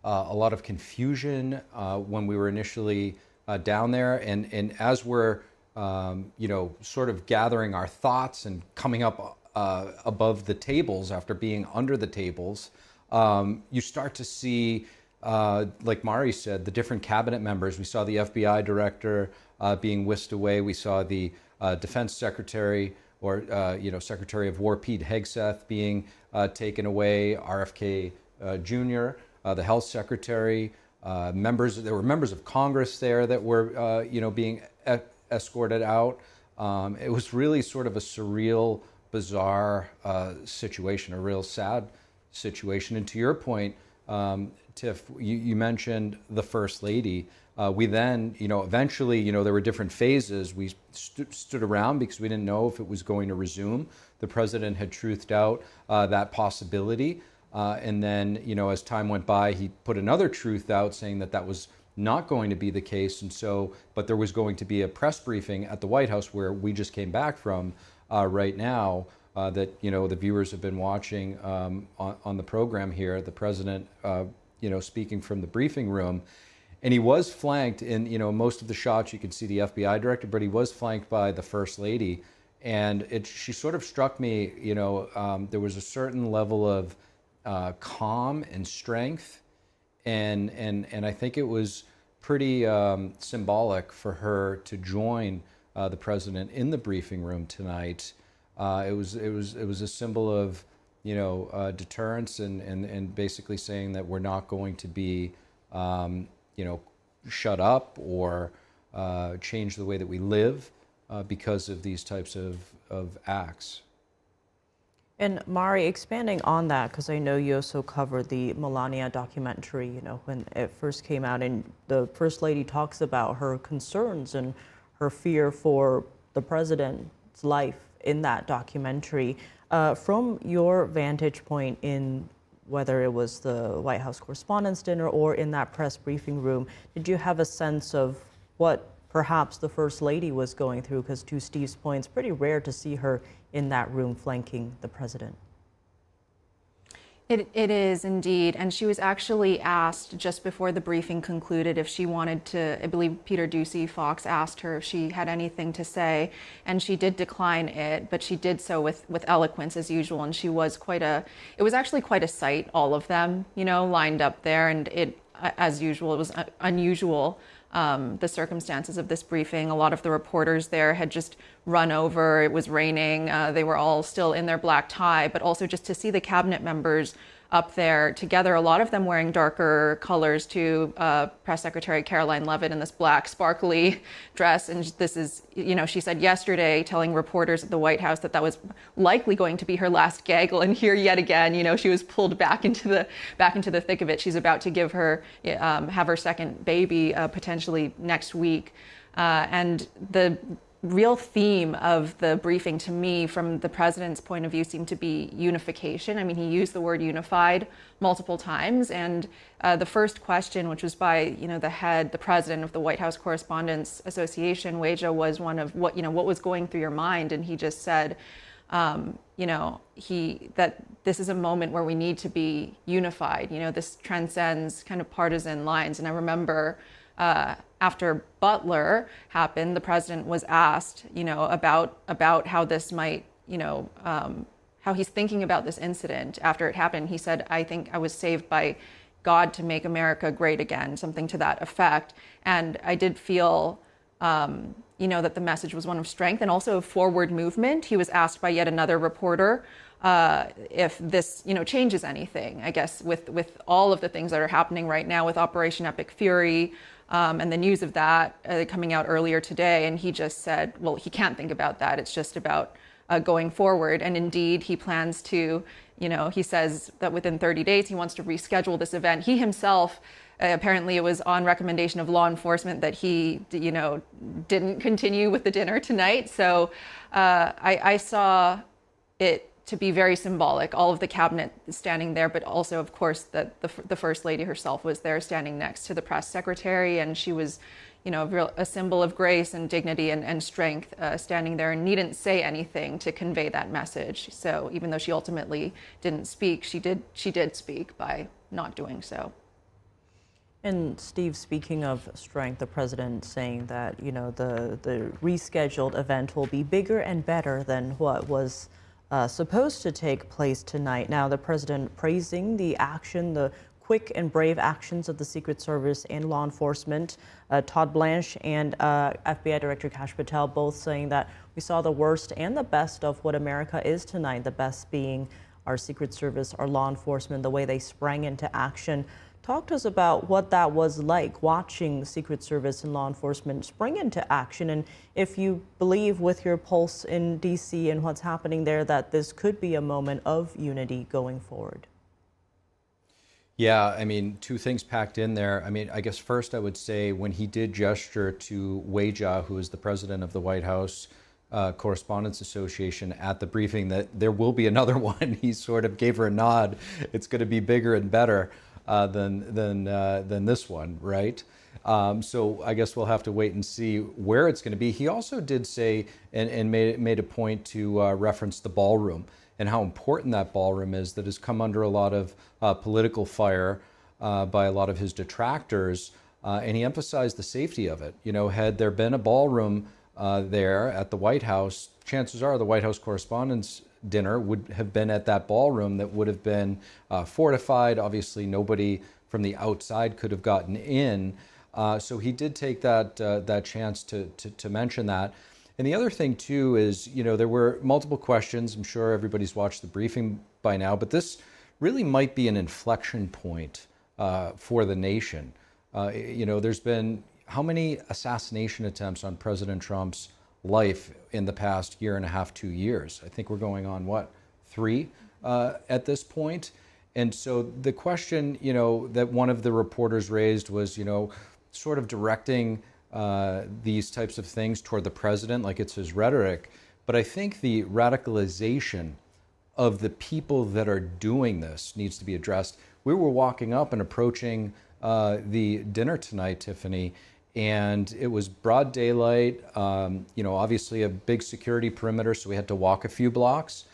A lot of confusion when we were initially down there, and as we're sort of gathering our thoughts and coming up above the tables after being under the tables, you start to see, like Mari said, the different cabinet members. We saw the FBI director being whisked away. We saw the defense secretary, or Secretary of War Pete Hegseth, being taken away. RFK Jr. The health secretary, there were members of Congress there that were, being escorted out. It was really sort of a surreal, bizarre situation, a real sad situation. And to your point, Tiff, you mentioned the First Lady. We then, eventually, there were different phases. We stood around because we didn't know if it was going to resume. The president had truthed out that possibility. And then, as time went by, he put another truth out saying that was not going to be the case. And so, but there was going to be a press briefing at the White House where we just came back from right now that, the viewers have been watching on the program here, the president, speaking from the briefing room. And he was flanked in, most of the shots you could see the FBI director, but he was flanked by the First Lady. And she sort of struck me, there was a certain level of calm and strength, and I think it was pretty symbolic for her to join the president in the briefing room tonight. It was a symbol of deterrence and basically saying that we're not going to be shut up or change the way that we live because of these types of acts. And Mari, expanding on that, because I know you also covered the Melania documentary, when it first came out, and the First Lady talks about her concerns and her fear for the president's life in that documentary. From your vantage point in whether it was the White House Correspondents' dinner or in that press briefing room, did you have a sense of what perhaps the First Lady was going through? Because to Steve's point, it's pretty rare to see her in that room flanking the president. It is indeed. And she was actually asked just before the briefing concluded if she wanted to, I believe Peter Doocy Fox asked her if she had anything to say, and she did decline it, but she did so with eloquence as usual. And she was it was actually quite a sight, all of them, lined up there. And it, as usual, it was unusual the circumstances of this briefing. A lot of the reporters there had just run over. It was raining. They were all still in their black tie, but also just to see the cabinet members up there together, a lot of them wearing darker colors too. Press Secretary Caroline Leavitt in this black sparkly dress. And this is, she said yesterday, telling reporters at the White House that was likely going to be her last gaggle. And here yet again, she was pulled back into the thick of it. She's about to have her second baby potentially next week. And the real theme of the briefing to me the president's point of view seemed to be unification. I mean, he used the word unified multiple times. And the first question, which was by, the president of the White House Correspondents Association, Weija, was one of what was going through your mind. And he just said, that this is a moment where we need to be unified. This transcends kind of partisan lines. And I remember after Butler happened, the president was asked, about how this might, how he's thinking about this incident after it happened. He said, "I think I was saved by God to make America great again," something to that effect. And I did feel, that the message was one of strength and also of forward movement. He was asked by yet another reporter if this, changes anything, I guess, with all of the things that are happening right now with Operation Epic Fury, and the news of that coming out earlier today. And he just said, well, he can't think about that. It's just about going forward. And indeed, he plans to, he says that within 30 days, he wants to reschedule this event. He himself, apparently it was on recommendation of law enforcement that he, didn't continue with the dinner tonight. So I saw it to be very symbolic, all of the cabinet standing there, but also, of course, that the First Lady herself was there standing next to the press secretary, and she was, a symbol of grace and dignity and strength standing there and needn't say anything to convey that message. So even though she ultimately didn't speak, she did speak by not doing so. And Steve, speaking of strength, the president saying that, the rescheduled event will be bigger and better than what was supposed to take place tonight. Now, the president praising the quick and brave actions of the Secret Service and law enforcement. Todd Blanche and FBI Director Kash Patel both saying that we saw the worst and the best of what America is tonight, the best being our Secret Service, our law enforcement, the way they sprang into action. Talk to us about what that was like, watching Secret Service and law enforcement spring into action, and if you believe with your pulse in D.C. and what's happening there that this could be a moment of unity going forward. Yeah, I mean, two things packed in there. I mean, I guess first I would say when he did gesture to Weija, who is the president of the White House Correspondents Association, at the briefing that there will be another one, he sort of gave her a nod. It's going to be bigger and better than this one, right? So I guess we'll have to wait and see where it's going to be. He also did say and made a point to reference the ballroom and how important that ballroom is, that has come under a lot of political fire by a lot of his detractors. And he emphasized the safety of it. Had there been a ballroom there at the White House, chances are the White House Correspondents' dinner would have been at that ballroom that would have been fortified. Obviously, nobody from the outside could have gotten in. So he did take that chance to mention that. And the other thing, too, is, there were multiple questions. I'm sure everybody's watched the briefing by now, but this really might be an inflection point for the nation. There's been how many assassination attempts on President Trump's life in the past year and a half, 2 years? I think we're going on, 3 at this point? And so the question, that one of the reporters raised was, sort of directing these types of things toward the president, like it's his rhetoric. But I think the radicalization of the people that are doing this needs to be addressed. We were walking up and approaching the dinner tonight, Tiffany, and it was broad daylight, obviously a big security perimeter, so we had to walk a few blocks.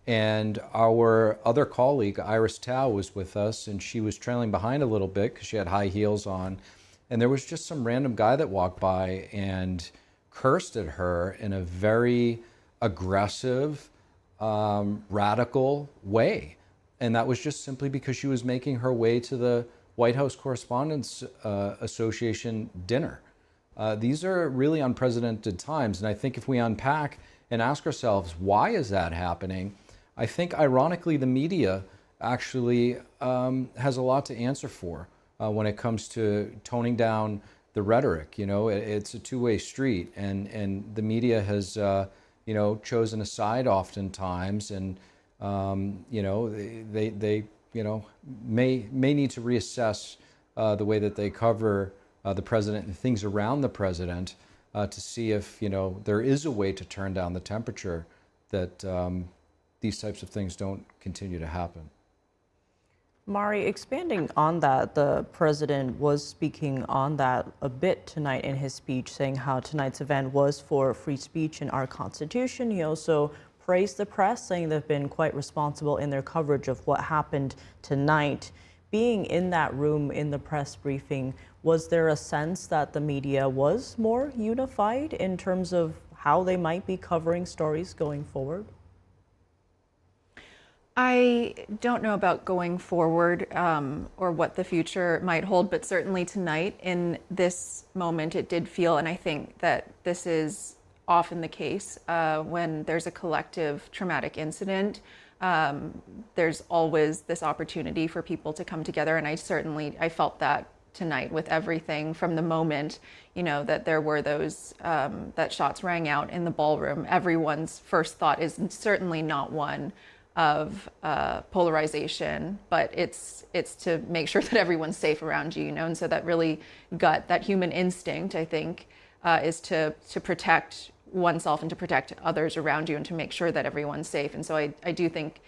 And our other colleague, Iris Tao, was with us, and she was trailing behind a little bit because she had high heels on. And there was just some random guy that walked by and cursed at her in a very aggressive, radical way. And that was just simply because she was making her way to the White House Correspondents Association dinner. These are really unprecedented times. And I think if we unpack and ask ourselves, why is that happening? I think, ironically, the media actually has a lot to answer for when it comes to toning down the rhetoric. You know, it's a two-way street, and the media has, you know, chosen a side oftentimes, and you know, they you know, may need to reassess the way that they cover the president and things around the president to see if, you know, there is a way to turn down the temperature, that these types of things don't continue to happen. Mari, expanding on that, the president was speaking on that a bit tonight in his speech, saying how tonight's event was for free speech in our Constitution. He also praised the press, saying they've been quite responsible in their coverage of what happened tonight. Being in that room in the press briefing, was there a sense that the media was more unified in terms of how they might be covering stories going forward? I don't know about going forward or what the future might hold, but certainly tonight in this moment it did feel, and I think that this is often the case when there's a collective traumatic incident, there's always this opportunity for people to come together, and I felt that tonight with everything from the moment, you know, that there were those, that shots rang out in the ballroom. Everyone's first thought is certainly not one of polarization, but it's to make sure that everyone's safe around you, you know, and so that really that human instinct, I think, is to protect oneself and to protect others around you and to make sure that everyone's safe. And so I do think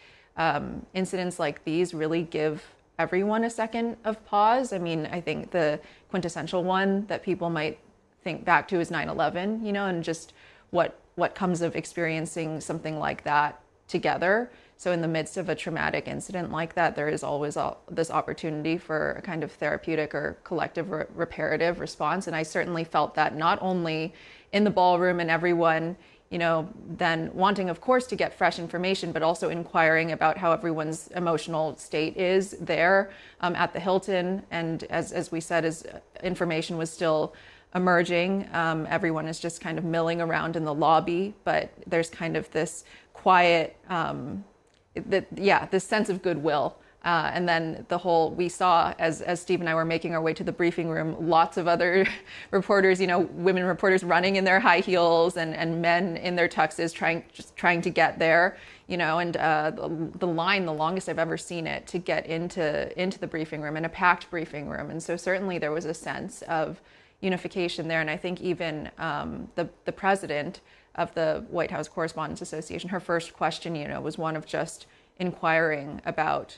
incidents like these really give everyone a second of pause. I mean, I think the quintessential one that people might think back to is 9/11, you know, and just what comes of experiencing something like that together. So in the midst of a traumatic incident like that, there is always this opportunity for a kind of therapeutic or collective reparative response. And I certainly felt that not only in the ballroom and everyone, you know, then wanting, of course, to get fresh information, but also inquiring about how everyone's emotional state is there at the Hilton. And as we said, as information was still emerging, everyone is just kind of milling around in the lobby, but there's kind of this quiet, this sense of goodwill. And then we saw, as Steve and I were making our way to the briefing room, lots of other reporters, you know, women reporters running in their high heels and men in their tuxes trying to get there, you know, and the line, the longest I've ever seen it to get into the briefing room, in a packed briefing room. And so certainly there was a sense of unification there. And I think even the president of the White House Correspondents Association, her first question, you know, was one of just inquiring about,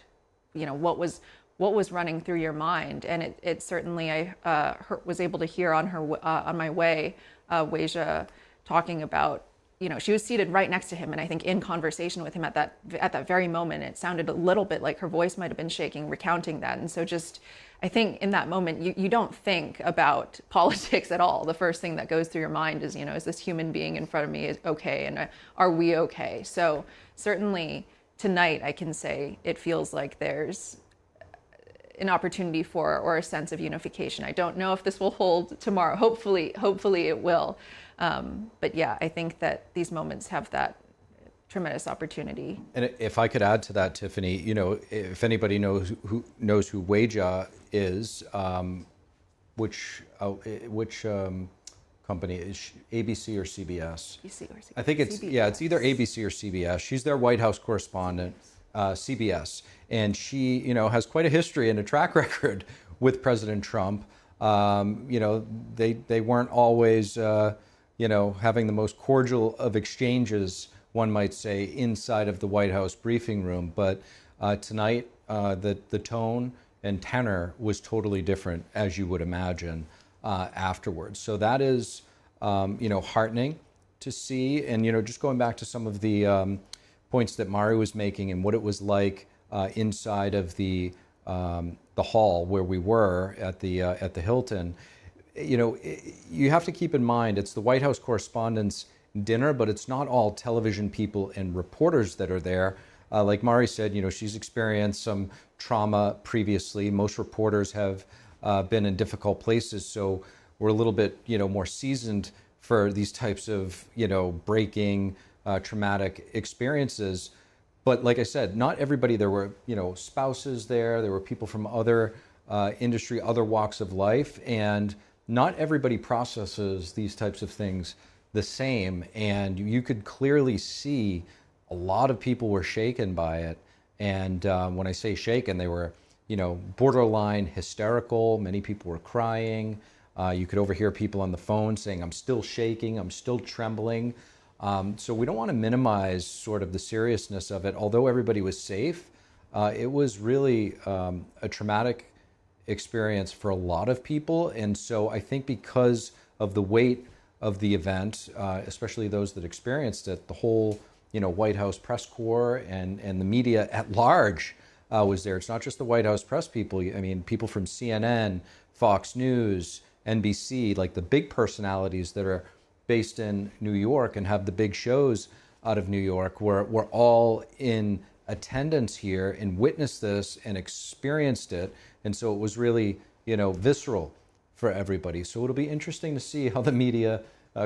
you know, what was running through your mind. And it certainly, I was able to hear on my way, Weijia talking about, you know, she was seated right next to him, and I think in conversation with him at that very moment. It sounded a little bit like her voice might have been shaking, recounting that. And so just, I think in that moment, you don't think about politics at all. The first thing that goes through your mind is, you know, is this human being in front of me okay, and are we okay? So certainly tonight, I can say it feels like there's an opportunity for, or a sense of unification. I don't know if this will hold tomorrow. Hopefully it will. But yeah, I think that these moments have that tremendous opportunity. And if I could add to that, Tiffany, you know, if anybody knows who Weijia is, which company is ABC or CBS? ABC or CBS. I think it's CBS. Yeah, it's either ABC or CBS. She's their White House correspondent, CBS, and she, you know, has quite a history and a track record with President Trump. You know, they weren't always, you know, having the most cordial of exchanges, one might say, inside of the White House briefing room. But tonight, the tone and tenor was totally different, as you would imagine, afterwards. So that is, you know, heartening to see. And, you know, just going back to some of the points that Mari was making and what it was like inside of the hall where we were at the Hilton. You know, you have to keep in mind it's the White House Correspondents' dinner, but it's not all television people and reporters that are there. Like Mari said, you know, she's experienced some trauma previously. Most reporters have been in difficult places. So we're a little bit, more seasoned for these types of, breaking, traumatic experiences. But like I said, not everybody, there were, spouses there were people from other industry, other walks of life, and not everybody processes these types of things the same. And you could clearly see a lot of people were shaken by it. And when I say shaken, they were, borderline hysterical. Many people were crying. You could overhear people on the phone saying, I'm still shaking, I'm still trembling. So we don't want to minimize sort of the seriousness of it. Although everybody was safe, it was really a traumatic experience for a lot of people. And so I think because of the weight of the event, especially those that experienced it, the whole White House press corps and the media at large was there. It's not just the White House press people. I mean, people from CNN, Fox News, NBC, like the big personalities that are based in New York and have the big shows out of New York were all in attendance here and witnessed this and experienced it. And so it was really, visceral for everybody. So it'll be interesting to see how the media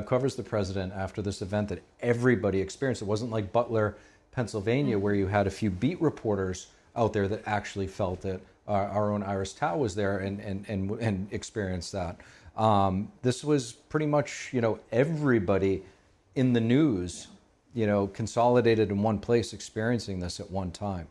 covers the president after this event that everybody experienced. It wasn't like Butler, Pennsylvania, where you had a few beat reporters out there that actually felt it. Our own Iris Tao was there and experienced that. This was pretty much, everybody in the news, consolidated in one place experiencing this at one time.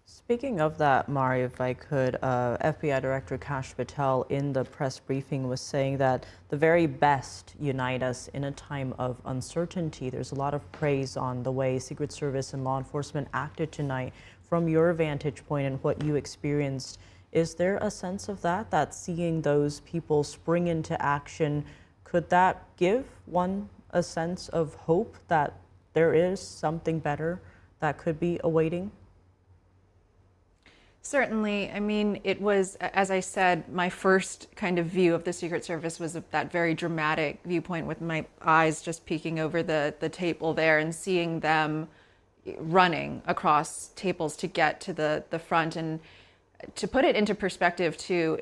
Speaking of that, Mari, if I could, FBI Director Kash Patel in the press briefing was saying that the very best unite us in a time of uncertainty. There's a lot of praise on the way Secret Service and law enforcement acted tonight. From your vantage point and what you experienced, is there a sense of that seeing those people spring into action, could that give one a sense of hope that there is something better that could be awaiting? Certainly. I mean, it was, as I said, my first kind of view of the Secret Service was that very dramatic viewpoint with my eyes just peeking over the table there and seeing them running across tables to get to the front. And to put it into perspective too,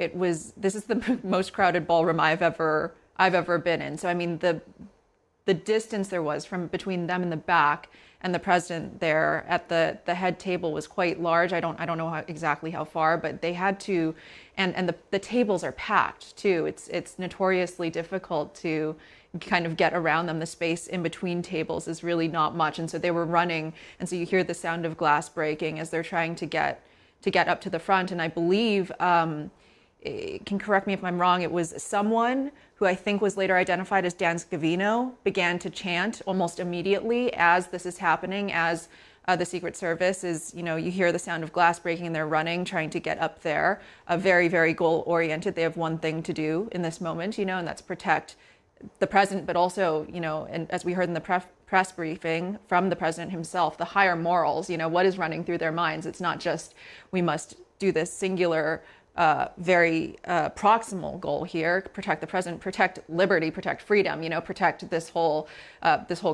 this is the most crowded ballroom I've ever been in. So I mean, the distance there was from between them in the back and the president there at the head table was quite large. I don't know exactly how far, but they had to, and the tables are packed too. It's notoriously difficult to kind of get around them. The space in between tables is really not much, and so they were running, and so you hear the sound of glass breaking as they're trying to get up to the front. And I believe, can correct me if I'm wrong, it was someone who I think was later identified as Dan Scavino began to chant almost immediately as this is happening, as the Secret Service is, you hear the sound of glass breaking and they're running, trying to get up there. Very, very goal-oriented. They have one thing to do in this moment, and that's protect the president, but also, and as we heard in the press briefing from the president himself, the higher morals, what is running through their minds. It's not just we must do this singular very proximal goal here: protect the president, protect liberty, protect freedom, protect this whole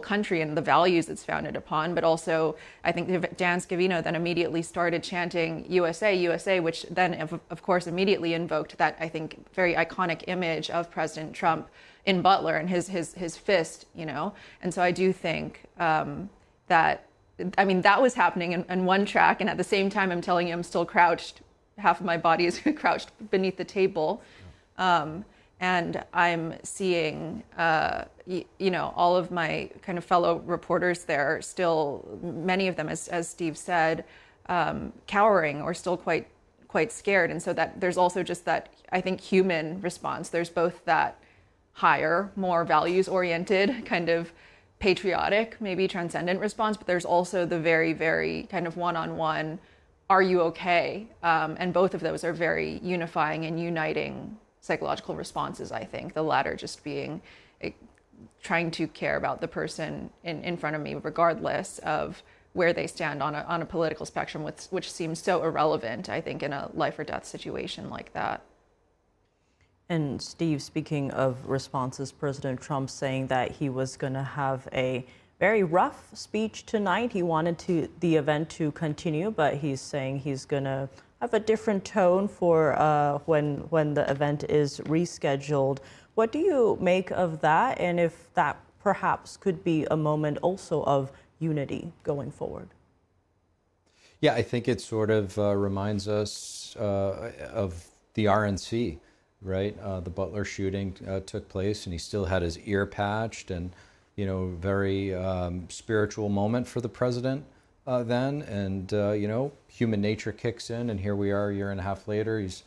country and the values it's founded upon. But also, I think Dan Scavino then immediately started chanting USA, USA, which then of course immediately invoked that, I think, very iconic image of President Trump in Butler and his fist, And so I do think that was happening in one track, and at the same time, I'm telling you, I'm still crouched. Half of my body is crouched beneath the table. And I'm seeing, all of my kind of fellow reporters there still, many of them, as Steve said, cowering or still quite scared. And so that there's also just that, I think, human response. There's both that higher, more values-oriented, kind of patriotic, maybe transcendent response, but there's also the very, very kind of one-on-one, are you okay? And both of those are very unifying and uniting psychological responses, I think. The latter just being trying to care about the person in front of me, regardless of where they stand on a political spectrum, which seems so irrelevant, I think, in a life or death situation like that. And Steve, speaking of responses, President Trump saying that he was going to have a very rough speech tonight. He wanted the event to continue, but he's saying he's going to have a different tone for when the event is rescheduled. What do you make of that, and if that perhaps could be a moment also of unity going forward? Yeah, I think it sort of reminds us of the RNC, right? The Butler shooting took place, and he still had his ear patched, and very spiritual moment for the president then. And human nature kicks in, and here we are a year and a half later. He's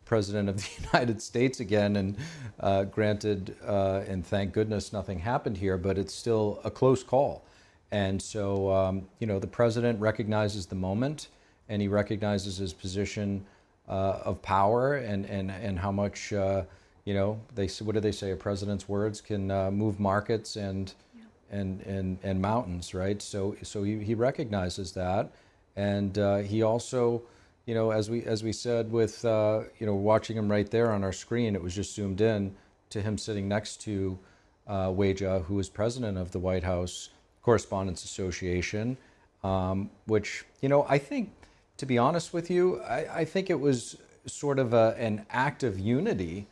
president of the United States again, and granted, and thank goodness nothing happened here, but it's still a close call. And so, the president recognizes the moment, and he recognizes his position of power, and how much, what do they say? A president's words can move markets and mountains, right? So he recognizes that, and he also, as we said with, watching him right there on our screen, it was just zoomed in to him sitting next to Weijia, who is president of the White House Correspondents Association, which, I think, to be honest with you, I think it was sort of an act of unity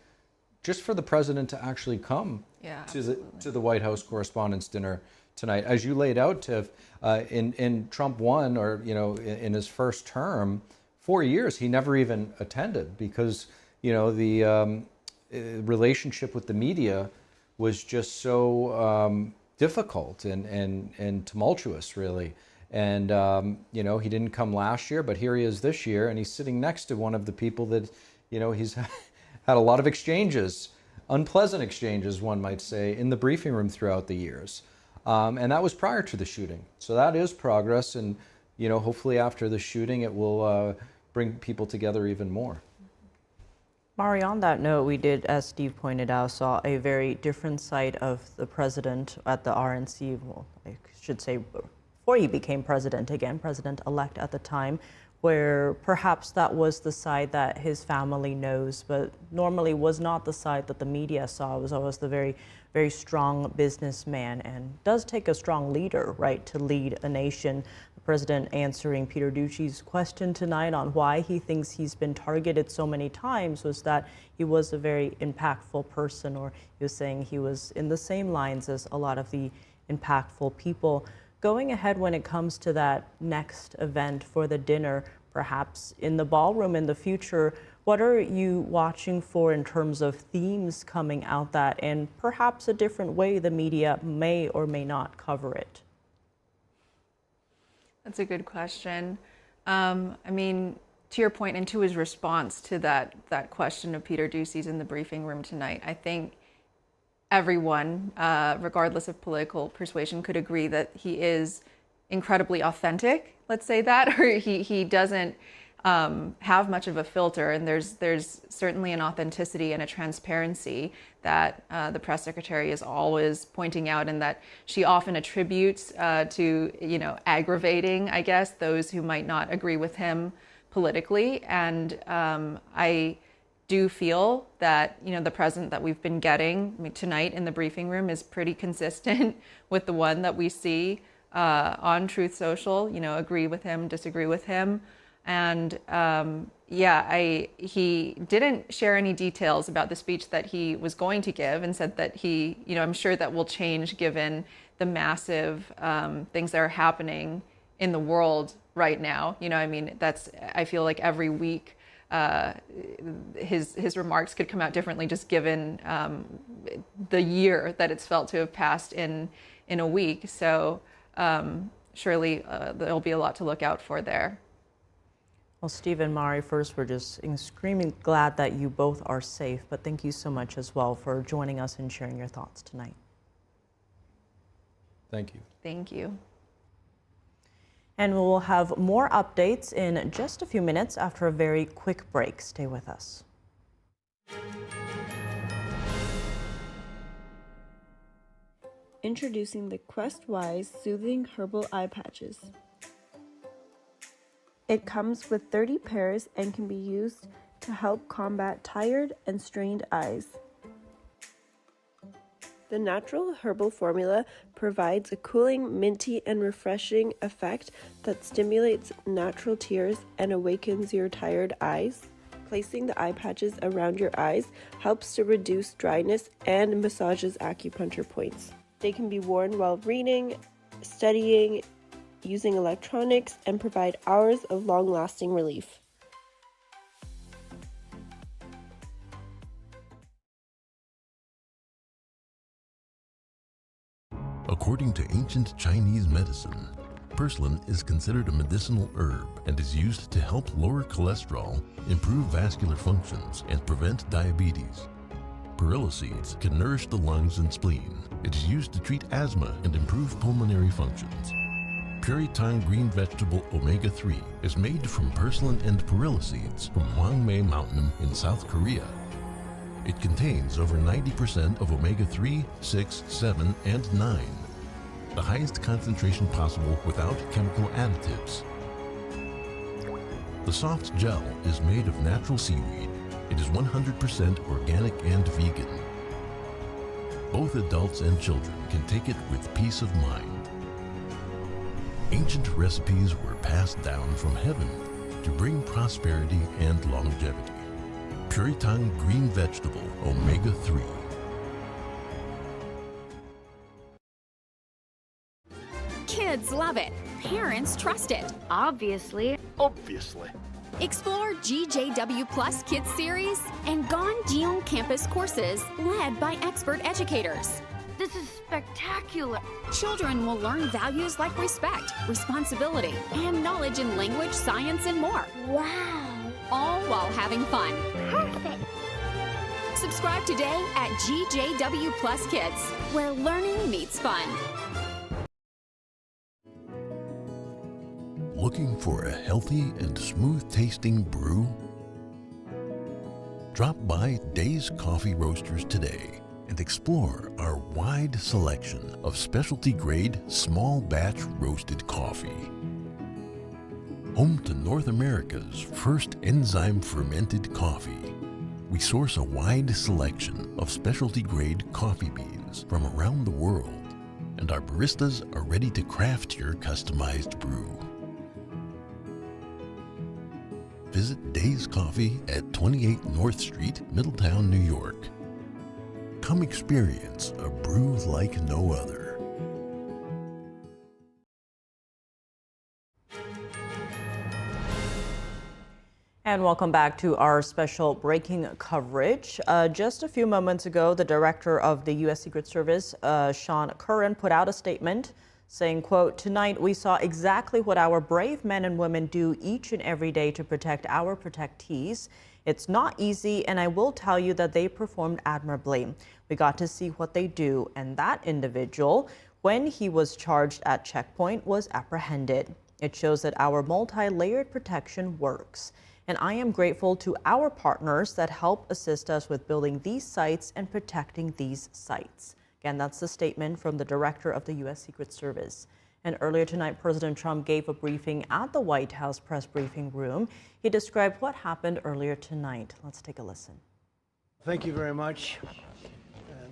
just for the president to actually come to the White House Correspondents' Dinner tonight. As you laid out, Tiff, in Trump 1, or, in his first term, 4 years, he never even attended because, the relationship with the media was just so difficult and tumultuous, really. And, he didn't come last year, but here he is this year, and he's sitting next to one of the people that, he's had a lot of exchanges, unpleasant exchanges, one might say, in the briefing room throughout the years. And that was prior to the shooting. So that is progress, and, hopefully after the shooting, it will bring people together even more. Mari, on that note, we did, as Steve pointed out, saw a very different side of the president at the RNC, well, I should say, before he became president, again, president-elect at the time, where perhaps that was the side that his family knows, but normally was not the side that the media saw. It was always the very, very strong businessman, and does take a strong leader, right, to lead a nation. The president answering Peter Ducci's question tonight on why he thinks he's been targeted so many times was that he was a very impactful person, or he was saying he was in the same lines as a lot of the impactful people. Going ahead when it comes to that next event for the dinner, perhaps in the ballroom in the future, what are you watching for in terms of themes coming out that, and perhaps a different way the media may or may not cover it? That's a good question. I mean, to your point and to his response to that question of Peter Ducci's in the briefing room tonight, I think everyone, regardless of political persuasion, could agree that he is incredibly authentic, let's say that, or he doesn't have much of a filter, and there's certainly an authenticity and a transparency that the press secretary is always pointing out, and that she often attributes to aggravating, I guess, those who might not agree with him politically. And I do feel that the president that we've been getting tonight in the briefing room is pretty consistent with the one that we see on Truth Social. Agree with him, disagree with him. And he didn't share any details about the speech that he was going to give, and said that he, I'm sure that will change given the massive things that are happening in the world right now. I feel like every week his remarks could come out differently, just given the year that it's felt to have passed in a week. So surely there'll be a lot to look out for there. Well, Steve and Mari, first, we're just extremely glad that you both are safe, but thank you so much as well for joining us and sharing your thoughts tonight. Thank you. Thank you. And we'll have more updates in just a few minutes after a very quick break. Stay with us. Introducing the Quest Wise Soothing Herbal Eye Patches. It comes with 30 pairs and can be used to help combat tired and strained eyes. The natural herbal formula provides a cooling, minty, and refreshing effect that stimulates natural tears and awakens your tired eyes. Placing the eye patches around your eyes helps to reduce dryness and massages acupuncture points. They can be worn while reading, studying, using electronics, and provide hours of long-lasting relief. According to ancient Chinese medicine, purslane is considered a medicinal herb and is used to help lower cholesterol, improve vascular functions, and prevent diabetes. Perilla seeds can nourish the lungs and spleen. It is used to treat asthma and improve pulmonary functions. Puritang green vegetable omega-3 is made from purslane and perilla seeds from Hwangmae Mountain in South Korea. It contains over 90% of omega-3, 6, 7, and 9, the highest concentration possible without chemical additives. The soft gel is made of natural seaweed. It is 100% organic and vegan. Both adults and children can take it with peace of mind. Ancient recipes were passed down from heaven to bring prosperity and longevity. Puritang green vegetable omega-3. Kids love it. Parents trust it. Obviously. Explore GJW Plus Kids Series and Ganjiong Campus courses led by expert educators. This is spectacular. Children will learn values like respect, responsibility, and knowledge in language, science, and more. Wow. All while having fun. Perfect. Subscribe today at GJW Plus Kids, where learning meets fun. Looking for a healthy and smooth-tasting brew? Drop by Days Coffee Roasters today and explore our wide selection of specialty-grade, small-batch roasted coffee. Home to North America's first enzyme-fermented coffee, we source a wide selection of specialty-grade coffee beans from around the world, and our baristas are ready to craft your customized brew. Visit Days Coffee at 28 North Street, Middletown, New York. Come experience a brew like no other. And welcome back to our special breaking coverage. Just a few moments ago, the director of the U.S. Secret Service, Sean Curran, put out a statement saying, quote, "Tonight we saw exactly what our brave men and women do each and every day to protect our protectees. It's not easy, and I will tell you that they performed admirably. We got to see what they do, and that individual, when he was charged at checkpoint, was apprehended. It shows that our multi-layered protection works. And I am grateful to our partners that help assist us with building these sites and protecting these sites." Again, that's the statement from the director of the U.S. Secret Service. And earlier tonight, President Trump gave a briefing at the White House press briefing room. He described what happened earlier tonight. Let's take a listen. Thank you very much.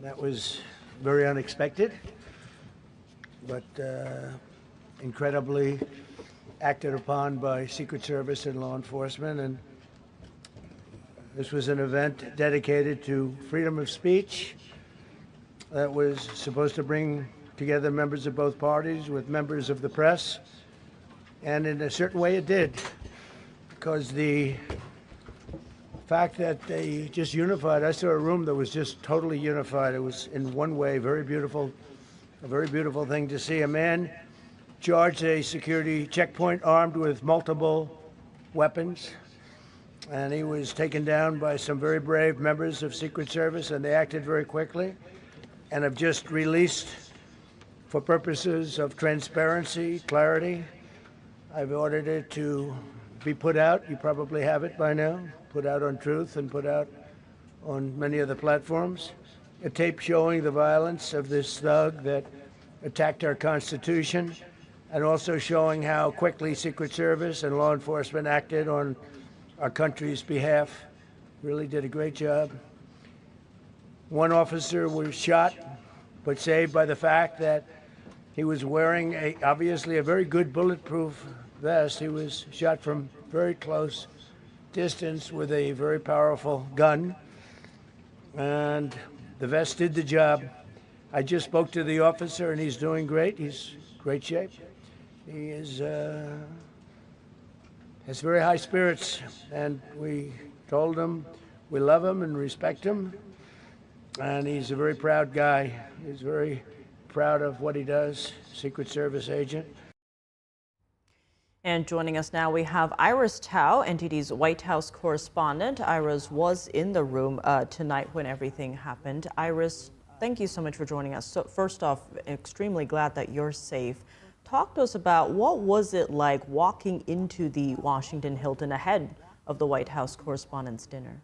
That was very unexpected, but incredibly acted upon by Secret Service and law enforcement. And this was an event dedicated to freedom of speech that was supposed to bring together members of both parties with members of the press. And in a certain way it did, because the fact that they just unified, I saw a room that was just totally unified. It was in one way very beautiful, a very beautiful thing to see. A man charged a security checkpoint armed with multiple weapons, and he was taken down by some very brave members of Secret Service, and they acted very quickly and have just released, for purposes of transparency, clarity, I've ordered it to be put out. You probably have it by now, put out on Truth and put out on many other platforms. A tape showing the violence of this thug that attacked our Constitution, and also showing how quickly Secret Service and law enforcement acted on our country's behalf. Really did a great job. One officer was shot but saved by the fact that he was wearing obviously a very good bulletproof vest. He was shot from very close distance with a very powerful gun, and the vest did the job. I just spoke to the officer, and he's doing great. He's in great shape. He has very high spirits, and we told him we love him and respect him, and he's a very proud guy. He's very proud of what he does, Secret Service agent. And joining us now, we have Iris Tao, NTD's White House correspondent. Iris was in the room tonight when everything happened. Iris, thank you so much for joining us. So first off, extremely glad that you're safe. Talk to us about what was it like walking into the Washington Hilton ahead of the White House Correspondents' Dinner?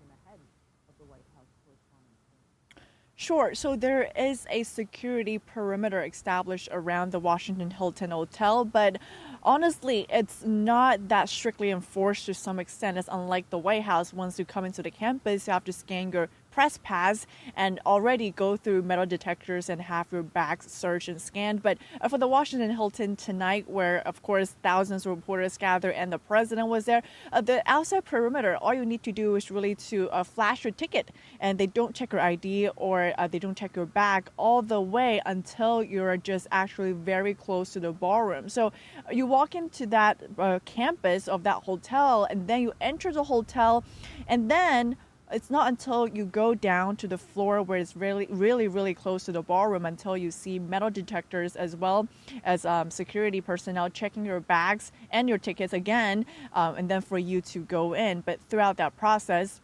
Sure. So there is a security perimeter established around the Washington Hilton Hotel, but honestly, it's not that strictly enforced to some extent. It's unlike the White House. Once you come into the campus, you have to scan your press pass and already go through metal detectors and have your bags searched and scanned. But for the Washington Hilton tonight, where of course thousands of reporters gathered and the president was there, the outside perimeter, all you need to do is really to flash your ticket, and they don't check your ID or they don't check your bag all the way until you're just actually very close to the ballroom. So you walk into that campus of that hotel, and then you enter the hotel, and then it's not until you go down to the floor where it's really close to the ballroom until you see metal detectors as well as security personnel checking your bags and your tickets again, and then for you to go in. But throughout that process,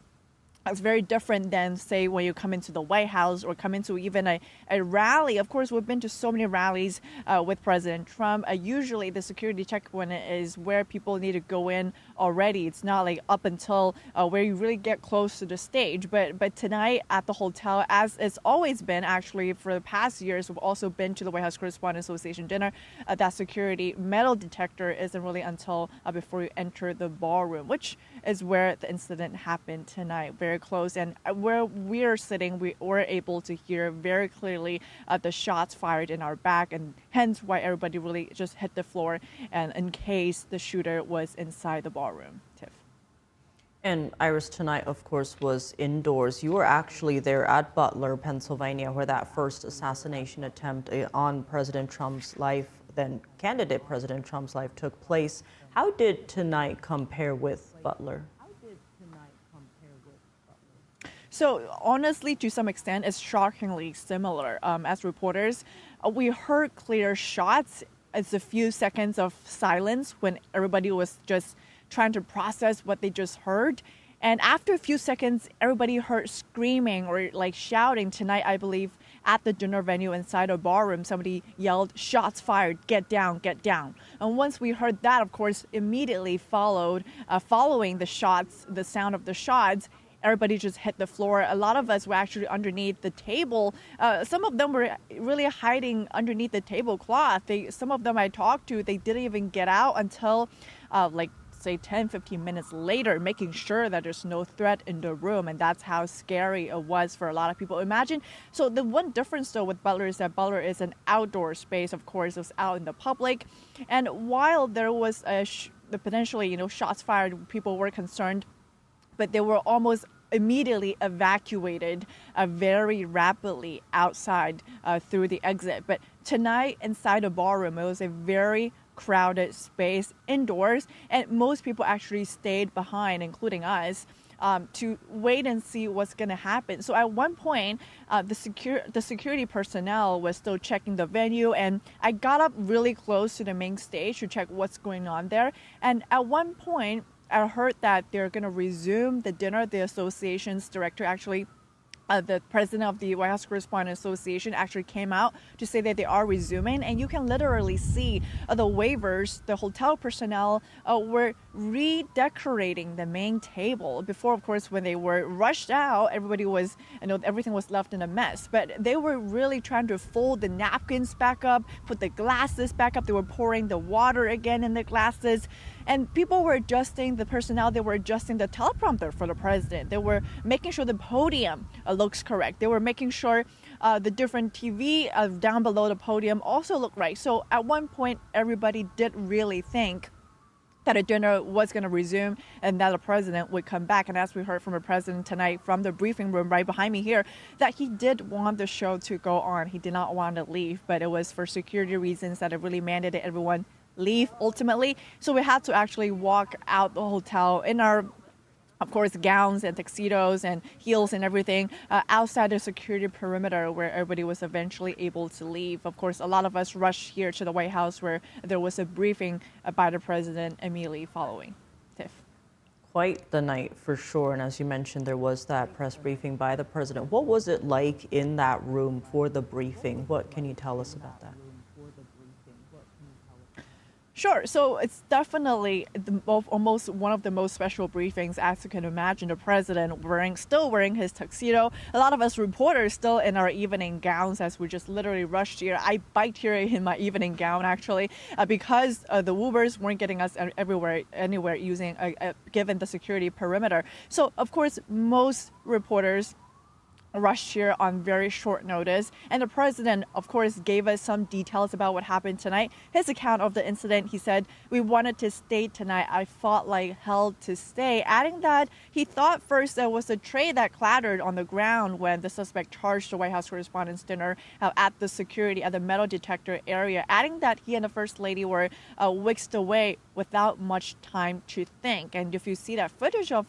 it's very different than, say, when you come into the White House or come into even a rally. Of course, we've been to so many rallies with President Trump. Usually the security checkpoint is where people need to go in already. It's not like up until where you really get close to the stage. But tonight at the hotel, as it's always been actually for the past years, we've also been to the White House Correspondents' Association dinner. That security metal detector isn't really until before you enter the ballroom, which is where the incident happened tonight. Very close, and where we're sitting, we were able to hear very clearly the shots fired in our back, and hence why everybody really just hit the floor, and in case the shooter was inside the ballroom. Tiff. And Iris, tonight, of course, was indoors. You were actually there at Butler, Pennsylvania, where that first assassination attempt on President Trump's life, then candidate President Trump's life, took place. How did tonight compare with Butler? So honestly, to some extent, it's shockingly similar. As reporters, we heard clear shots. It's a few seconds of silence when everybody was just trying to process what they just heard. And after a few seconds, everybody heard screaming or like shouting. Tonight, I believe, at the dinner venue inside a ballroom, somebody yelled, "Shots fired, get down, get down." And once we heard that, of course, immediately following the shots, the sound of the shots, everybody just hit the floor. A lot of us were actually underneath the table. Some of them were really hiding underneath the tablecloth. Some of them I talked to, they didn't even get out until say 10-15 minutes later, making sure that there's no threat in the room. And that's how scary it was for a lot of people. Imagine. So the one difference though with Butler is that Butler is an outdoor space. Of course, it was out in the public. And while there was potentially, shots fired, people were concerned, but they were almost immediately evacuated very rapidly outside through the exit. But tonight inside the ballroom, it was a very crowded space indoors, and most people actually stayed behind, including us, to wait and see what's going to happen. So at one point, the security personnel was still checking the venue, and I got up really close to the main stage to check what's going on there. And at one point, I heard that they're going to resume the dinner. The association's director actually, the president of the White House Correspondents Association actually came out to say that they are resuming. And you can literally see the waivers, the hotel personnel were redecorating the main table. Before, of course, when they were rushed out, everything was left in a mess. But they were really trying to fold the napkins back up, put the glasses back up. They were pouring the water again in the glasses. And people were adjusting the personnel. They were adjusting the teleprompter for the president. They were making sure the podium looks correct. They were making sure the different TV down below the podium also looked right. So at one point, everybody did really think that a dinner was going to resume and that the president would come back. And as we heard from the president tonight from the briefing room right behind me here, that he did want the show to go on. He did not want to leave, but it was for security reasons that it really mandated everyone leave ultimately. So we had to actually walk out the hotel in our, of course, gowns and tuxedos and heels and everything outside the security perimeter where everybody was eventually able to leave. Of course, a lot of us rushed here to the White House where there was a briefing by the president immediately following. Tiff. Quite the night for sure. And as you mentioned, there was that press briefing by the president. What was it like in that room for the briefing? What can you tell us about that? Sure. So it's definitely almost one of the most special briefings, as you can imagine. The president still wearing his tuxedo. A lot of us reporters still in our evening gowns as we just literally rushed here. I biked here in my evening gown actually because the Ubers weren't getting us anywhere using given the security perimeter. So of course most reporters rushed here on very short notice, and the president of course gave us some details about what happened tonight. His account of the incident, he said, "We wanted to stay tonight. I fought like hell to stay," adding that he thought first there was a tray that clattered on the ground when the suspect charged the White House Correspondents' Dinner at the metal detector area, adding that he and the First Lady were whisked away without much time to think. And if you see that footage of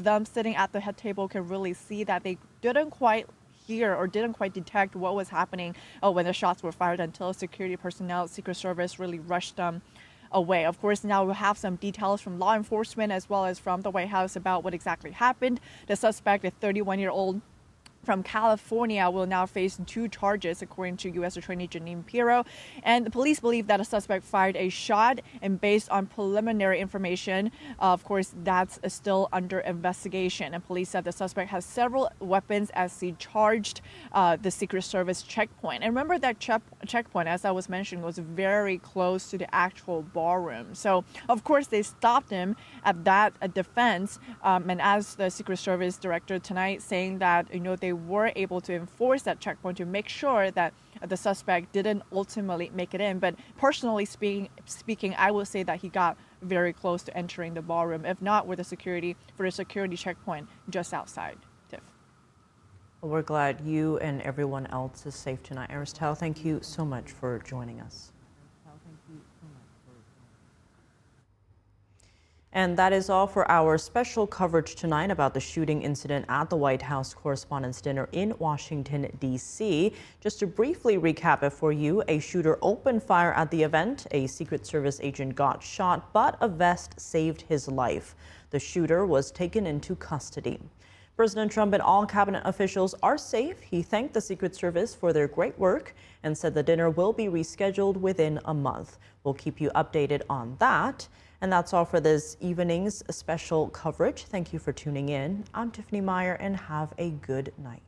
them sitting at the head table, can really see that they didn't quite hear or didn't quite detect what was happening when the shots were fired until security personnel, Secret Service really rushed them away. Of course, now we'll have some details from law enforcement as well as from the White House about what exactly happened. The suspect, a 31-year-old from California, will now face 2 charges, according to U.S. Attorney Janine Pirro. And the police believe that a suspect fired a shot, and based on preliminary information, of course, that's still under investigation. And police said the suspect has several weapons as he charged the Secret Service checkpoint. And remember that checkpoint, as I was mentioning, was very close to the actual ballroom. So, of course, they stopped him at that defense. And as the Secret Service director tonight saying that, they were able to enforce that checkpoint to make sure that the suspect didn't ultimately make it in. But personally speaking, I will say that he got very close to entering the ballroom, if not for the security checkpoint just outside. Tiff. Well, we're glad you and everyone else is safe tonight. Aristel, thank you so much for joining us. And that is all for our special coverage tonight about the shooting incident at the White House Correspondents' Dinner in Washington, D.C. Just to briefly recap it for you, a shooter opened fire at the event. A Secret Service agent got shot, but a vest saved his life. The shooter was taken into custody. President Trump and all cabinet officials are safe. He thanked the Secret Service for their great work and said the dinner will be rescheduled within a month. We'll keep you updated on that. And that's all for this evening's special coverage. Thank you for tuning in. I'm Tiffany Meyer, and have a good night.